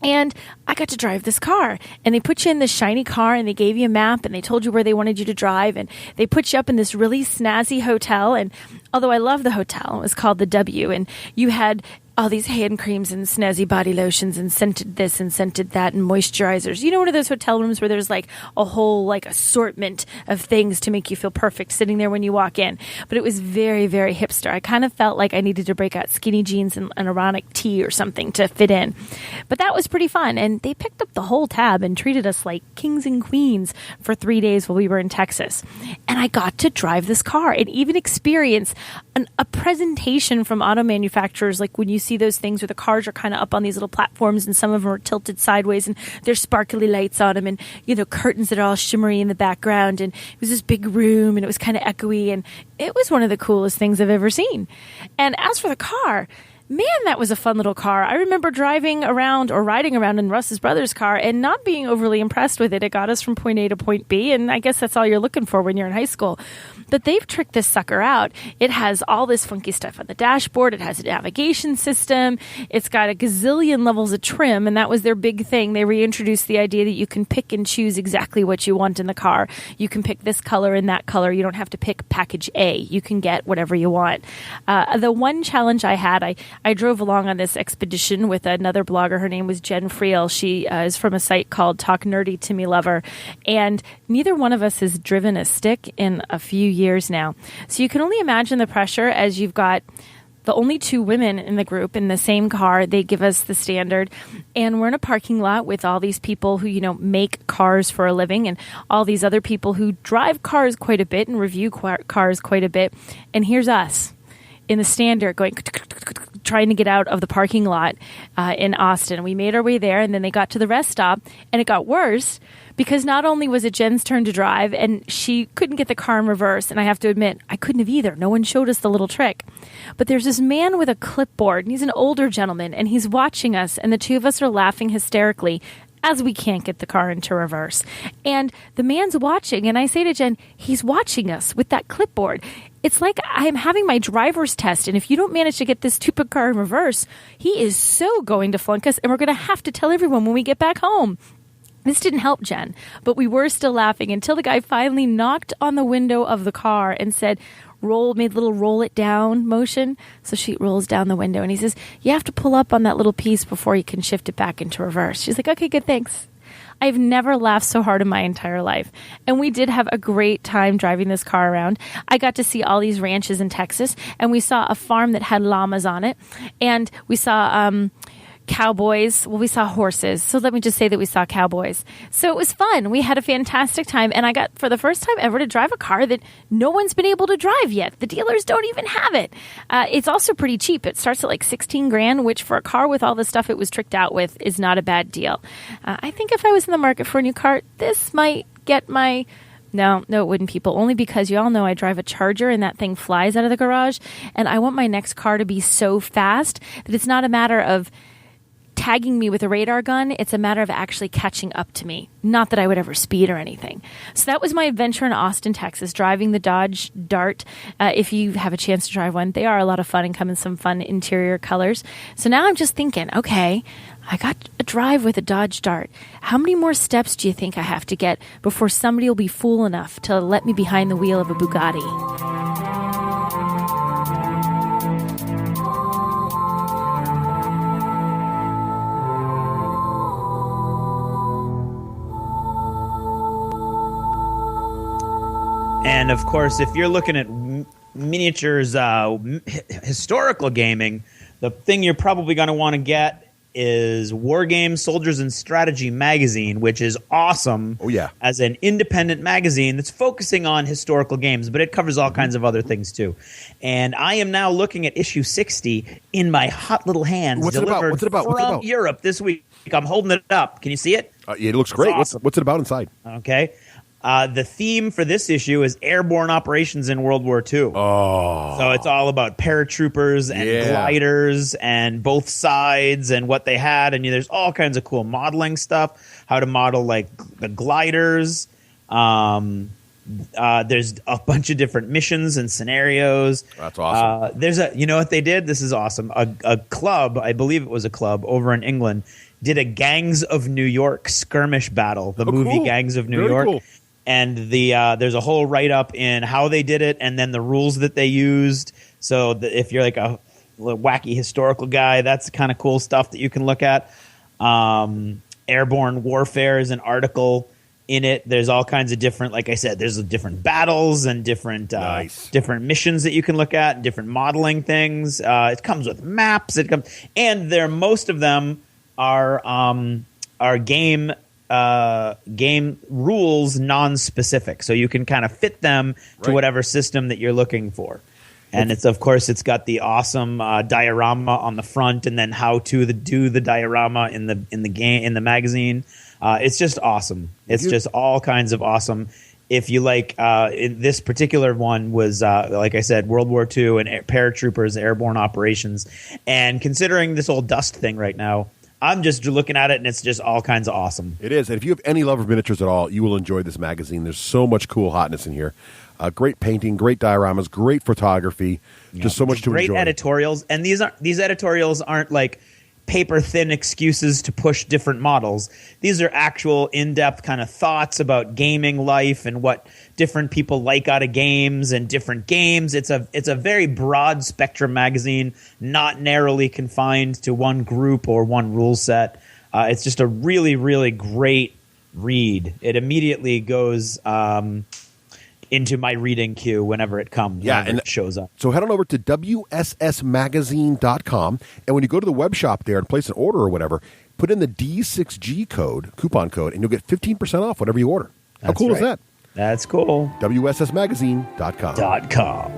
And I got to drive this car, and they put you in this shiny car, and they gave you a map, and they told you where they wanted you to drive, and they put you up in this really snazzy hotel. And although I love the hotel, it was called the W, and you had all these hand creams and snazzy body lotions and scented this and scented that and moisturizers. You know, one of those hotel rooms where there's like a whole like assortment of things to make you feel perfect sitting there when you walk in. But it was very, very hipster. I kind of felt like I needed to break out skinny jeans and an erotic tee or something to fit in. But that was pretty fun. And they picked up the whole tab and treated us like kings and queens for 3 days while we were in Texas. And I got to drive this car and even experience a presentation from auto manufacturers, like when you see those things where the cars are kind of up on these little platforms and some of them are tilted sideways and there's sparkly lights on them and, you know, curtains that are all shimmery in the background, and it was this big room and it was kind of echoey, and it was one of the coolest things I've ever seen. And as for the car, man, that was a fun little car. I remember driving around or riding around in Russ's brother's car and not being overly impressed with it. It got us from point A to point B, and I guess that's all you're looking for when you're in high school. But they've tricked this sucker out. It has all this funky stuff on the dashboard. It has a navigation system. It's got a gazillion levels of trim, and that was their big thing. They reintroduced the idea that you can pick and choose exactly what you want in the car. You can pick this color and that color. You don't have to pick package A. You can get whatever you want. The one challenge I had, I drove along on this expedition with another blogger. Her name was Jen Friel. She is from a site called Talk Nerdy to Me Lover. And neither one of us has driven a stick in a few years now. So you can only imagine the pressure as you've got the only two women in the group in the same car. They give us the standard, and we're in a parking lot with all these people who, make cars for a living, and all these other people who drive cars quite a bit and review cars quite a bit. And here's us in the standard going, trying to get out of the parking lot in Austin. We made our way there, and then they got to the rest stop, and it got worse because not only was it Jen's turn to drive, and she couldn't get the car in reverse, and I have to admit, I couldn't have either. No one showed us the little trick. But there's this man with a clipboard, and he's an older gentleman, and he's watching us, and the two of us are laughing hysterically as we can't get the car into reverse. And the man's watching, and I say to Jen, he's watching us with that clipboard. It's like I'm having my driver's test, and if you don't manage to get this stupid car in reverse, he is so going to flunk us, and we're going to have to tell everyone when we get back home. This didn't help Jen, but we were still laughing until the guy finally knocked on the window of the car and said, made a little roll it down motion. So she rolls down the window, and he says, you have to pull up on that little piece before you can shift it back into reverse. She's like, okay, good, thanks. I've never laughed so hard in my entire life. And we did have a great time driving this car around. I got to see all these ranches in Texas, and we saw a farm that had llamas on it, and we saw cowboys. Well, we saw horses. So let me just say that we saw cowboys. So it was fun. We had a fantastic time. And I got, for the first time ever, to drive a car that no one's been able to drive yet. The dealers don't even have it. It's also pretty cheap. It starts at like $16,000, which for a car with all the stuff it was tricked out with is not a bad deal. I think if I was in the market for a new car, this might get my... No, it wouldn't, people. Only because you all know I drive a Charger and that thing flies out of the garage. And I want my next car to be so fast that it's not a matter of tagging me with a radar gun. It's a matter of actually catching up to me. Not that I would ever speed or anything. So that was my adventure in Austin, Texas, driving the Dodge Dart. If you have a chance to drive one, they are a lot of fun and come in some fun interior colors. So now I'm just thinking, okay, I got a drive with a Dodge Dart. How many more steps do you think I have to get before somebody will be fool enough to let me behind the wheel of a Bugatti? And of course, if you're looking at miniatures, historical gaming, the thing you're probably going to want to get is War Games, Soldiers, and Strategy magazine, which is awesome. Oh, yeah. As an independent magazine that's focusing on historical games, but it covers all kinds of other things too. And I am now looking at issue 60 in my hot little hands. What's it about? What's it about? From Europe this week. I'm holding it up. Can you see it? Yeah, it looks great. Awesome. What's it about inside? Okay. The theme for this issue is airborne operations in World War II. Oh. So it's all about paratroopers and gliders and both sides and what they had. And there's all kinds of cool modeling stuff, how to model like the gliders. There's a bunch of different missions and scenarios. That's awesome. You know what they did? This is awesome. A club, I believe it was a club over in England, did a Gangs of New York skirmish battle. The movie cool. Gangs of New Very York. Cool. And there's a whole write-up in how they did it and then the rules that they used. So if you're like a wacky historical guy, that's kind of cool stuff that you can look at. Airborne Warfare is an article in it. There's all kinds of different, like I said, there's different battles and different different missions that you can look at, and different modeling things. It comes with maps. And most of them are game rules non-specific, so you can kind of fit them to whatever system that you're looking for. And it's got the awesome diorama on the front, and then how to do the diorama in the magazine. It's just awesome. It's just all kinds of awesome. If you like, this particular one was like I said, World War II and paratroopers, airborne operations, and considering this old dust thing right now, I'm just looking at it, and it's just all kinds of awesome. It is. And if you have any love of miniatures at all, you will enjoy this magazine. There's so much cool hotness in here. Great painting, great dioramas, great photography. Just so much to enjoy. Great editorials. And these editorials aren't like paper-thin excuses to push different models. These are actual in-depth kind of thoughts about gaming life and what different people like out of games and different games. It's a very broad spectrum magazine, not narrowly confined to one group or one rule set. It's just a really, really great read. It immediately goes into my reading queue whenever it comes, whenever it shows up. So head on over to WSSmagazine.com, and when you go to the web shop there and place an order or whatever, put in the D6G coupon code, and you'll get 15% off whatever you order. How cool is that? That's cool. WSSmagazine.com. .com.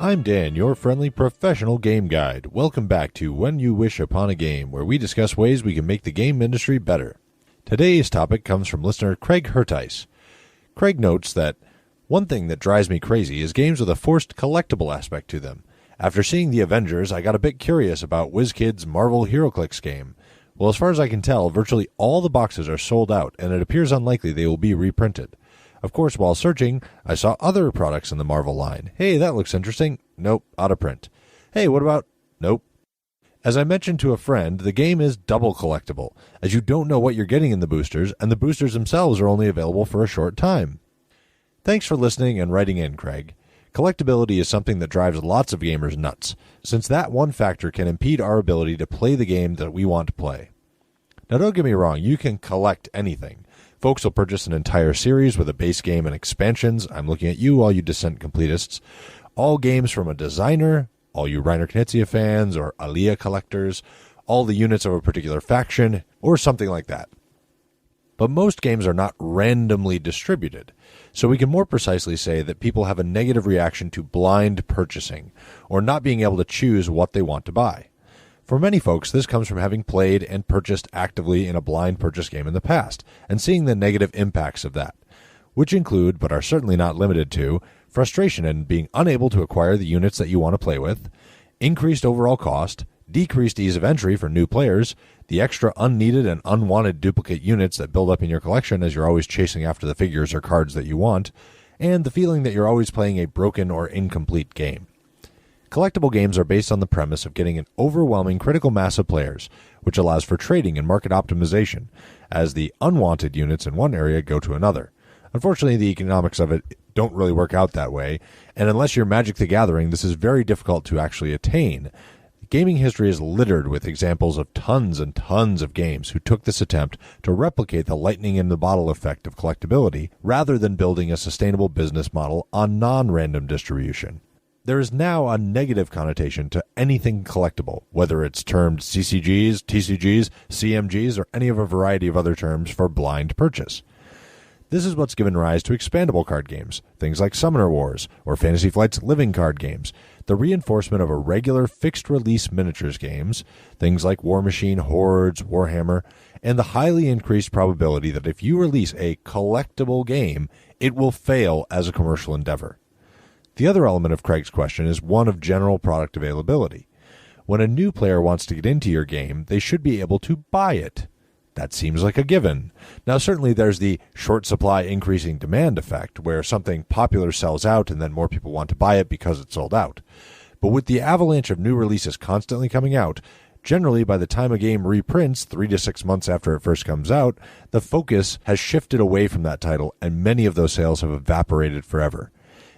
I'm Dan, your friendly professional game guide. Welcome back to When You Wish Upon a Game, where we discuss ways we can make the game industry better. Today's topic comes from listener Craig Hertice. Craig notes that one thing that drives me crazy is games with a forced collectible aspect to them. After seeing The Avengers, I got a bit curious about WizKid's Marvel HeroClix game. Well, as far as I can tell, virtually all the boxes are sold out, and it appears unlikely they will be reprinted. Of course, while searching, I saw other products in the Marvel line. Hey, that looks interesting. Nope, out of print. Hey, what about... Nope. As I mentioned to a friend, the game is double collectible, as you don't know what you're getting in the boosters, and the boosters themselves are only available for a short time. Thanks for listening and writing in, Craig. Collectability is something that drives lots of gamers nuts, since that one factor can impede our ability to play the game that we want to play. Now, don't get me wrong, you can collect anything. Folks will purchase an entire series with a base game and expansions. I'm looking at you, all you Descent completists. All games from a designer, all you Reiner Knizia fans or Aliyah collectors, all the units of a particular faction, or something like that. But most games are not randomly distributed, so we can more precisely say that people have a negative reaction to blind purchasing, or not being able to choose what they want to buy. For many folks, this comes from having played and purchased actively in a blind purchase game in the past, and seeing the negative impacts of that, which include, but are certainly not limited to, frustration in being unable to acquire the units that you want to play with, increased overall cost, decreased ease of entry for new players, the extra unneeded and unwanted duplicate units that build up in your collection as you're always chasing after the figures or cards that you want, and the feeling that you're always playing a broken or incomplete game. Collectible games are based on the premise of getting an overwhelming critical mass of players, which allows for trading and market optimization, as the unwanted units in one area go to another. Unfortunately, the economics of it don't really work out that way, and unless you're Magic the Gathering, this is very difficult to actually attain. Gaming history is littered with examples of tons and tons of games who took this attempt to replicate the lightning in the bottle effect of collectability, rather than building a sustainable business model on non-random distribution. There is now a negative connotation to anything collectible, whether it's termed CCGs, TCGs, CMGs, or any of a variety of other terms for blind purchase. This is what's given rise to expandable card games, things like Summoner Wars, or Fantasy Flight's living card games, the reinforcement of a regular fixed-release miniatures games, things like War Machine, Hordes, Warhammer, and the highly increased probability that if you release a collectible game, it will fail as a commercial endeavor. The other element of Craig's question is one of general product availability. When a new player wants to get into your game, they should be able to buy it. That seems like a given. Now, certainly there's the short supply increasing demand effect, where something popular sells out and then more people want to buy it because it's sold out. But with the avalanche of new releases constantly coming out, generally by the time a game reprints 3 to 6 months after it first comes out, the focus has shifted away from that title, and many of those sales have evaporated forever.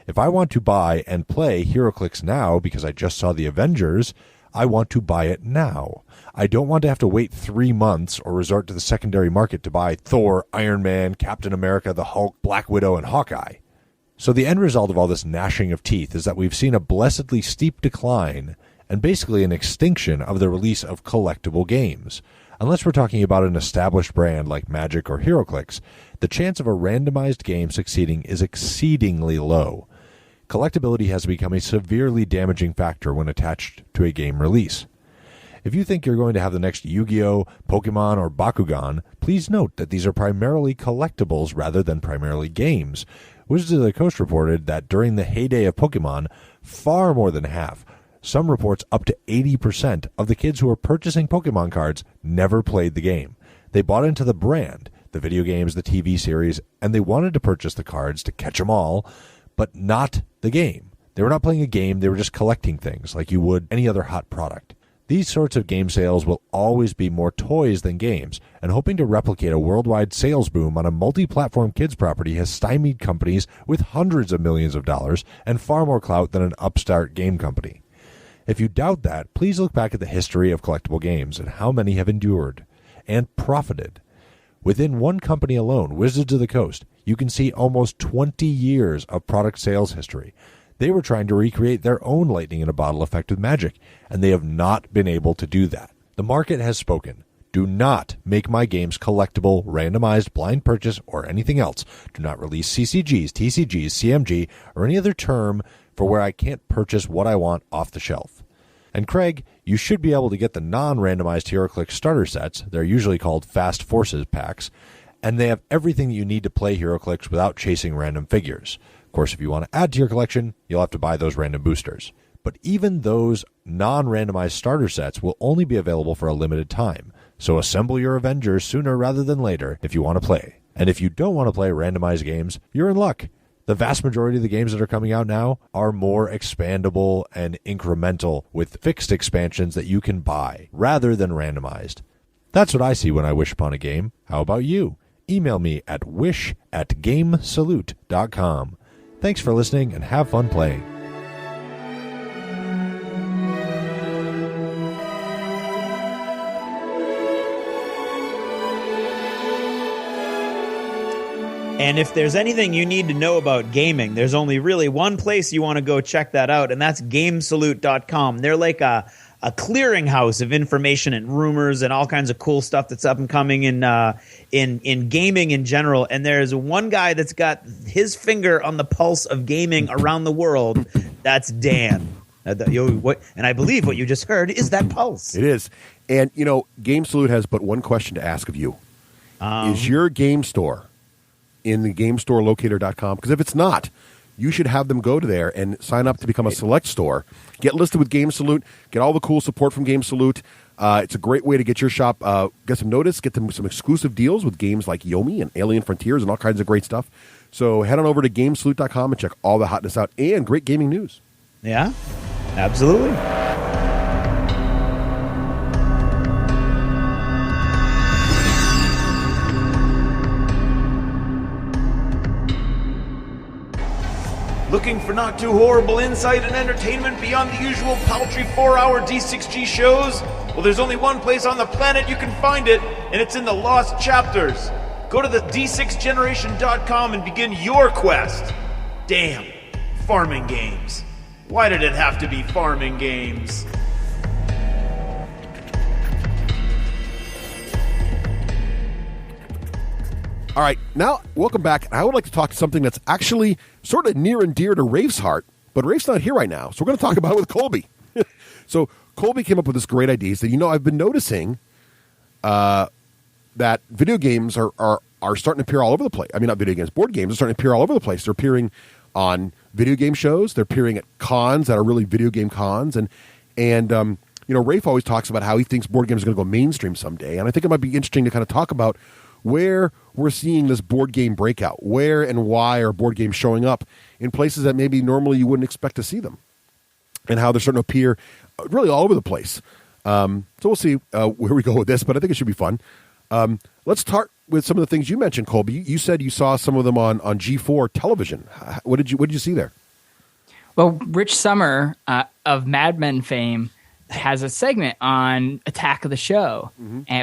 If I want to buy and play HeroClix now because I just saw The Avengers, I want to buy it now. I don't want to have to wait 3 months or resort to the secondary market to buy Thor, Iron Man, Captain America, the Hulk, Black Widow, and Hawkeye. So the end result of all this gnashing of teeth is that we've seen a blessedly steep decline and basically an extinction of the release of collectible games. Unless we're talking about an established brand like Magic or HeroClix, the chance of a randomized game succeeding is exceedingly low. Collectability has become a severely damaging factor when attached to a game release. If you think you're going to have the next Yu-Gi-Oh!, Pokemon, or Bakugan, please note that these are primarily collectibles rather than primarily games. Wizards of the Coast reported that during the heyday of Pokemon, far more than half, some reports up to 80% of the kids who were purchasing Pokemon cards never played the game. They bought into the brand. the video games, the TV series, and they wanted to purchase the cards to catch them all, but not the game. They were not playing a game, they were just collecting things like you would any other hot product. These sorts of game sales will always be more toys than games, and hoping to replicate a worldwide sales boom on a multi-platform kids property has stymied companies with hundreds of millions of dollars and far more clout than an upstart game company. If you doubt that, please look back at the history of collectible games and how many have endured and profited. Within one company alone, Wizards of the Coast, you can see almost 20 years of product sales history. They were trying to recreate their own lightning in a bottle effect with Magic, and they have not been able to do that. The market has spoken. Do not make my games collectible, randomized, blind purchase, or anything else. Do not release CCGs, TCGs, CMG, or any other term for where I can't purchase what I want off the shelf. And Craig, you should be able to get the non-randomized HeroClix starter sets. They're usually called Fast Forces packs, and they have everything you need to play HeroClix without chasing random figures. Of course, if you want to add to your collection, you'll have to buy those random boosters. But even those non-randomized starter sets will only be available for a limited time. So assemble your Avengers sooner rather than later if you want to play. And if you don't want to play randomized games, you're in luck. The vast majority of the games that are coming out now are more expandable and incremental with fixed expansions that you can buy rather than randomized. That's what I see when I wish upon a game. How about you? Email me at wish@gamesalute.com. Thanks for listening and have fun playing. And if there's anything you need to know about gaming, there's only really one place you want to go check that out, and that's gamesalute.com. They're like a clearinghouse of information and rumors and all kinds of cool stuff that's up and coming in gaming in general. And there's one guy that's got his finger on the pulse of gaming around the world. That's Dan. And I believe what you just heard is that pulse. It is. And, you know, Game Salute has but one question to ask of you. Is your game store in the GameStoreLocator.com? Because if it's not, you should have them go to there and sign up to become a select store. Get listed with Game Salute. Get all the cool support from Game Salute. It's a great way to get your shop, get some notice, get them some exclusive deals with games like Yomi and Alien Frontiers and all kinds of great stuff. So head on over to GameSalute.com and check all the hotness out and great gaming news. Yeah, absolutely. Looking for not too horrible insight and entertainment beyond the usual paltry 4-hour D6G shows? Well, there's only one place on the planet you can find it, and it's in the Lost Chapters. Go to the D6generation.com and begin your quest. Damn, farming games. Why did it have to be farming games? All right, now, welcome back. I would like to talk to something that's actually sort of near and dear to Rafe's heart, but Rafe's not here right now, so we're going to talk about it with Colby. So Colby came up with this great idea. He said, you know, I've been noticing that video games are starting to appear all over the place. I mean, not video games, board games are starting to appear all over the place. They're appearing on video game shows. They're appearing at cons that are really video game cons. And you know, Rafe always talks about how he thinks board games are going to go mainstream someday. And I think it might be interesting to kind of talk about where we're seeing this board game breakout, where and why are board games showing up in places that maybe normally you wouldn't expect to see them, and how they're starting to appear really all over the place. So we'll see where we go with this, but I think it should be fun. Let's start with some of the things you mentioned, Colby. You said you saw some of them on G4 television. What did you see there? Well, Rich Sommer of Mad Men fame has a segment on Attack of the Show,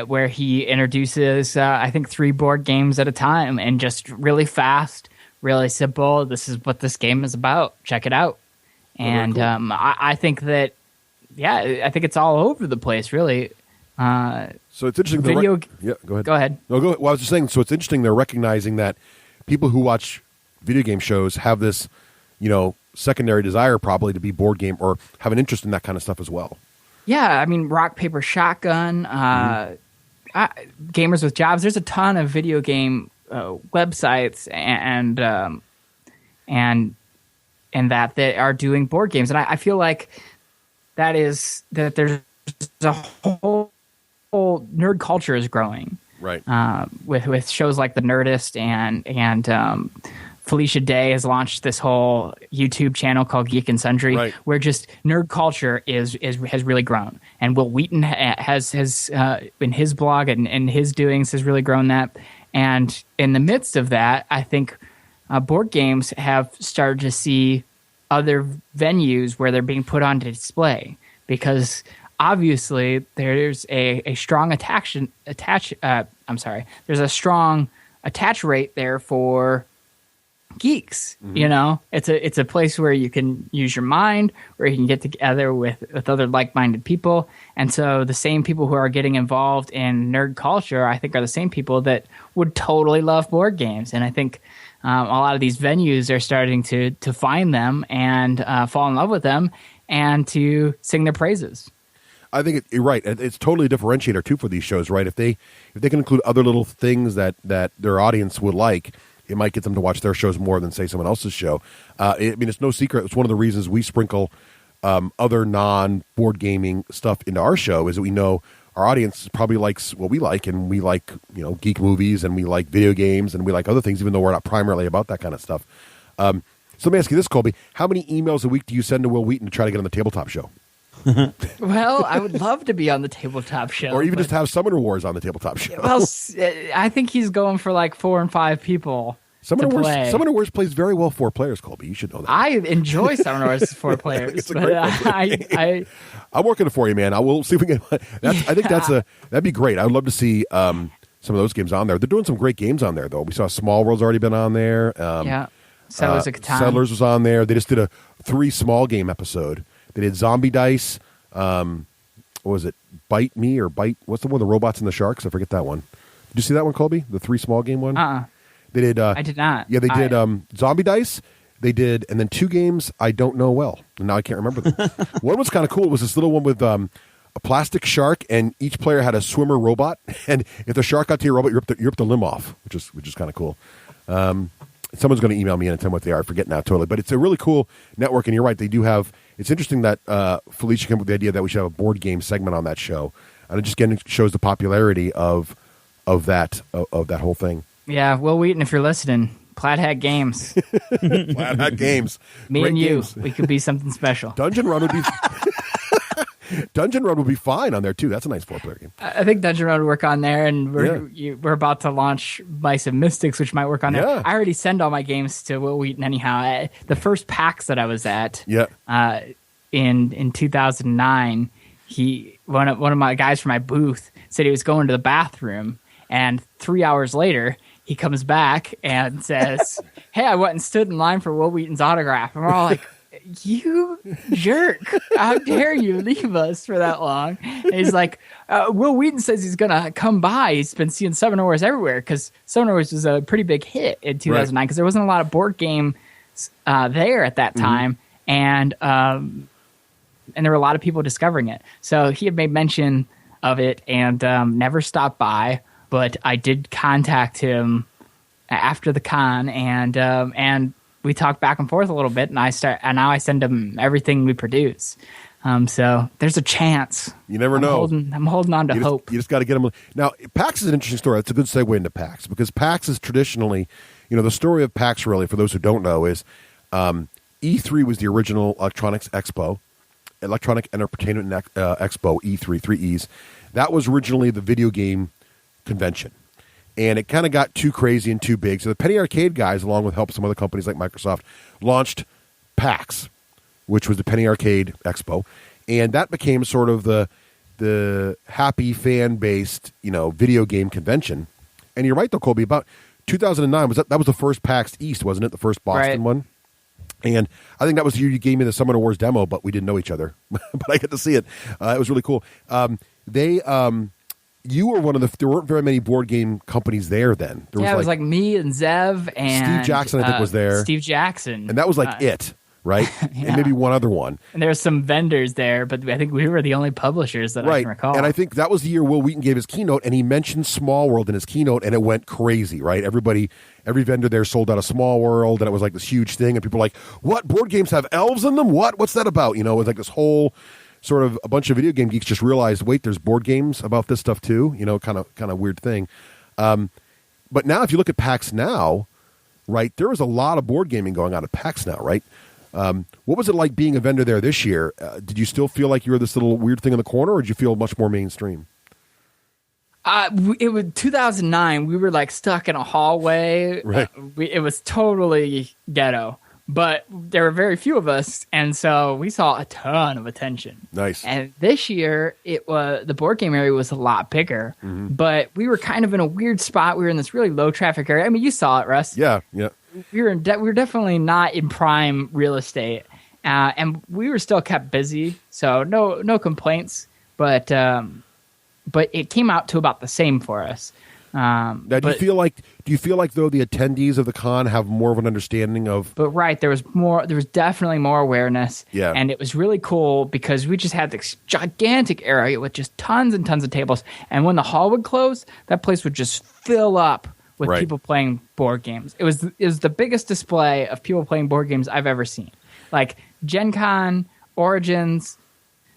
where he introduces, I think, 3 board games at a time, and just really fast, really simple. This is what this game is about. Check it out. And cool. I think that, I think it's all over the place, really. So it's interesting. Yeah, go ahead. Go ahead. No, go ahead. Well, I was just saying, so it's interesting they're recognizing that people who watch video game shows have this, you know, secondary desire probably to be board game or have an interest in that kind of stuff as well. Yeah, I mean, Rock, Paper, Shotgun, Gamers with Jobs. There's a ton of video game websites and that are doing board games, and I feel like that there's a whole nerd culture is growing Right. With shows like The Nerdist and Felicia Day has launched this whole YouTube channel called Geek and Sundry, Right. where just nerd culture has really grown. And Will Wheaton has in his blog and his doings has really grown that. And in the midst of that, I think board games have started to see other venues where they're being put on display, because obviously there's a strong there's a strong attach rate there for geeks. Mm-hmm. It's a place where you can use your mind, where you can get together with other like-minded people. And so the same people who are getting involved in nerd culture, I think, are the same people that would totally love board games. And I think a lot of these venues are starting to find them and fall in love with them and to sing their praises. I think you're right. It's totally a differentiator too for these shows, right? If they can include other little things that their audience would like, it might get them to watch their shows more than, say, someone else's show. It's no secret. It's one of the reasons we sprinkle other non-board gaming stuff into our show, is that we know our audience probably likes what we like, and we like, geek movies, and we like video games, and we like other things, even though we're not primarily about that kind of stuff. So let me ask you this, Colby. How many emails a week do you send to Will Wheaton to try to get on the tabletop show? Well, I would love to be on the tabletop show. Or even just have Summoner Wars on the tabletop show. Well, I think he's going for like 4 and 5 people. Summoner Wars plays very well 4 players, Colby. You should know that. I enjoy Summoner Wars 4 players, but I'm working it for you, man. I will see if we can. I think that'd be great. I'd love to see some of those games on there. They're doing some great games on there, though. We saw Small World's already been on there. Settlers of Catan. Settlers was on there. They just did a 3 small game episode. They did Zombie Dice. What was it? Bite Me or Bite? What's the one with the robots and the sharks? I forget that one. Did you see that one, Colby? The 3 small game one? They did. I did not. Yeah, they did Zombie Dice. They did, and then 2 games I don't know well. And now I can't remember them. One was kind of cool. It was this little one with a plastic shark, and each player had a swimmer robot. And if the shark got to your robot, you ripped the limb off, which is kind of cool. Someone's going to email me and tell me what they are. I forget now totally. But it's a really cool network, and you're right. They do have. It's interesting that Felicia came up with the idea that we should have a board game segment on that show, and it just again shows the popularity of that whole thing. Yeah, Will Wheaton, if you're listening, Plaid Hat Games. Plaid Hat Games. Me Great and you, games. we could be something special. Dungeon Run would be fine on there too. That's a nice 4-player game. I think Dungeon Run would work on there, and we're about to launch Mice and Mystics, which might work on there. Yeah. I already send all my games to Will Wheaton anyhow. The first PAX that I was at, in 2009, one of my guys from my booth said he was going to the bathroom, and 3 hours later he comes back and says, "Hey, I went and stood in line for Will Wheaton's autograph." And we're all like, "You jerk! How dare you leave us for that long?" And he's like, "Will Wheaton says he's gonna come by. He's been seeing Summoner Wars everywhere, because Summoner Wars was a pretty big hit in 2009 because there wasn't a lot of board games there at that time, and there were a lot of people discovering it. So he had made mention of it and never stopped by. But I did contact him after the con, and we talked back and forth a little bit, and now I send him everything we produce. So there's a chance. You never know. I'm holding on to hope. You just got to get them. Now, PAX is an interesting story. That's a good segue into PAX, because PAX is traditionally, the story of PAX, really, for those who don't know, is E3 was the original Electronic Entertainment Expo, E3, 3 E's. That was originally the video game convention, and it kind of got too crazy and too big. So the Penny Arcade guys, along with help of some other companies like Microsoft, launched PAX, which was the Penny Arcade Expo, and that became sort of the happy fan-based, video game convention. And you're right, though, Colby. About 2009 that was the first PAX East, wasn't it? The first Boston one. And I think that was the year you gave me the Summoner Wars demo, but we didn't know each other. But I get to see it. It was really cool. You were one of there weren't very many board game companies there then. It was like me and Zev and Steve Jackson, I think, was there. Steve Jackson. And that was it, right? Yeah. And maybe one other one. And there were some vendors there, but I think we were the only publishers that I can recall. And I think that was the year Will Wheaton gave his keynote, and he mentioned Small World in his keynote, and it went crazy, right? Every vendor there sold out a Small World, and it was like this huge thing, and people were like, what? Board games have elves in them? What? What's that about? It was like this whole sort of a bunch of video game geeks just realized, wait, there's board games about this stuff too. Kind of weird thing. But now, if you look at PAX now, right, there was a lot of board gaming going on at PAX now, right? What was it like being a vendor there this year? Did you still feel like you were this little weird thing in the corner, or did you feel much more mainstream? It was 2009. We were like stuck in a hallway. Right. It was totally ghetto, but there were very few of us, and so we saw a ton of attention. Nice. And this year, the board game area was a lot bigger, but we were kind of in a weird spot. We were in this really low traffic area. I mean, you saw it, Russ. Yeah. We were definitely not in prime real estate, and we were still kept busy, so no complaints. But it came out to about the same for us. Now, do you feel like though the attendees of the con have more of an understanding of? But right, there was definitely more awareness. Yeah, and it was really cool because we just had this gigantic area with just tons and tons of tables, and when the hall would close, that place would just fill up with people playing board games. It was the biggest display of people playing board games I've ever seen. Like Gen Con, Origins,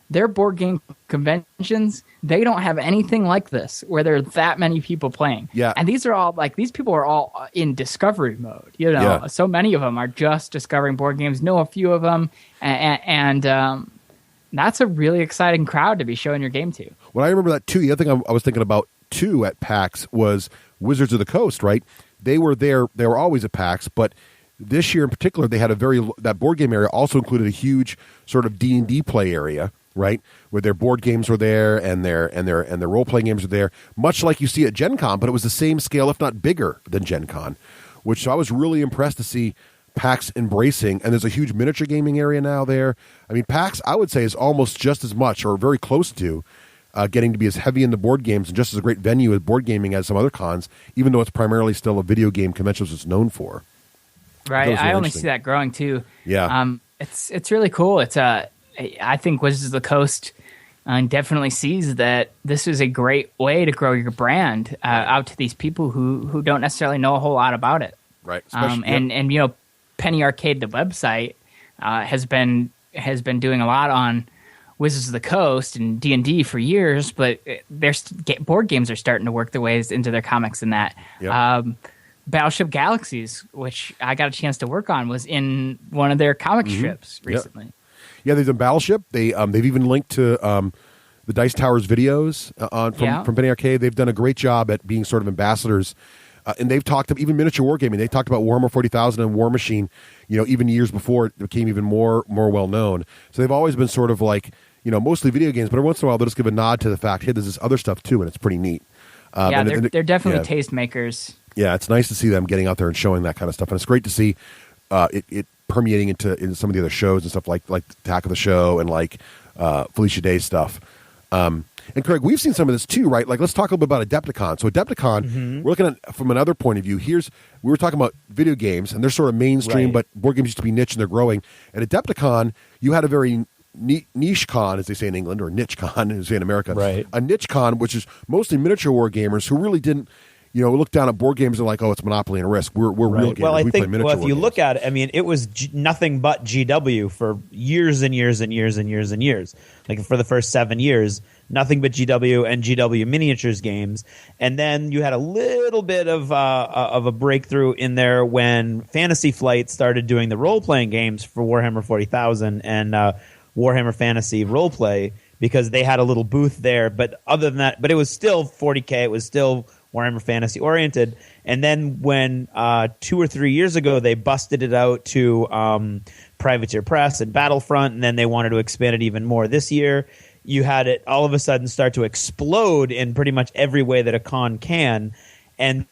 their board game conventions, they don't have anything like this where there are that many people playing. Yeah. And these people are all in discovery mode. So many of them are just discovering board games, know a few of them. And that's a really exciting crowd to be showing your game to. Well, I remember that too. The other thing I was thinking about too at PAX was Wizards of the Coast, right? They were there. They were always at PAX, but this year in particular, they had that board game area also included a huge sort of D&D play area, right, where their board games were there and their role playing games were there, much like you see at Gen Con, but it was the same scale, if not bigger than Gen Con, which I was really impressed to see PAX embracing. And there's a huge miniature gaming area now there. I mean, PAX, I would say, is almost just as much or very close to getting to be as heavy into board games and just as a great venue as board gaming as some other cons, even though it's primarily still a video game convention it's known for. Right, I only see that growing too. Yeah, it's really cool. I think Wizards of the Coast definitely sees that this is a great way to grow your brand out to these people who don't necessarily know a whole lot about it. Right, and Penny Arcade, the website, has been doing a lot on Wizards of the Coast and D&D for years, but board games are starting to work their ways into their comics in that. Yep. Battleship Galaxies, which I got a chance to work on, was in one of their comic strips recently. Yep. Yeah, they've done Battleship. They've even linked to the Dice Towers videos from Penny Arcade. They've done a great job at being sort of ambassadors. And they've talked about even miniature wargaming. They talked about Warhammer 40,000 and War Machine, even years before it became even more well known. So they've always been sort of like, mostly video games, but every once in a while they'll just give a nod to the fact, hey, there's this other stuff too, and it's pretty neat. They're definitely tastemakers. Yeah, it's nice to see them getting out there and showing that kind of stuff, and it's great to see it permeating into some of the other shows and stuff like Attack of the Show and like Felicia Day's stuff. And Craig, we've seen some of this too, right? Like, let's talk a little bit about Adepticon. So Adepticon, we're looking at from another point of view. We were talking about video games, and they're sort of mainstream, but board games used to be niche, and they're growing. At Adepticon, you had a very niche con, as they say in England, or niche con, as they say in America. Right. A niche con, which is mostly miniature war gamers who really didn't, look down at board games and like, oh, it's Monopoly and Risk. We're real gamers. Well, I think, if you look at it, I mean, it was nothing but GW for years and years and years and years and years. Like for the first 7 years, nothing but GW and GW miniatures games. And then you had a little bit of a breakthrough in there when Fantasy Flight started doing the role-playing games for Warhammer 40,000 and Warhammer Fantasy Roleplay, because they had a little booth there. But other than that, but it was still 40K. It was still Warhammer Fantasy oriented. And then when 2 or 3 years ago they busted it out to Privateer Press and Battlefront, and then they wanted to expand it even more this year, you had it all of a sudden start to explode in pretty much every way that a con can. And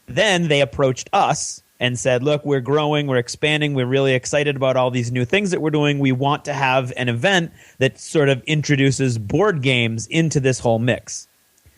then they approached us and said, look, we're growing, we're expanding, we're really excited about all these new things that we're doing. We want to have an event that sort of introduces board games into this whole mix.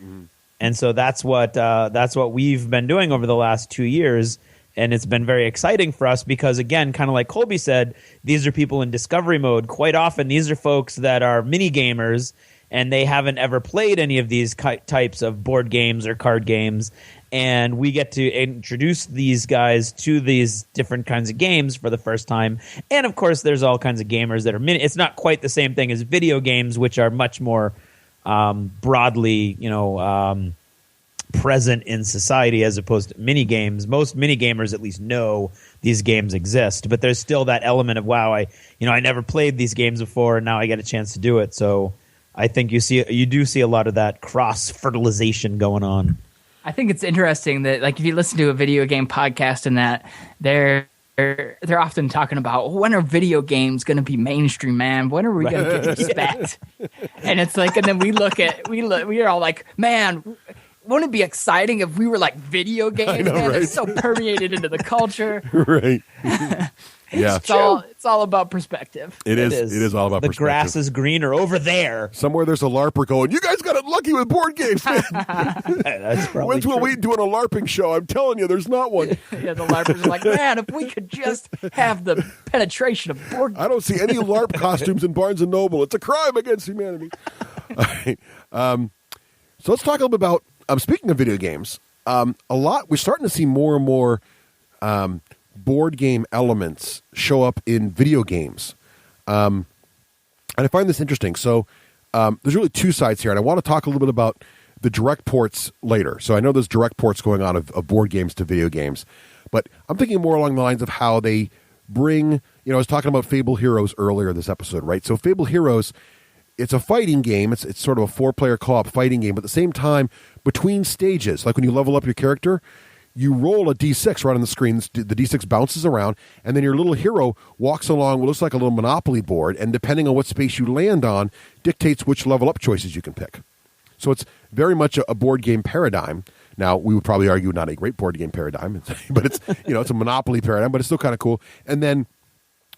Mm-hmm. And so that's what we've been doing over the last 2 years, and it's been very exciting for us because, again, kind of like Colby said, these are people in discovery mode. Quite often, these are folks that are mini gamers, and they haven't ever played any of these types of board games or card games, and we get to introduce these guys to these different kinds of games for the first time. And of course, there's all kinds of gamers that are it's not quite the same thing as video games, which are much more broadly, present in society as opposed to mini games. Most mini gamers at least know these games exist, but there's still that element of, wow, I never played these games before, and now I get a chance to do it. So I think you do see a lot of that cross fertilization going on. I think it's interesting that, like, if you listen to a video game podcast and that they're often talking about, when are video games going to be mainstream, man? When are we going to get respect? And it's like, and then we are all like, man, wouldn't it be exciting if we were like video games? I know, man? right? It's so permeated into the culture. Right. Yeah. It's all about perspective. It is all about the perspective. grass is greener over there. Somewhere there's a LARPer going, you guys got it lucky with board games, man. That's probably When's will true. we doing a LARPing show? I'm telling you, there's not one. Yeah, the LARPers are like, man, if we could just have the penetration of board games. I don't see any LARP costumes in Barnes & Noble. It's a crime against humanity. All right. So let's talk a little bit about, speaking of video games, we're starting to see more and more board game elements show up in video games. And I find this interesting. So there's really two sides here, and I want to talk a little bit about the direct ports later. So I know there's direct ports going on of board games to video games, but I'm thinking more along the lines of how they bring, I was talking about Fable Heroes earlier this episode, right? So Fable Heroes, it's a fighting game. It's sort of a 4-player co-op fighting game, but at the same time, between stages, like when you level up your character, you roll a D6 right on the screen. The D6 bounces around, and then your little hero walks along what looks like a little Monopoly board, and depending on what space you land on, dictates which level up choices you can pick. So it's very much a board game paradigm. Now, we would probably argue not a great board game paradigm, but it's it's a Monopoly paradigm, but it's still kind of cool. And then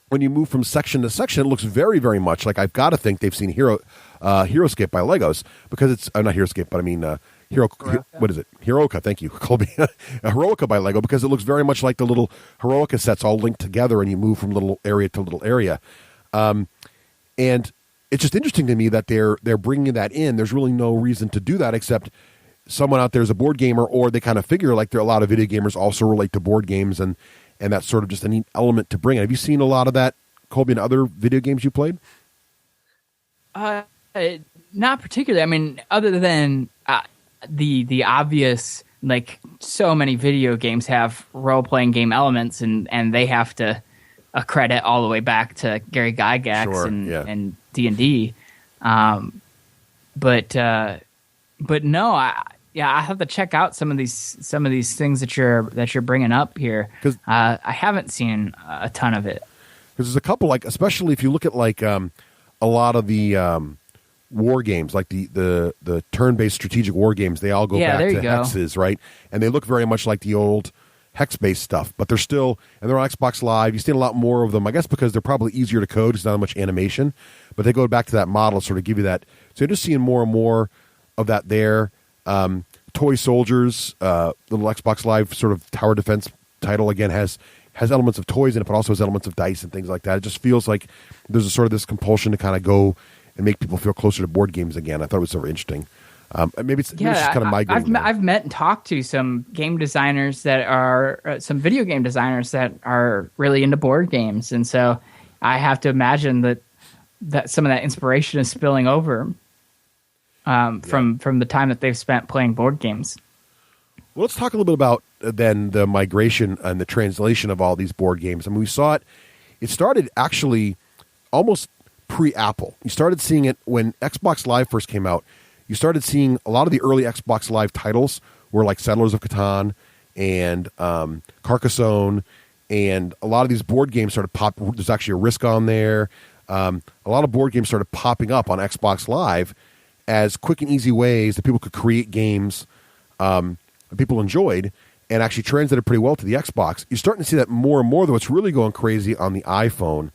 when you move from section to section, it looks very, very much like, I've got to think they've seen Heroescape by Legos, because it's not Heroescape, but I mean what is it? Heroica, thank you, Colby. Heroica by Lego, because it looks very much like the little Heroica sets all linked together, and you move from little area to little area. And it's just interesting to me that they're bringing that in. There's really no reason to do that except someone out there is a board gamer, or they kind of figure like there are a lot of video gamers also relate to board games, and that's sort of just a neat element to bring in. Have you seen a lot of that, Colby, in other video games you played? Not particularly. I mean, other than the obvious, like, so many video games have role-playing game elements, and they have to accredit all the way back to Gary Gygax and D&D. But no, I have to check out some of these things that you're bringing up here. I haven't seen a ton of it. Because there's a couple, like, especially if you look at like a lot of the war games, like the turn-based strategic war games, they all go back to hexes, right? And they look very much like the old hex-based stuff, but they're on Xbox Live. You see a lot more of them, I guess, because they're probably easier to code. There's not much animation, but they go back to that model, sort of give you that. So you're just seeing more and more of that there. Toy Soldiers, little Xbox Live sort of tower defense title, again, has elements of toys in it, but also has elements of dice and things like that. It just feels like there's a sort of this compulsion to kind of go and make people feel closer to board games again. I thought it was sort of interesting. Maybe it's just kind of migrating. I've met and talked to some game designers that are some video game designers that are really into board games, and so I have to imagine that some of that inspiration is spilling over from the time that they've spent playing board games. Well, let's talk a little bit about then the migration and the translation of all these board games. I mean, we saw it. It started actually almost pre-Apple. You started seeing it when Xbox Live first came out. You started seeing a lot of the early Xbox Live titles were like Settlers of Catan and Carcassonne, and a lot of these board games started There's actually a Risk on there. A lot of board games started popping up on Xbox Live as quick and easy ways that people could create games that people enjoyed, and actually translated pretty well to the Xbox. You're starting to see that more and more, though. It's really going crazy on the iPhone.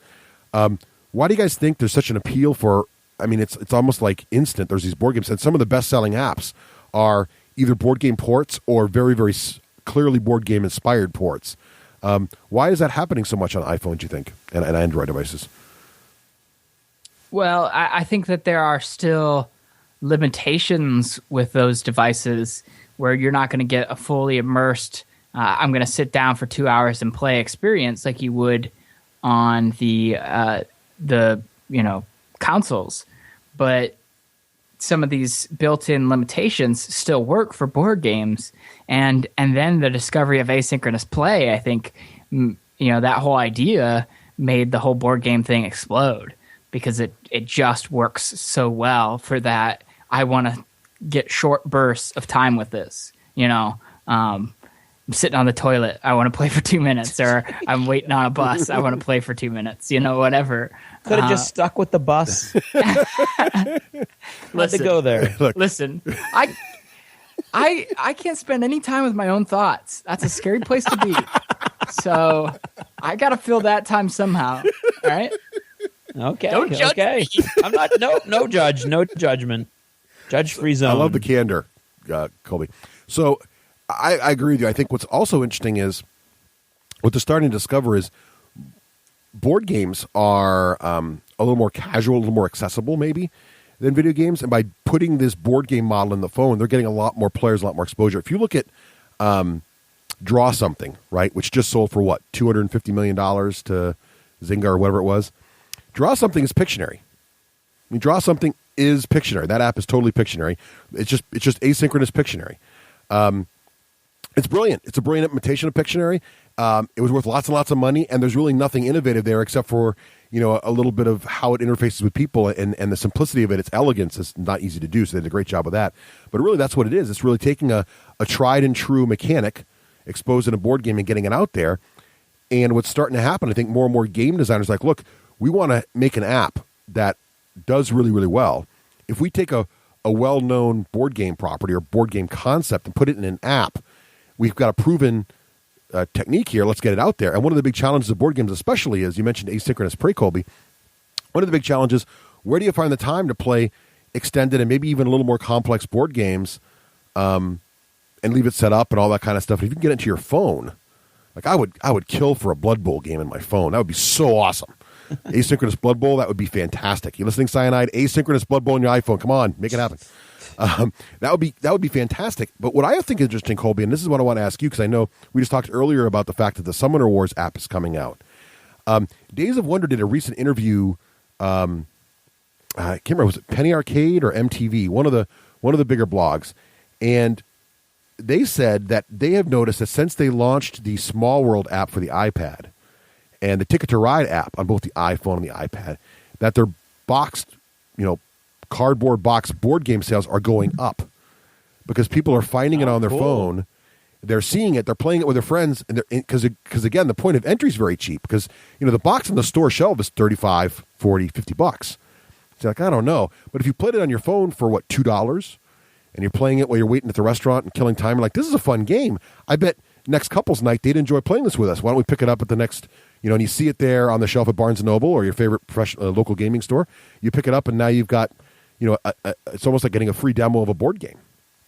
Why do you guys think there's such an appeal for? I mean, it's almost like instant. There's these board games, and some of the best-selling apps are either board game ports or very, very clearly board game-inspired ports. Why is that happening so much on iPhone, do you think, and Android devices? Well, I think that there are still limitations with those devices where you're not going to get a fully immersed, I'm going to sit down for 2 hours and play experience like you would on the consoles. But some of these built-in limitations still work for board games, and then the discovery of asynchronous play, I think, that whole idea made the whole board game thing explode, because it just works so well for that. I want to get short bursts of time with this. I'm sitting on the toilet, I want to play for 2 minutes, or I'm waiting on a bus, I want to play for 2 minutes. Whatever. Could have just stuck with the bus. Let it go there. Listen, I can't spend any time with my own thoughts. That's a scary place to be. So I got to fill that time somehow. All right. Okay. Don't judge me. I'm not. No judge. No judgment. Judge-free zone. I love the candor, Colby. So I agree with you. I think what's also interesting is what they're starting to discover is board games are a little more casual, a little more accessible maybe than video games. And by putting this board game model in the phone, they're getting a lot more players, a lot more exposure. If you look at Draw Something, right, which just sold for what, $250 million to Zynga or whatever it was. Draw Something is Pictionary. Draw Something is Pictionary. That app is totally Pictionary. It's just asynchronous Pictionary. It's brilliant. It's a brilliant imitation of Pictionary. It was worth lots and lots of money, and there's really nothing innovative there except for a little bit of how it interfaces with people and the simplicity of it. Its elegance is not easy to do, so they did a great job with that. But really, that's what it is. It's really taking a tried and true mechanic, exposed in a board game, and getting it out there. And what's starting to happen, I think more and more game designers are like, look, we want to make an app that does really, really well. If we take a well-known board game property or board game concept and put it in an app, we've got a proven technique here. Let's get it out there. And one of the big challenges of board games especially is, you mentioned asynchronous play, Colby. One of the big challenges, where do you find the time to play extended and maybe even a little more complex board games and leave it set up and all that kind of stuff? And if you can get it into your phone, like I would kill for a Blood Bowl game in my phone. That would be so awesome. Asynchronous Blood Bowl, that would be fantastic. You listening, Cyanide? Asynchronous Blood Bowl on your iPhone. Come on, make it happen. That would be fantastic. But what I think is interesting, Colby, and this is what I want to ask you, because I know we just talked earlier about the fact that the Summoner Wars app is coming out. Days of Wonder did a recent interview. I can't remember, was it Penny Arcade or MTV? One of the bigger blogs, and they said that they have noticed that since they launched the Small World app for the iPad and the Ticket to Ride app on both the iPhone and the iPad, that their boxed, cardboard box board game sales are going up because people are finding it on their phone. They're seeing it. They're playing it with their friends, and because again, the point of entry is very cheap because the box on the store shelf is $35, $40, $50. It's like, I don't know, but if you played it on your phone for what, $2, and you're playing it while you're waiting at the restaurant and killing time, you're like, this is a fun game. I bet next couples night they'd enjoy playing this with us. Why don't we pick it up at the next, and you see it there on the shelf at Barnes & Noble or your favorite local gaming store. You pick it up, and now you've got, it's almost like getting a free demo of a board game.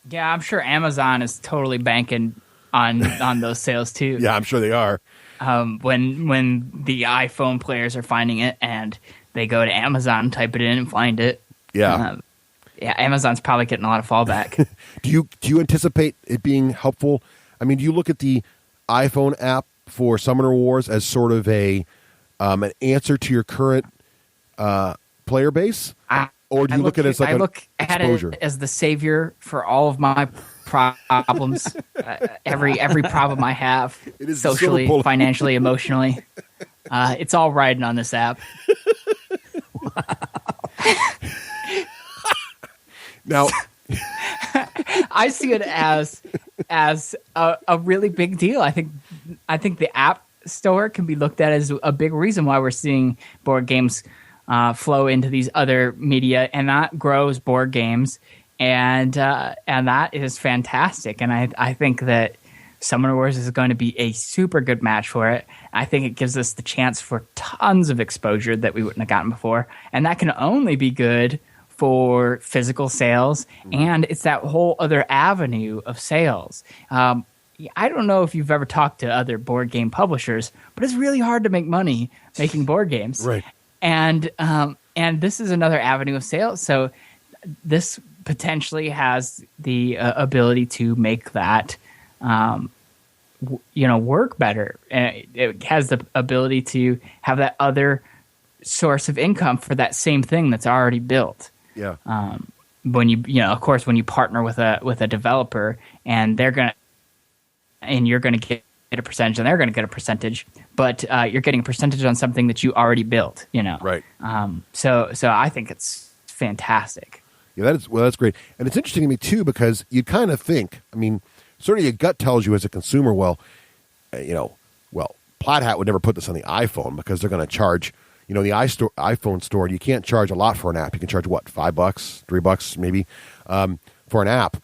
Yeah, I'm sure Amazon is totally banking on those sales too. Yeah, I'm sure they are. When the iPhone players are finding it and they go to Amazon, type it in, and find it. Yeah. Amazon's probably getting a lot of fallback. Do you anticipate it being helpful? I mean, do you look at the iPhone app for Summoner Wars as sort of an answer to your current player base? Or do you look at it as like an exposure? At it as the savior for all of my problems, every problem I have, socially, financially, emotionally. It's all riding on this app. Now, I see it as a really big deal. I think the App Store can be looked at as a big reason why we're seeing board games flow into these other media, and that grows board games, and that is fantastic. And I think that Summoner Wars is going to be a super good match for it. I think it gives us the chance for tons of exposure that we wouldn't have gotten before, and that can only be good for physical sales, and it's that whole other avenue of sales. I don't know if you've ever talked to other board game publishers, but it's really hard to make money making board games. Right. And this is another avenue of sales. So this potentially has the ability to make that, work better. It has the ability to have that other source of income for that same thing that's already built. Yeah. When of course, when you partner with a developer and you're going to get a percentage and they're going to get a percentage, but you're getting a percentage on something that you already built, Right. So I think it's fantastic. Yeah, that's great. And it's interesting to me too, because you kind of think, certainly your gut tells you as a consumer, Plaid Hat would never put this on the iPhone because they're going to charge, the iPhone store, you can't charge a lot for an app. You can charge what, $5, $3 maybe, for an app.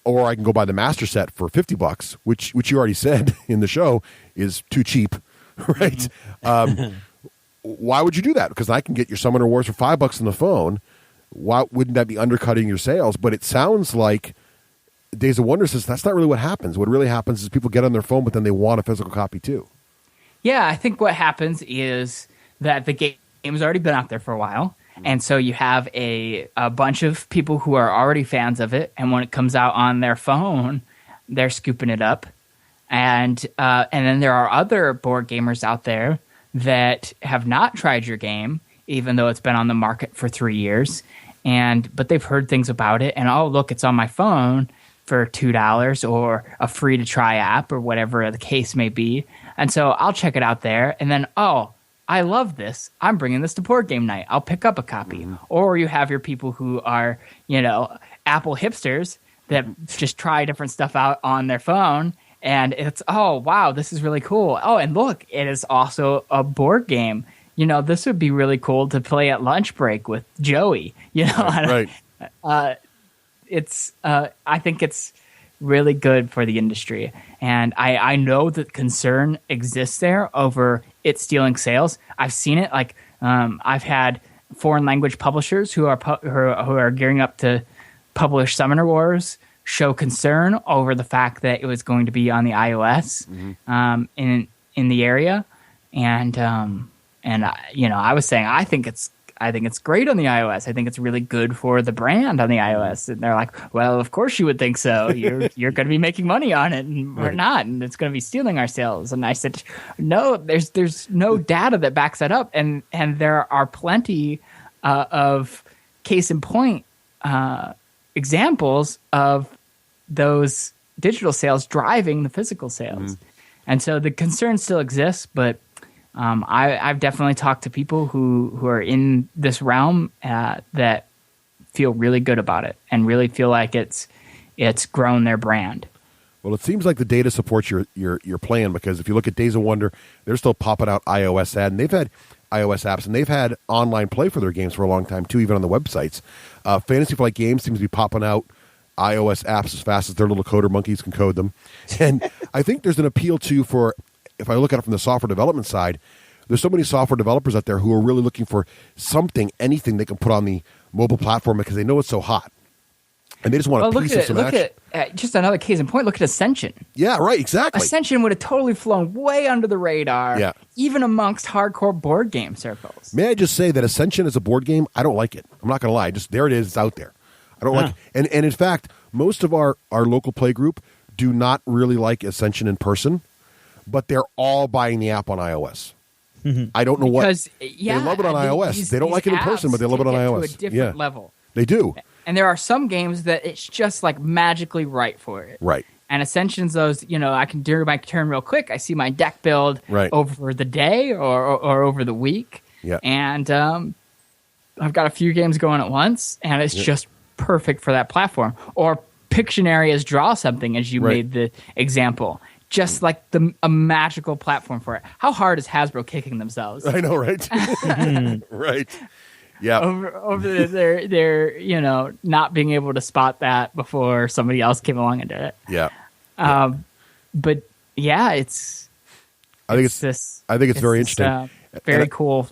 Or I can go buy the master set for $50, which you already said in the show is too cheap, right? Why would you do that? Because I can get your Summoner Wars for $5 on the phone. Why wouldn't that be undercutting your sales? But it sounds like Days of Wonder says that's not really what happens. What really happens is people get on their phone, but then they want a physical copy too. Yeah, I think what happens is that the game's already been out there for a while. And so you have a bunch of people who are already fans of it, and when it comes out on their phone, they're scooping it up. And then there are other board gamers out there that have not tried your game, even though it's been on the market for 3 years, but they've heard things about it, and look, it's on my phone for $2 or a free to try app or whatever the case may be. And so I'll check it out there, and then I love this. I'm bringing this to board game night. I'll pick up a copy. Or you have your people who are, Apple hipsters that just try different stuff out on their phone. And it's, wow, this is really cool. Oh, and look, it is also a board game. This would be really cool to play at lunch break with Joey. Right. I think it's really good for the industry. And I know that concern exists there over it stealing sales. I've seen it. I've had foreign language publishers who are gearing up to publish Summoner Wars show concern over the fact that it was going to be on the iOS in the area. And I was saying I think it's great on the iOS. I think it's really good for the brand on the iOS. And they're like, well, of course you would think so. You're going to be making money on it, and we're not, and it's going to be stealing our sales. And I said, no, there's no data that backs that up, and there are plenty of case in point examples of those digital sales driving the physical sales. And so the concern still exists, but I've definitely talked to people who are in this realm that feel really good about it and really feel like it's grown their brand. Well, it seems like the data supports your plan, because if you look at Days of Wonder, they're still popping out iOS ad, and they've had iOS apps, and they've had online play for their games for a long time too, even on the websites. Fantasy Flight Games seems to be popping out iOS apps as fast as their little coder monkeys can code them. And I think there's an appeal too for, if I look at it from the software development side, there's so many software developers out there who are really looking for anything they can put on the mobile platform because they know it's so hot. And they just want a piece of some action. Look at just another case in point. Look at Ascension. Yeah, right, exactly. Ascension would have totally flown way under the radar, even amongst hardcore board game circles. May I just say that Ascension as a board game, I don't like it. I'm not going to lie. Just there it is. It's out there. I don't like it. And in fact, most of our local play group do not really like Ascension in person, but they're all buying the app on iOS. I don't know because, they love it on iOS. They don't like it in person, but they love it on iOS. To a different level. They do. And there are some games that it's just like magically right for it. Right. And Ascension's those, I can do my turn real quick. I see my deck build over the day or over the week. Yeah. And I've got a few games going at once, and it's just perfect for that platform. Or Pictionary as Draw Something, as you made the example. Just like a magical platform for it. How hard is Hasbro kicking themselves? I know, right? Right. Yeah. Over their not being able to spot that before somebody else came along and did it. Yeah. But yeah, I think it's very interesting. Very cool.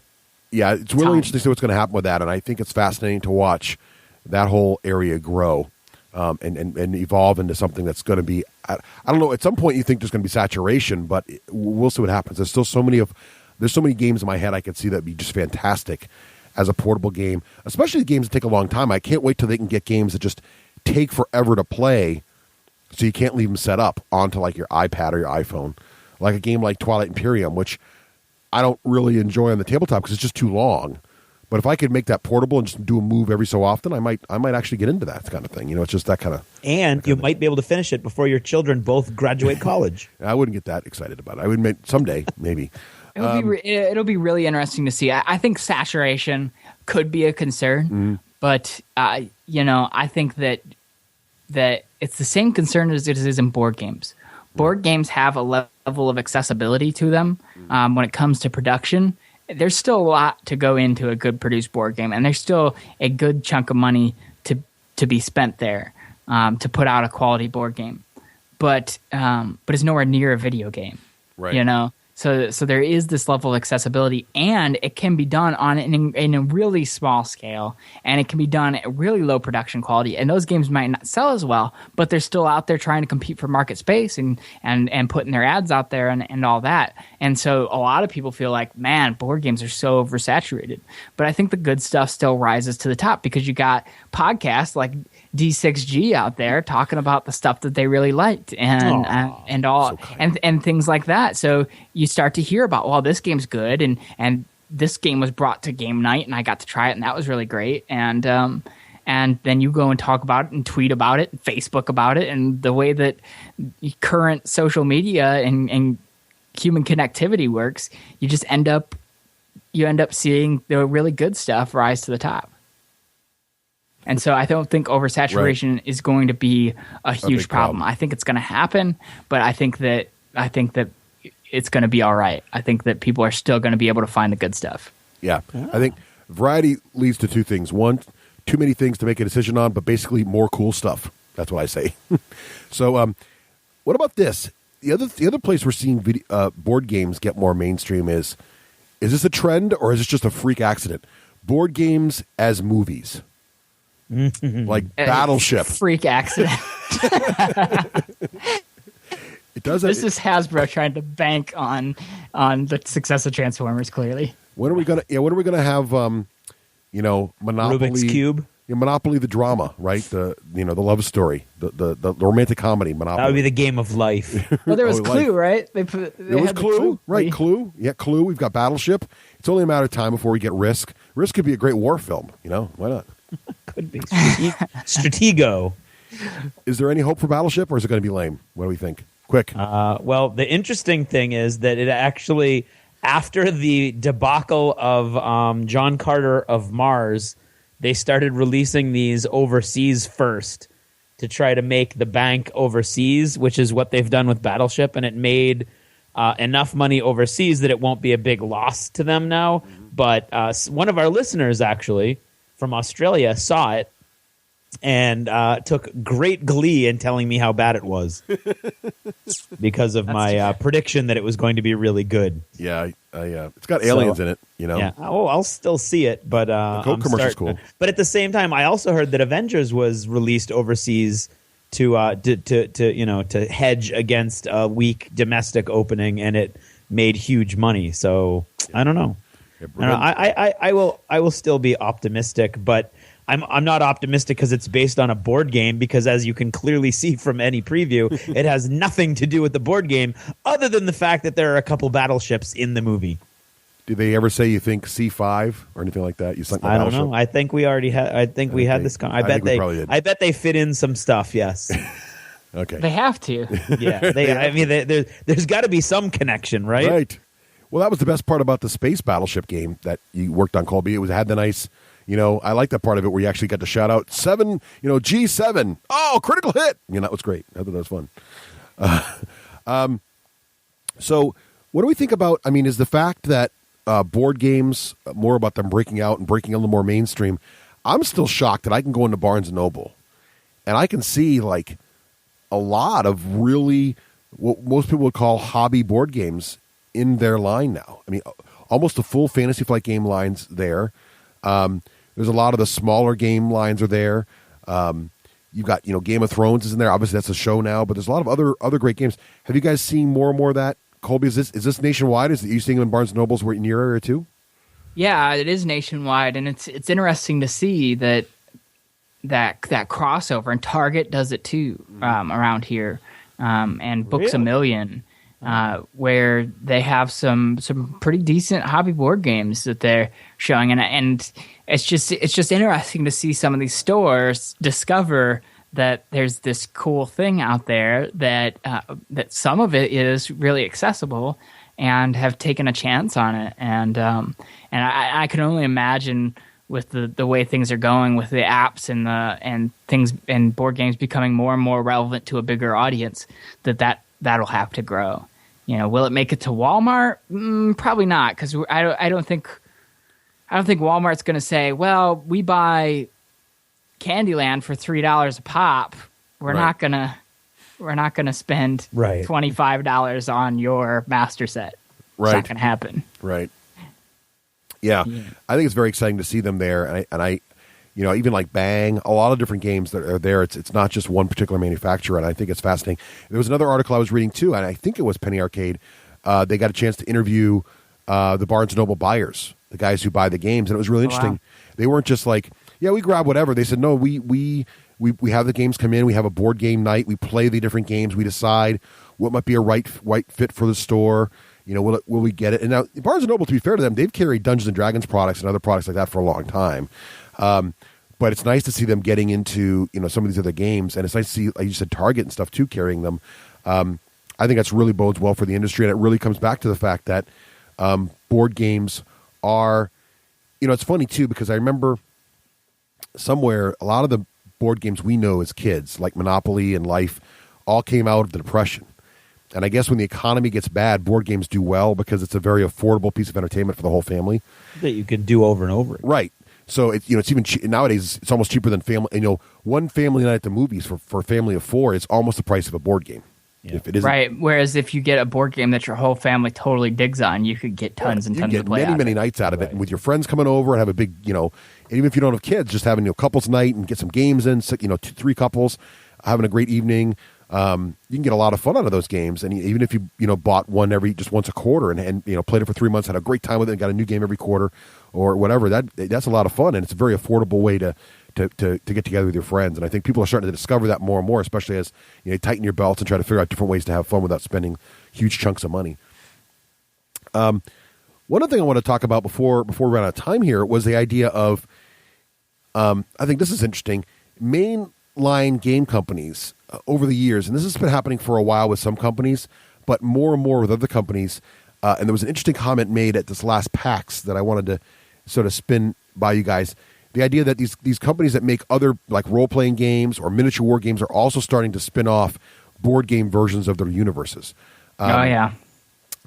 Yeah, it's really interesting to see what's going to happen with that, and I think it's fascinating to watch that whole area grow and evolve into something that's going to be. I don't know. At some point, you think there's going to be saturation, but we'll see what happens. There's still so many games in my head I could see that'd be just fantastic as a portable game, especially the games that take a long time. I can't wait till they can get games that just take forever to play, so you can't leave them set up onto like your iPad or your iPhone. Like a game like Twilight Imperium, which I don't really enjoy on the tabletop because it's just too long. But if I could make that portable and just do a move every so often, I might actually get into that kind of thing. It's just that kind of. And you might be able to finish it before your children both graduate college. I wouldn't get that excited about it. I would make someday, maybe. It'll be really interesting to see. I think saturation could be a concern, but I think that it's the same concern as it is in board games. Board games have a level of accessibility to them when it comes to production. There's still a lot to go into a good produced board game, and there's still a good chunk of money to be spent there to put out a quality board game. But it's nowhere near a video game, right? So there is this level of accessibility, and it can be done in a really small scale, and it can be done at really low production quality. And those games might not sell as well, but they're still out there trying to compete for market space and putting their ads out there and all that. And so a lot of people feel like, man, board games are so oversaturated. But I think the good stuff still rises to the top because you got podcasts like D6G out there talking about the stuff that they really liked and things like that. So you start to hear about, well, this game's good and this game was brought to game night and I got to try it and that was really great. And then you go and talk about it and tweet about it and Facebook about it, and the way that current social media and human connectivity works, you just end up seeing the really good stuff rise to the top. And so I don't think oversaturation is going to be a huge problem. I think it's going to happen, but I think that it's going to be all right. I think that people are still going to be able to find the good stuff. Yeah. I think variety leads to two things. One, too many things to make a decision on, but basically more cool stuff. That's what I say. So what about this? The other place we're seeing board games get more mainstream is this a trend or is this just a freak accident? Board games as movies. Like Battleship. Freak accident. It does. This is Hasbro trying to bank on the success of Transformers. Clearly. When are we gonna have Monopoly? Rubik's Cube. Monopoly the drama, right? The love story, the romantic comedy. Monopoly. That would be the game of life. Well, there was Clue, right? There was Clue, right? Clue. Yeah, Clue. We've got Battleship. It's only a matter of time before we get Risk. Risk could be a great war film. Why not? Could be. Stratego. Is there any hope for Battleship, or is it going to be lame? What do we think? Quick. Well, the interesting thing is that it actually, after the debacle of John Carter of Mars, they started releasing these overseas first to try to make the bank overseas, which is what they've done with Battleship, and it made enough money overseas that it won't be a big loss to them now. But one of our listeners, actually, from Australia, saw it and took great glee in telling me how bad it was because of my prediction that it was going to be really good. Yeah, it's got aliens in it, Yeah. Oh, I'll still see it, but the Coke commercial's cool. But at the same time, I also heard that Avengers was released overseas to hedge against a weak domestic opening, and it made huge money. So I don't know. I will still be optimistic, but I'm not optimistic because it's based on a board game, because as you can clearly see from any preview, it has nothing to do with the board game other than the fact that there are a couple battleships in the movie. Did they ever say you think C5 or anything like that? I don't know. I think we already had. I think we had this. I bet they fit in some stuff. Yes. Okay. They have to. Yeah. There's got to be some connection, right? Right. Well, that was the best part about the space battleship game that you worked on, Colby. It had the nice, I like that part of it where you actually got to shout out G7. Oh, critical hit. That was great. I thought that was fun. So what do we think about, is the fact that board games, more about them breaking out and breaking a little more mainstream, I'm still shocked that I can go into Barnes & Noble and I can see like a lot of really what most people would call hobby board games in their line now. Almost the full Fantasy Flight game lines there. There's a lot of the smaller game lines are there. You've got, Game of Thrones is in there. Obviously, that's a show now, but there's a lot of other great games. Have you guys seen more and more of that? Colby, is this nationwide? Are you seeing them in Barnes & Nobles in your area too? Yeah, it is nationwide, and it's interesting to see that crossover, and Target does it too around here, and Books A Million, where they have some pretty decent hobby board games that they're showing, and it's just interesting to see some of these stores discover that there's this cool thing out there that some of it is really accessible, and have taken a chance on it, and I can only imagine with the way things are going with the apps and things and board games becoming more and more relevant to a bigger audience, that'll have to grow. Will it make it to Walmart? Probably not, because I don't think Walmart's going to say, well, we buy Candyland for $3 a pop. We're not gonna spend $25 on your master set. Right. It's not gonna happen. Right. Yeah. I think it's very exciting to see them there, and I even like Bang, a lot of different games that are there. It's not just one particular manufacturer, and I think it's fascinating. There was another article I was reading too, and I think it was Penny Arcade. They got a chance to interview the Barnes & Noble buyers, the guys who buy the games, and it was really interesting. Wow. They weren't just like, yeah, we grab whatever. They said, no, we have the games come in. We have a board game night. We play the different games. We decide what might be a right fit for the store. Will we get it? And now Barnes & Noble, to be fair to them, they've carried Dungeons & Dragons products and other products like that for a long time. But it's nice to see them getting into some of these other games, and it's nice to see, like you said, Target and stuff too, carrying them. I think that's really bodes well for the industry, and it really comes back to the fact that board games are, it's funny too, because I remember somewhere a lot of the board games we know as kids, like Monopoly and Life, all came out of the Depression. And I guess when the economy gets bad, board games do well because it's a very affordable piece of entertainment for the whole family that you can do over and over again. Right. So it's even nowadays it's almost cheaper than family. And one family night at the movies for a family of four is almost the price of a board game. Yeah. If it isn't, right. Whereas if you get a board game that your whole family totally digs on, you could get tons and tons of play. Many nights out of it, and with your friends coming over and have a big, and even if you don't have kids, just having a couples night and get some games in, 2-3 couples having a great evening. You can get a lot of fun out of those games, and even if you bought one just once a quarter and played it for 3 months, had a great time with it, and got a new game every quarter or whatever, that's a lot of fun, and it's a very affordable way to get together with your friends. And I think people are starting to discover that more and more, especially as you tighten your belts and try to figure out different ways to have fun without spending huge chunks of money. One other thing I want to talk about before we run out of time here was the idea of, I think this is interesting, mainline game companies over the years, and this has been happening for a while with some companies, but more and more with other companies. And there was an interesting comment made at this last PAX that I wanted to sort of spin by you guys. The idea that these companies that make other like role-playing games or miniature war games are also starting to spin off board game versions of their universes. Yeah.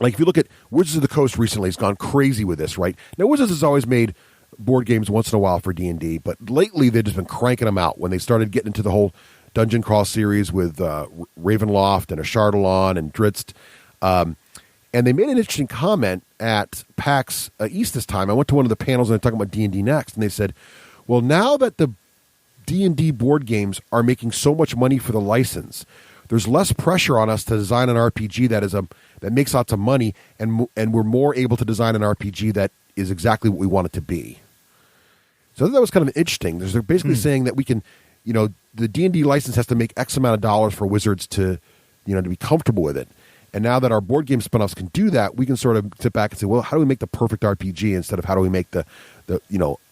Like if you look at Wizards of the Coast recently, it's gone crazy with this, right? Now Wizards has always made board games once in a while for D&D, but lately they've just been cranking them out. When they started getting into the whole Dungeon Crawl series with Ravenloft and Ashardalon and Drizzt, and they made an interesting comment at PAX East this time. I went to one of the panels and they're talking about D&D Next, and they said, well, now that the D&D board games are making so much money for the license, there's less pressure on us to design an RPG that makes lots of money, and we're more able to design an RPG that is exactly what we want it to be. So I thought that was kind of interesting. They're basically saying that we can, the D&D license has to make X amount of dollars for Wizards to be comfortable with it. And now that our board game spinoffs can do that, we can sort of sit back and say, well, how do we make the perfect RPG instead of how do we make the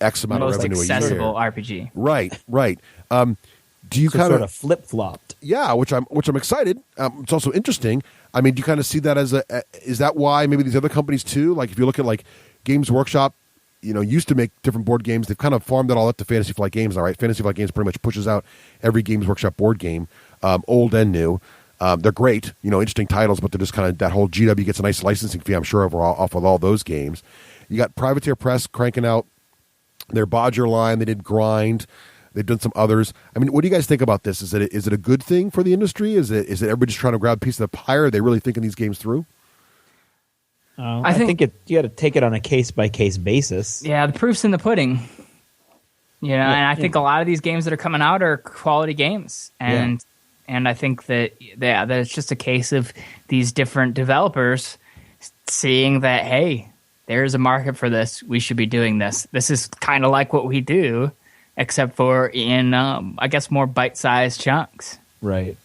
X amount of revenue a year? Most accessible RPG. Right. Do you sort of flip flopped? Yeah, which I'm excited. It's also interesting. I mean, do you kind of see that as is that why maybe these other companies too? Like if you look at like Games Workshop, used to make different board games. They've kind of farmed that all up to Fantasy Flight Games. All right, Fantasy Flight Games pretty much pushes out every Games Workshop board game, old and new. They're great, interesting titles, but they're just kind of that whole GW gets a nice licensing fee, I'm sure, off of all those games. You got Privateer Press cranking out their Bodger line. They did Grind. They've done some others. I mean, what do you guys think about this? Is it a good thing for the industry? Is it everybody just trying to grab a piece of the pie? Are they really thinking these games through? I think you got to take it on a case-by-case basis. Yeah, the proof's in the pudding. And I think a lot of these games that are coming out are quality games. And I think that it's just a case of these different developers seeing that, hey, there's a market for this. We should be doing this. This is kind of like what we do, except for in, I guess, more bite-sized chunks. Right.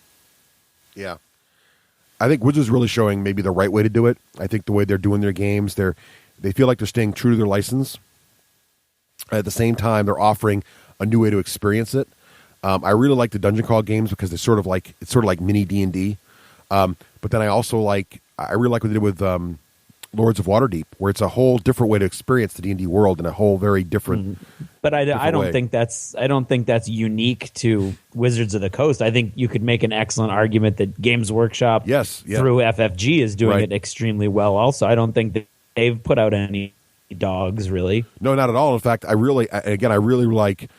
Yeah. I think Wizards really showing maybe the right way to do it. I think the way they're doing their games, they feel like they're staying true to their license. At the same time, they're offering a new way to experience it. I really like the dungeon crawl games because it's sort of like mini D&D. But then I really like what they did with Lords of Waterdeep, where it's a whole different way to experience the D&D world in a whole very different. But I don't way. think that's unique to Wizards of the Coast. I think you could make an excellent argument that Games Workshop through FFG is doing it extremely well. Also, I don't think that they've put out any dogs really. No, not at all. In fact, I really like.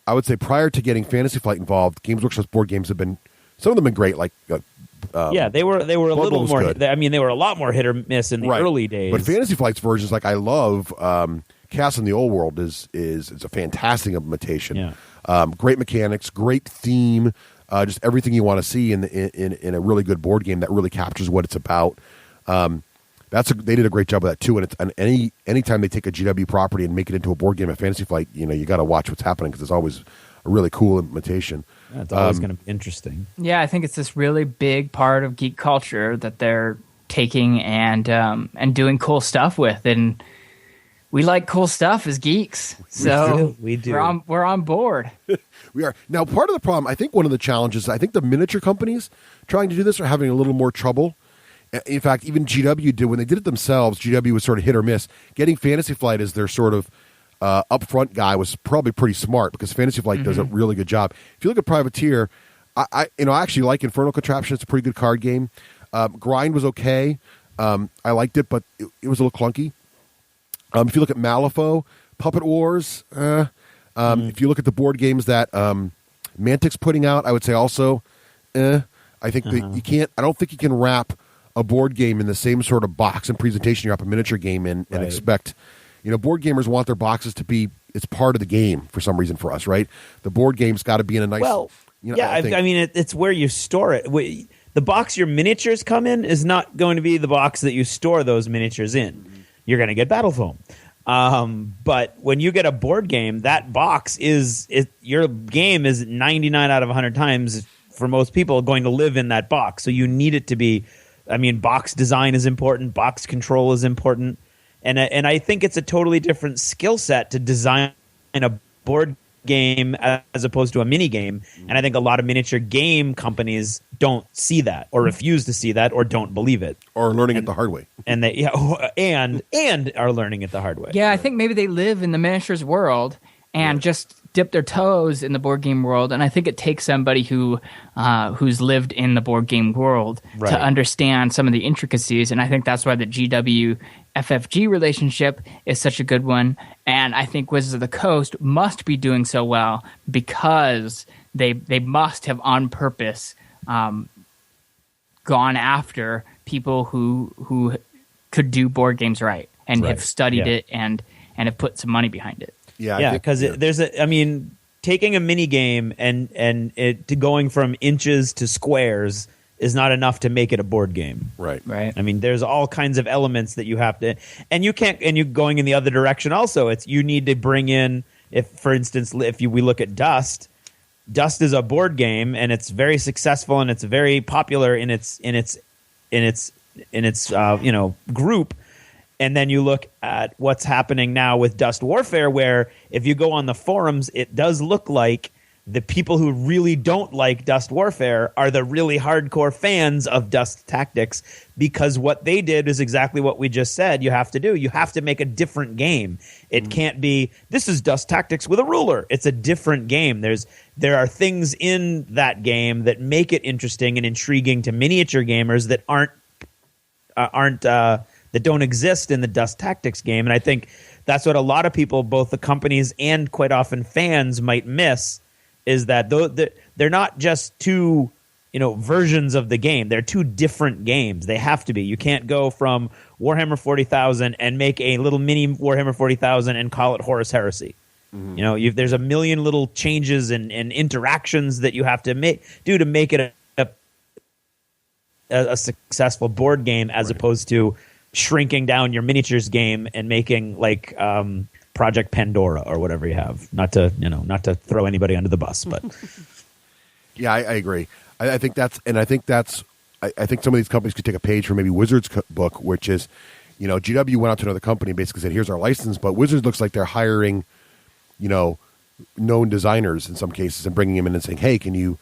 I would say prior to getting Fantasy Flight involved, Games Workshop's board games have been, some of them have been great. Like they were a little more. Good. I mean, they were a lot more hit or miss in the early days. But Fantasy Flight's versions, like I love Cast in the Old World is a fantastic implementation. Yeah. Great mechanics, great theme, just everything you want to see in a really good board game that really captures what it's about. They did a great job of that too. And anytime they take a GW property and make it into a board game at Fantasy Flight, you got to watch what's happening because it's always a really cool implementation. That's always going to be interesting. Yeah, I think it's this really big part of geek culture that they're taking and doing cool stuff with, and we like cool stuff as geeks. So we do. We're on board. We are. Now, part of the problem, I think one of the challenges, I think the miniature companies trying to do this are having a little more trouble. In fact, even GW did, when they did it themselves, GW was sort of hit or miss. Getting Fantasy Flight as their sort of upfront guy was probably pretty smart because Fantasy Flight does a really good job. If you look at Privateer, I actually like Infernal Contraption. It's a pretty good card game. Grind was okay. I liked it, but it was a little clunky. If you look at Malifaux, Puppet Wars, if you look at the board games that Mantic's putting out, I would say also, I think that you can't. I don't think you can wrap a board game in the same sort of box and presentation you wrap a miniature game in and expect. Board gamers want their boxes to be, it's part of the game for some reason for us, right? The board game's got to be in a nice. Well, I mean, it's where you store it. The box your miniatures come in is not going to be the box that you store those miniatures in. You're going to get battle foam. But when you get a board game, that box your game is 99 out of 100 times for most people going to live in that box. So you need it to be, I mean, box design is important. Box control is important. And I think it's a totally different skill set to design a board game as opposed to a mini game. And I think a lot of miniature game companies don't see that or refuse to see that or don't believe it. Or learning it the hard way. And they and are learning it the hard way. Yeah, I think maybe they live in the miniatures world and just dip their toes in the board game world, and I think it takes somebody who's lived in the board game world to understand some of the intricacies, and I think that's why the GW FFG relationship is such a good one, and I think Wizards of the Coast must be doing so well because they must have on purpose gone after people who could do board games right and have studied it and have put some money behind it. Yeah, because taking a mini game and it to going from inches to squares is not enough to make it a board game. Right. I mean, there's all kinds of elements that you have to, and you can't, and you going in the other direction. Also, you need to bring in, for instance, we look at Dust is a board game and it's very successful and it's very popular in its group. And then you look at what's happening now with Dust Warfare, where if you go on the forums, it does look like the people who really don't like Dust Warfare are the really hardcore fans of Dust Tactics, because what they did is exactly what we just said you have to do. You have to make a different game. It can't be, this is Dust Tactics with a ruler. It's a different game. There are things in that game that make it interesting and intriguing to miniature gamers that that don't exist in the Dust Tactics game. And I think that's what a lot of people, both the companies and quite often fans, might miss, is that they're not just two versions of the game. They're two different games. They have to be. You can't go from Warhammer 40,000 and make a little mini Warhammer 40,000 and call it Horus Heresy. Mm-hmm. There's a million little changes and interactions that you have to do to make it a successful board game, as opposed to shrinking down your miniatures game and making like Project Pandora or whatever you have. Not to throw anybody under the bus, but yeah, I agree. I think some of these companies could take a page from maybe Wizards' book, which is, GW went out to another company and basically said, "Here's our license," but Wizards looks like they're hiring, known designers in some cases and bringing them in and saying, "Hey, can you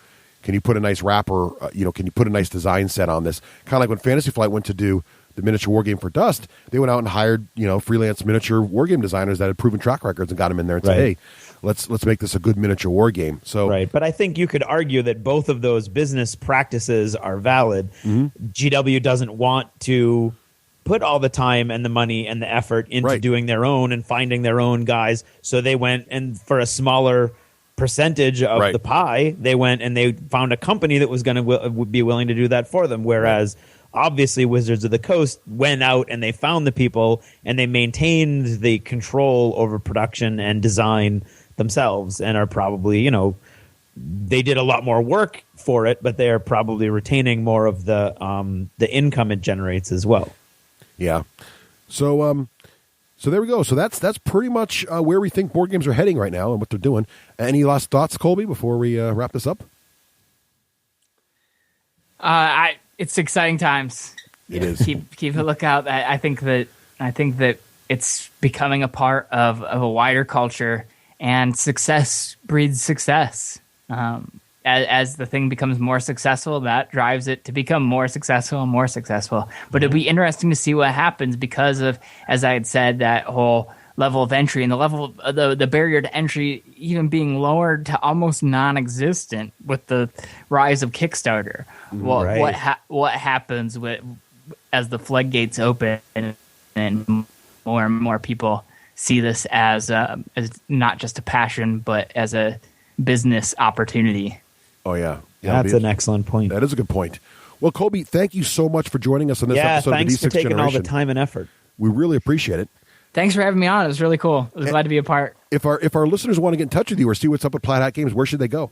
put a nice wrapper? Can you put a nice design set on this?" Kind of like when Fantasy Flight went to do the miniature war game for Dust, they went out and hired freelance miniature war game designers that had proven track records and got them in there and said, "Hey, let's make this a good miniature war game." So right, but I think you could argue that both of those business practices are valid. GW doesn't want to put all the time and the money and the effort into doing their own and finding their own guys, so they went and for a smaller percentage of the pie, they went and they found a company that was going to be willing to do that for them, whereas obviously Wizards of the Coast went out and they found the people and they maintained the control over production and design themselves and are probably, they did a lot more work for it, but they are probably retaining more of the income it generates as well. Yeah. So there we go. So that's pretty much where we think board games are heading right now and what they're doing. Any last thoughts, Colby, before we wrap this up? It's exciting times. It is. Keep a lookout. I think that it's becoming a part of a wider culture, and success breeds success. As the thing becomes more successful, that drives it to become more successful and more successful. But it'll be interesting to see what happens because of, as I had said, that whole level of entry and the level of the barrier to entry even being lowered to almost non-existent with the rise of Kickstarter. What happens as the floodgates open and more people see this as not just a passion but as a business opportunity. Oh yeah, that's an excellent point. That is a good point. Well, Colby, thank you so much for joining us on this episode of the D6 thanks for taking Generation. all the time and effort. We really appreciate it. Thanks for having me on. It was really cool. I was glad to be a part. If our listeners want to get in touch with you or see what's up at Plaid Hat Games, where should they go?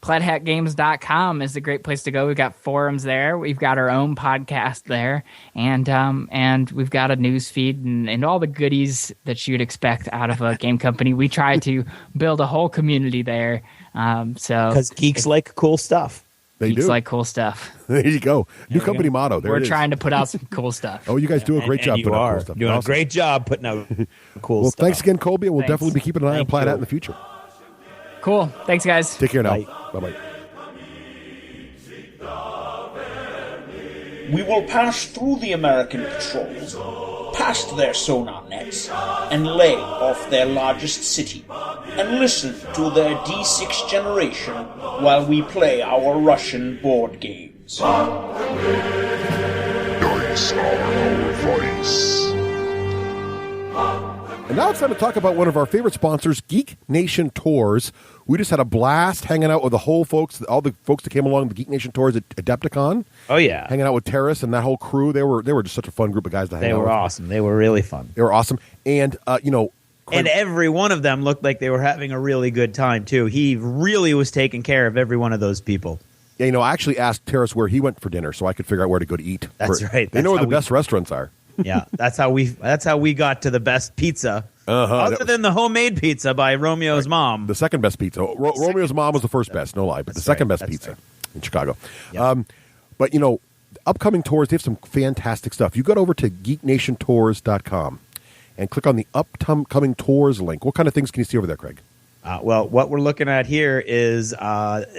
PlaidHatGames.com is a great place to go. We've got forums there. We've got our own podcast there, and we've got a news feed and all the goodies that you'd expect out of a game company. We try to build a whole community there. Because geeks like cool stuff. Geeks like cool stuff. There you go. New company motto. There We're trying to put out some cool stuff. Oh, you guys do a great job putting out cool stuff. Doing a great job putting out cool stuff. Well, thanks again, Colby, and we'll definitely be keeping an eye on Plaid Hat in the future. Cool. Thanks, guys. Take care now. Bye. Bye-bye. We will pass through the American patrols, past their sonar nets, and lay off their largest city, and listen to their D6 generation while we play our Russian board games. Dice are our vice. And now it's time to talk about one of our favorite sponsors, Geek Nation Tours. We just had a blast hanging out with all the folks that came along the Geek Nation Tours at Adepticon. Oh yeah, hanging out with Terrace and that whole crew. They were just such a fun group of guys to hang out with. They were awesome. They were really fun. They were awesome, and and every one of them looked like they were having a really good time too. He really was taking care of every one of those people. Yeah, I actually asked Terrace where he went for dinner so I could figure out where to go to eat. That's right. They know where the best restaurants are. Yeah, that's how we got to the best pizza. Other than the homemade pizza by Romeo's mom. The second best pizza. Romeo's mom was the first best, no lie, but the second best pizza in Chicago. Yep. But upcoming tours, they have some fantastic stuff. You go over to geeknationtours.com and click on the upcoming tours link. What kind of things can you see over there, Craig? Well, what we're looking at here is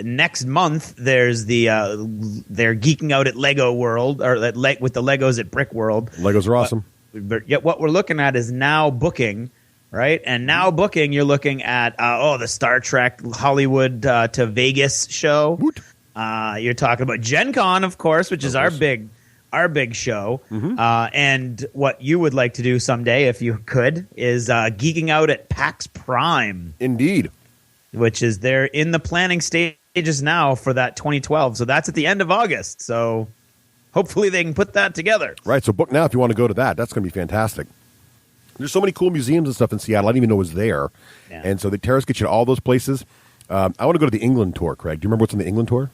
next month. There's they're geeking out at Lego World or with the Legos at Brick World. Legos are awesome. But yet, what we're looking at is Now Booking, right? And Now Booking, you're looking at the Star Trek Hollywood to Vegas show. You're talking about Gen Con, of course, which is our big show. Mm-hmm. And what you would like to do someday, if you could, is geeking out at PAX Prime. Indeed. Which is they're in the planning stages now for that 2012. So that's at the end of August. So hopefully they can put that together. Right. So book now if you want to go to that. That's going to be fantastic. There's so many cool museums and stuff in Seattle. I didn't even know it was there. Yeah. And so the Terrace gets you to all those places. I want to go to the England tour, Craig. Do you remember what's on the England tour?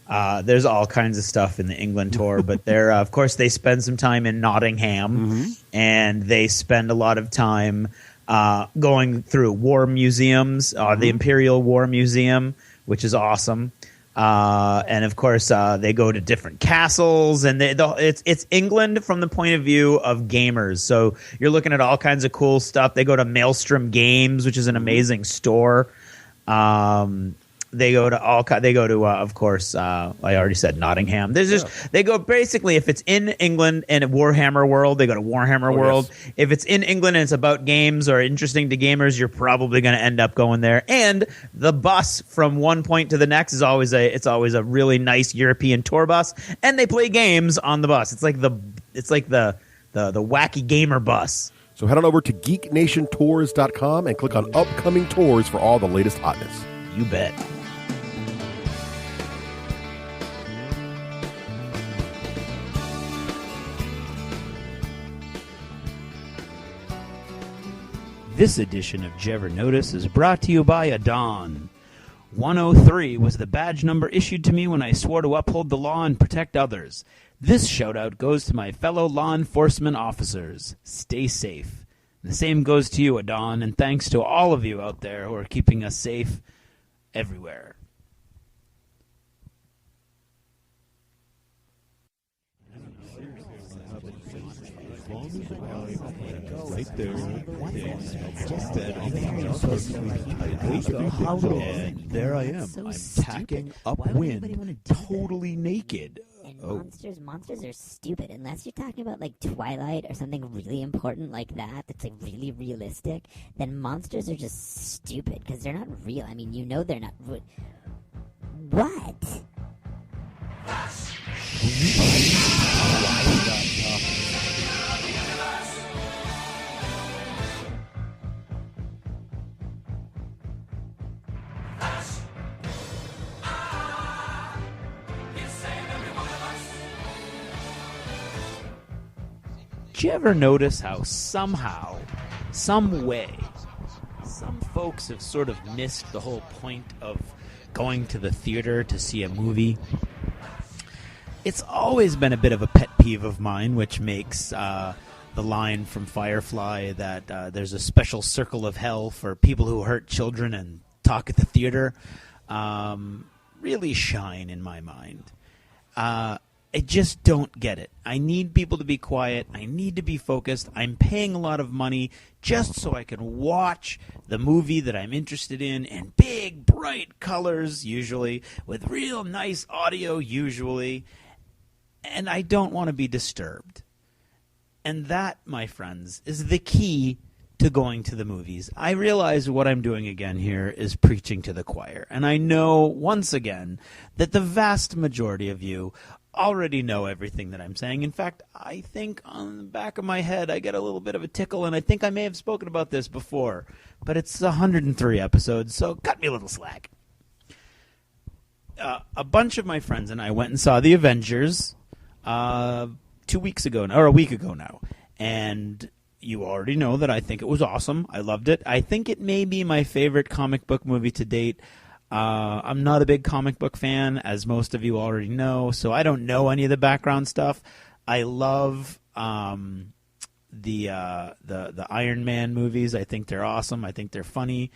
There's all kinds of stuff in the England tour, but they're of course they spend some time in Nottingham, and they spend a lot of time going through war museums, the Imperial War Museum, which is awesome. And of course, they go to different castles, and it's England from the point of view of gamers. So you're looking at all kinds of cool stuff. They go to Maelstrom Games, which is an amazing store. They go to of course, I already said Nottingham. They go basically, if it's in England and Warhammer World, they go to Warhammer World. Yes. If it's in England and it's about games or interesting to gamers, you're probably going to end up going there. And the bus from one point to the next is always a really nice European tour bus, and they play games on the bus. It's like the wacky gamer bus. So head on over to geeknationtours.com and click on upcoming tours for all the latest hotness. You bet. This edition of Jever Notice is brought to you by Adon. 103 was the badge number issued to me when I swore to uphold the law and protect others. This shout-out goes to my fellow law enforcement officers. Stay safe. The same goes to you, Adon, and thanks to all of you out there who are keeping us safe everywhere. Right there. And there I am. I'm tacking upwind, totally naked. And monsters are stupid. Unless you're talking about like Twilight or something really important like that's like really realistic, then monsters are just stupid because they're not real. I mean, they're not. What? Did you ever notice how somehow, some way, some folks have sort of missed the whole point of going to the theater to see a movie? It's always been a bit of a pet peeve of mine, which makes the line from Firefly that there's a special circle of hell for people who hurt children and talk at the theater really shine in my mind. I just don't get it. I need people to be quiet. I need to be focused. I'm paying a lot of money just so I can watch the movie that I'm interested in big, bright colors, usually, with real nice audio, usually. And I don't want to be disturbed. And that, my friends, is the key to going to the movies. I realize what I'm doing again here is preaching to the choir. And I know, once again, that the vast majority of you already know everything that I'm saying. In fact, I think on the back of my head I get a little bit of a tickle, and I think I may have spoken about this before, but it's 103 episodes, so cut me a little slack. A bunch of my friends and I went and saw The Avengers 2 weeks ago, or a week ago now, and you already know that I think it was awesome. I loved it. I think it may be my favorite comic book movie to date. I'm not a big comic book fan, as most of you already know, so I don't know any of the background stuff. I love the Iron Man movies. I think they're awesome. I think they're funny.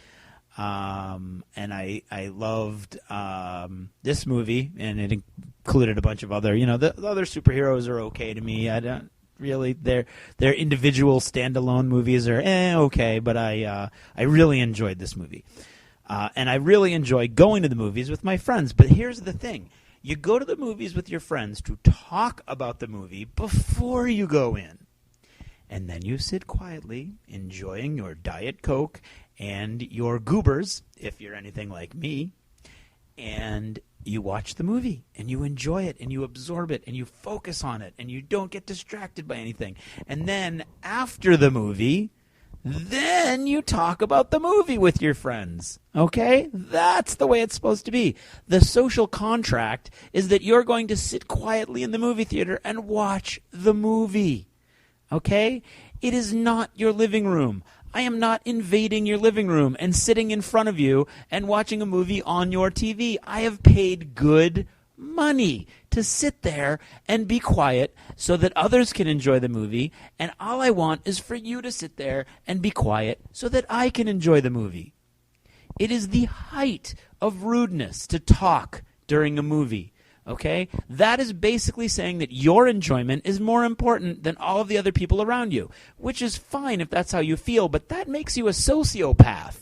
And I loved this movie, and it included a bunch of other, the other superheroes are okay to me. I don't really, their individual standalone movies are okay, but I really enjoyed this movie. And I really enjoy going to the movies with my friends. But here's the thing. You go to the movies with your friends to talk about the movie before you go in. And then you sit quietly, enjoying your Diet Coke and your goobers, if you're anything like me, and you watch the movie, and you enjoy it, and you absorb it, and you focus on it, and you don't get distracted by anything. And then after the movie, then you talk about the movie with your friends, okay? That's the way it's supposed to be. The social contract is that you're going to sit quietly in the movie theater and watch the movie, okay? It is not your living room. I am not invading your living room and sitting in front of you and watching a movie on your TV. I have paid good, money to sit there and be quiet so that others can enjoy the movie, and all I want is for you to sit there and be quiet so that I can enjoy the movie. It is the height of rudeness to talk during a movie, okay? That is basically saying that your enjoyment is more important than all of the other people around you, which is fine if that's how you feel, but that makes you a sociopath.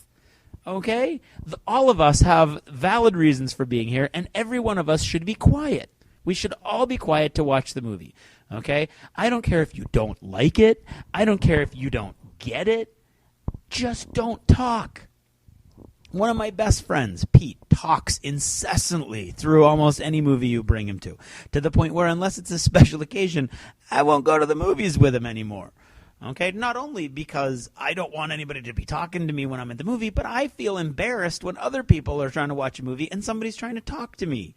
Okay? All of us have valid reasons for being here, and every one of us should be quiet. We should all be quiet to watch the movie. Okay? I don't care if you don't like it. I don't care if you don't get it. Just don't talk. One of my best friends, Pete, talks incessantly through almost any movie you bring him to the point where unless it's a special occasion, I won't go to the movies with him anymore. Okay, not only because I don't want anybody to be talking to me when I'm at the movie, but I feel embarrassed when other people are trying to watch a movie and somebody's trying to talk to me.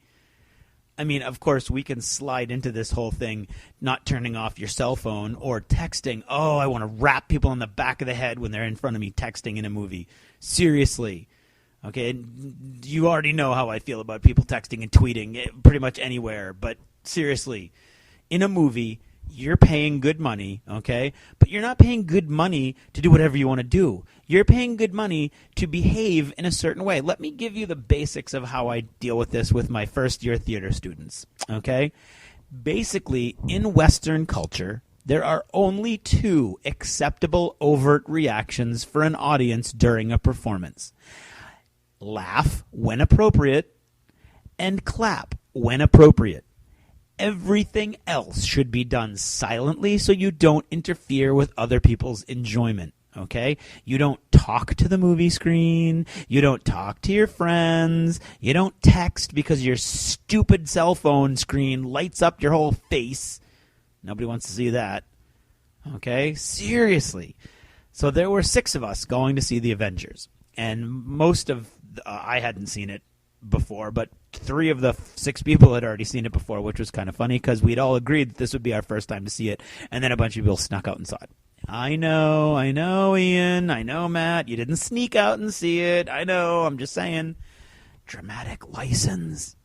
I mean, of course, we can slide into this whole thing, not turning off your cell phone or texting. Oh, I want to rap people on the back of the head when they're in front of me texting in a movie. Seriously. Okay, you already know how I feel about people texting and tweeting pretty much anywhere, but seriously, in a movie, you're paying good money, okay? But you're not paying good money to do whatever you want to do. You're paying good money to behave in a certain way. Let me give you the basics of how I deal with this with my first-year theater students, okay? Basically, in Western culture, there are only 2 acceptable overt reactions for an audience during a performance. Laugh when appropriate, and clap when appropriate. Everything else should be done silently so you don't interfere with other people's enjoyment, okay? You don't talk to the movie screen. You don't talk to your friends. You don't text because your stupid cell phone screen lights up your whole face. Nobody wants to see that, okay? Seriously. So there were 6 of us going to see The Avengers, and most of I hadn't seen it before, but 3 of the 6 people had already seen it before, which was kind of funny because we'd all agreed that this would be our first time to see it, and then a bunch of people snuck out and saw it. I know, Ian. I know, Matt. You didn't sneak out and see it. I know. I'm just saying. Dramatic license.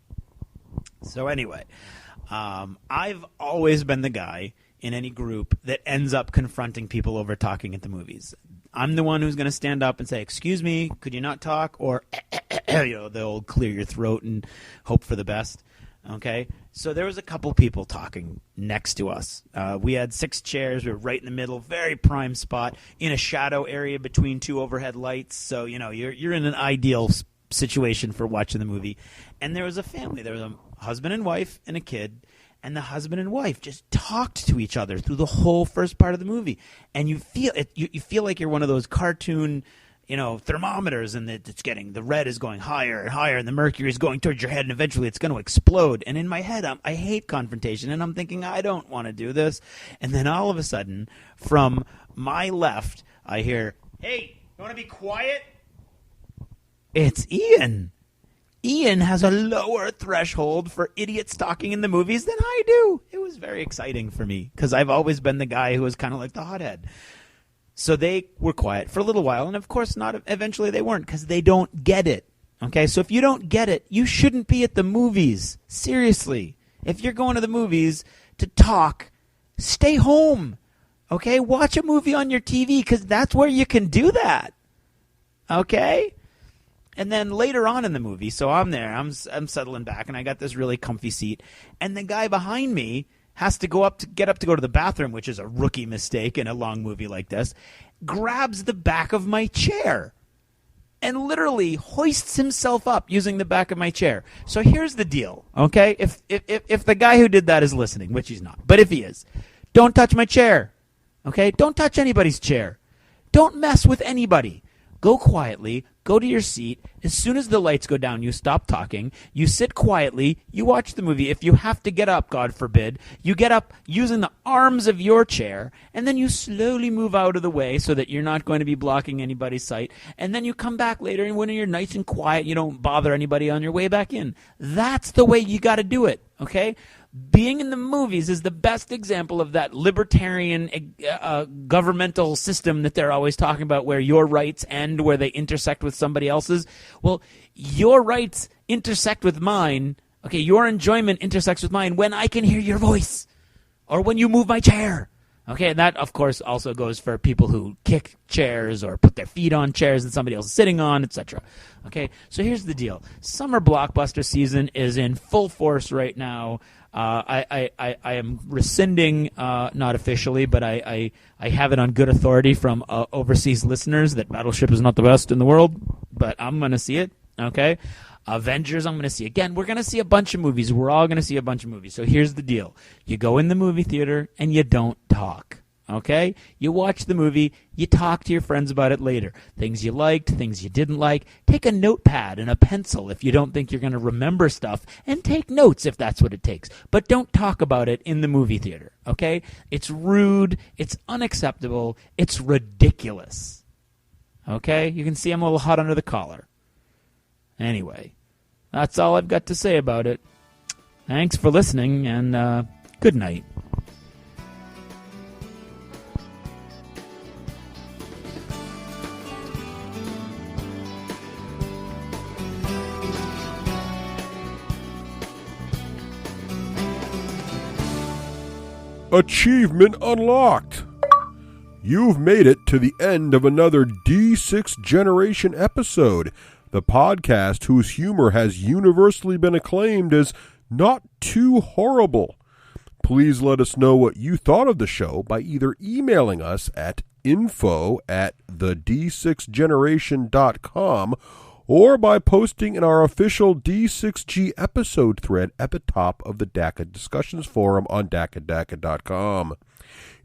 So anyway, I've always been the guy in any group that ends up confronting people over talking at the movies. I'm the one who's going to stand up and say, "Excuse me, could you not talk?" Or, they'll clear your throat and hope for the best. Okay? So there was a couple people talking next to us. We had 6 chairs. We were right in the middle, very prime spot, in a shadow area between 2 overhead lights. So, you're in an ideal situation for watching the movie. And there was a family. There was a husband and wife and a kid. And the husband and wife just talked to each other through the whole first part of the movie. And you feel it. You feel like you're one of those cartoon, thermometers, and the red is going higher and higher, and the mercury is going towards your head, and eventually it's going to explode. And in my head, I hate confrontation, and I'm thinking, I don't want to do this. And then all of a sudden, from my left, I hear, "Hey, you want to be quiet?" It's Ian. Ian has a lower threshold for idiots talking in the movies than I do. It was very exciting for me because I've always been the guy who was kind of like the hothead. So they were quiet for a little while, and of course not. Eventually they weren't because they don't get it. Okay, so if you don't get it, you shouldn't be at the movies. Seriously. If you're going to the movies to talk, stay home. Okay, watch a movie on your TV because that's where you can do that. Okay? And then later on in the movie, so I'm there, I'm settling back, and I got this really comfy seat, and the guy behind me has to get up to go to the bathroom, which is a rookie mistake in a long movie like this, grabs the back of my chair and literally hoists himself up using the back of my chair. So here's the deal, okay? If the guy who did that is listening, which he's not, but if he is, don't touch my chair, okay? Don't touch anybody's chair. Don't mess with anybody. Go quietly, go to your seat. As soon as the lights go down, you stop talking. You sit quietly. You watch the movie. If you have to get up, God forbid, you get up using the arms of your chair, and then you slowly move out of the way so that you're not going to be blocking anybody's sight. And then you come back later, and when you're nice and quiet, you don't bother anybody on your way back in. That's the way you got to do it, okay? Being in the movies is the best example of that libertarian governmental system that they're always talking about, where your rights end where they intersect with somebody else's. Well, your rights intersect with mine Okay, your enjoyment intersects with mine when I can hear your voice or when you move my chair. Okay, and that, of course, also goes for people who kick chairs or put their feet on chairs that somebody else is sitting on, etc. Okay, so here's the deal. Summer blockbuster season is in full force right now. I am rescinding, not officially, but I have it on good authority from overseas listeners that Battleship is not the best in the world, but I'm going to see it, okay? Avengers, I'm going to see. Again, we're going to see a bunch of movies. We're all going to see a bunch of movies. So here's the deal. You go in the movie theater and you don't talk, okay? You watch the movie. You talk to your friends about it later. Things you liked, things you didn't like. Take a notepad and a pencil if you don't think you're going to remember stuff, and take notes if that's what it takes. But don't talk about it in the movie theater, okay? It's rude. It's unacceptable. It's ridiculous, okay? You can see I'm a little hot under the collar. Anyway, that's all I've got to say about it. Thanks for listening, and good night. Achievement unlocked! You've made it to the end of another D6 Generation episode, the podcast whose humor has universally been acclaimed as not too horrible. Please let us know what you thought of the show by either emailing us at info@thed6generation.com or by posting in our official D6G episode thread at the top of the DACA discussions forum on DACADACA.com.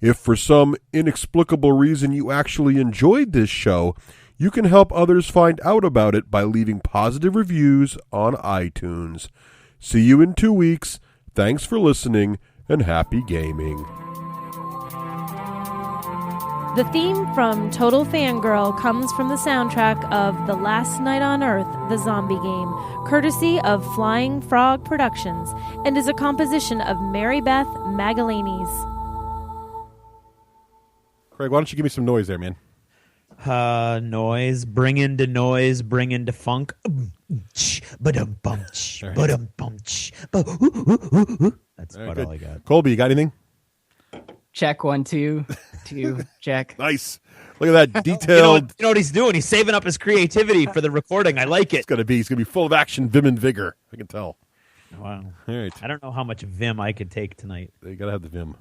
If for some inexplicable reason you actually enjoyed this show, you can help others find out about it by leaving positive reviews on iTunes. See you in 2 weeks. Thanks for listening, and happy gaming. The theme from Total Fangirl comes from the soundtrack of The Last Night on Earth, the zombie game, courtesy of Flying Frog Productions, and is a composition of Mary Beth Magalanes. Craig, why don't you give me some noise there, man? Noise, bring into funk. That's about all I got. Colby, you got anything? Check 1, 2, 2, check. Nice. Look at that detailed. You know what he's doing? He's saving up his creativity for the recording. I like it. He's gonna be full of action, vim, and vigor. I can tell. Wow. All right. I don't know how much vim I could take tonight. You gotta have the vim.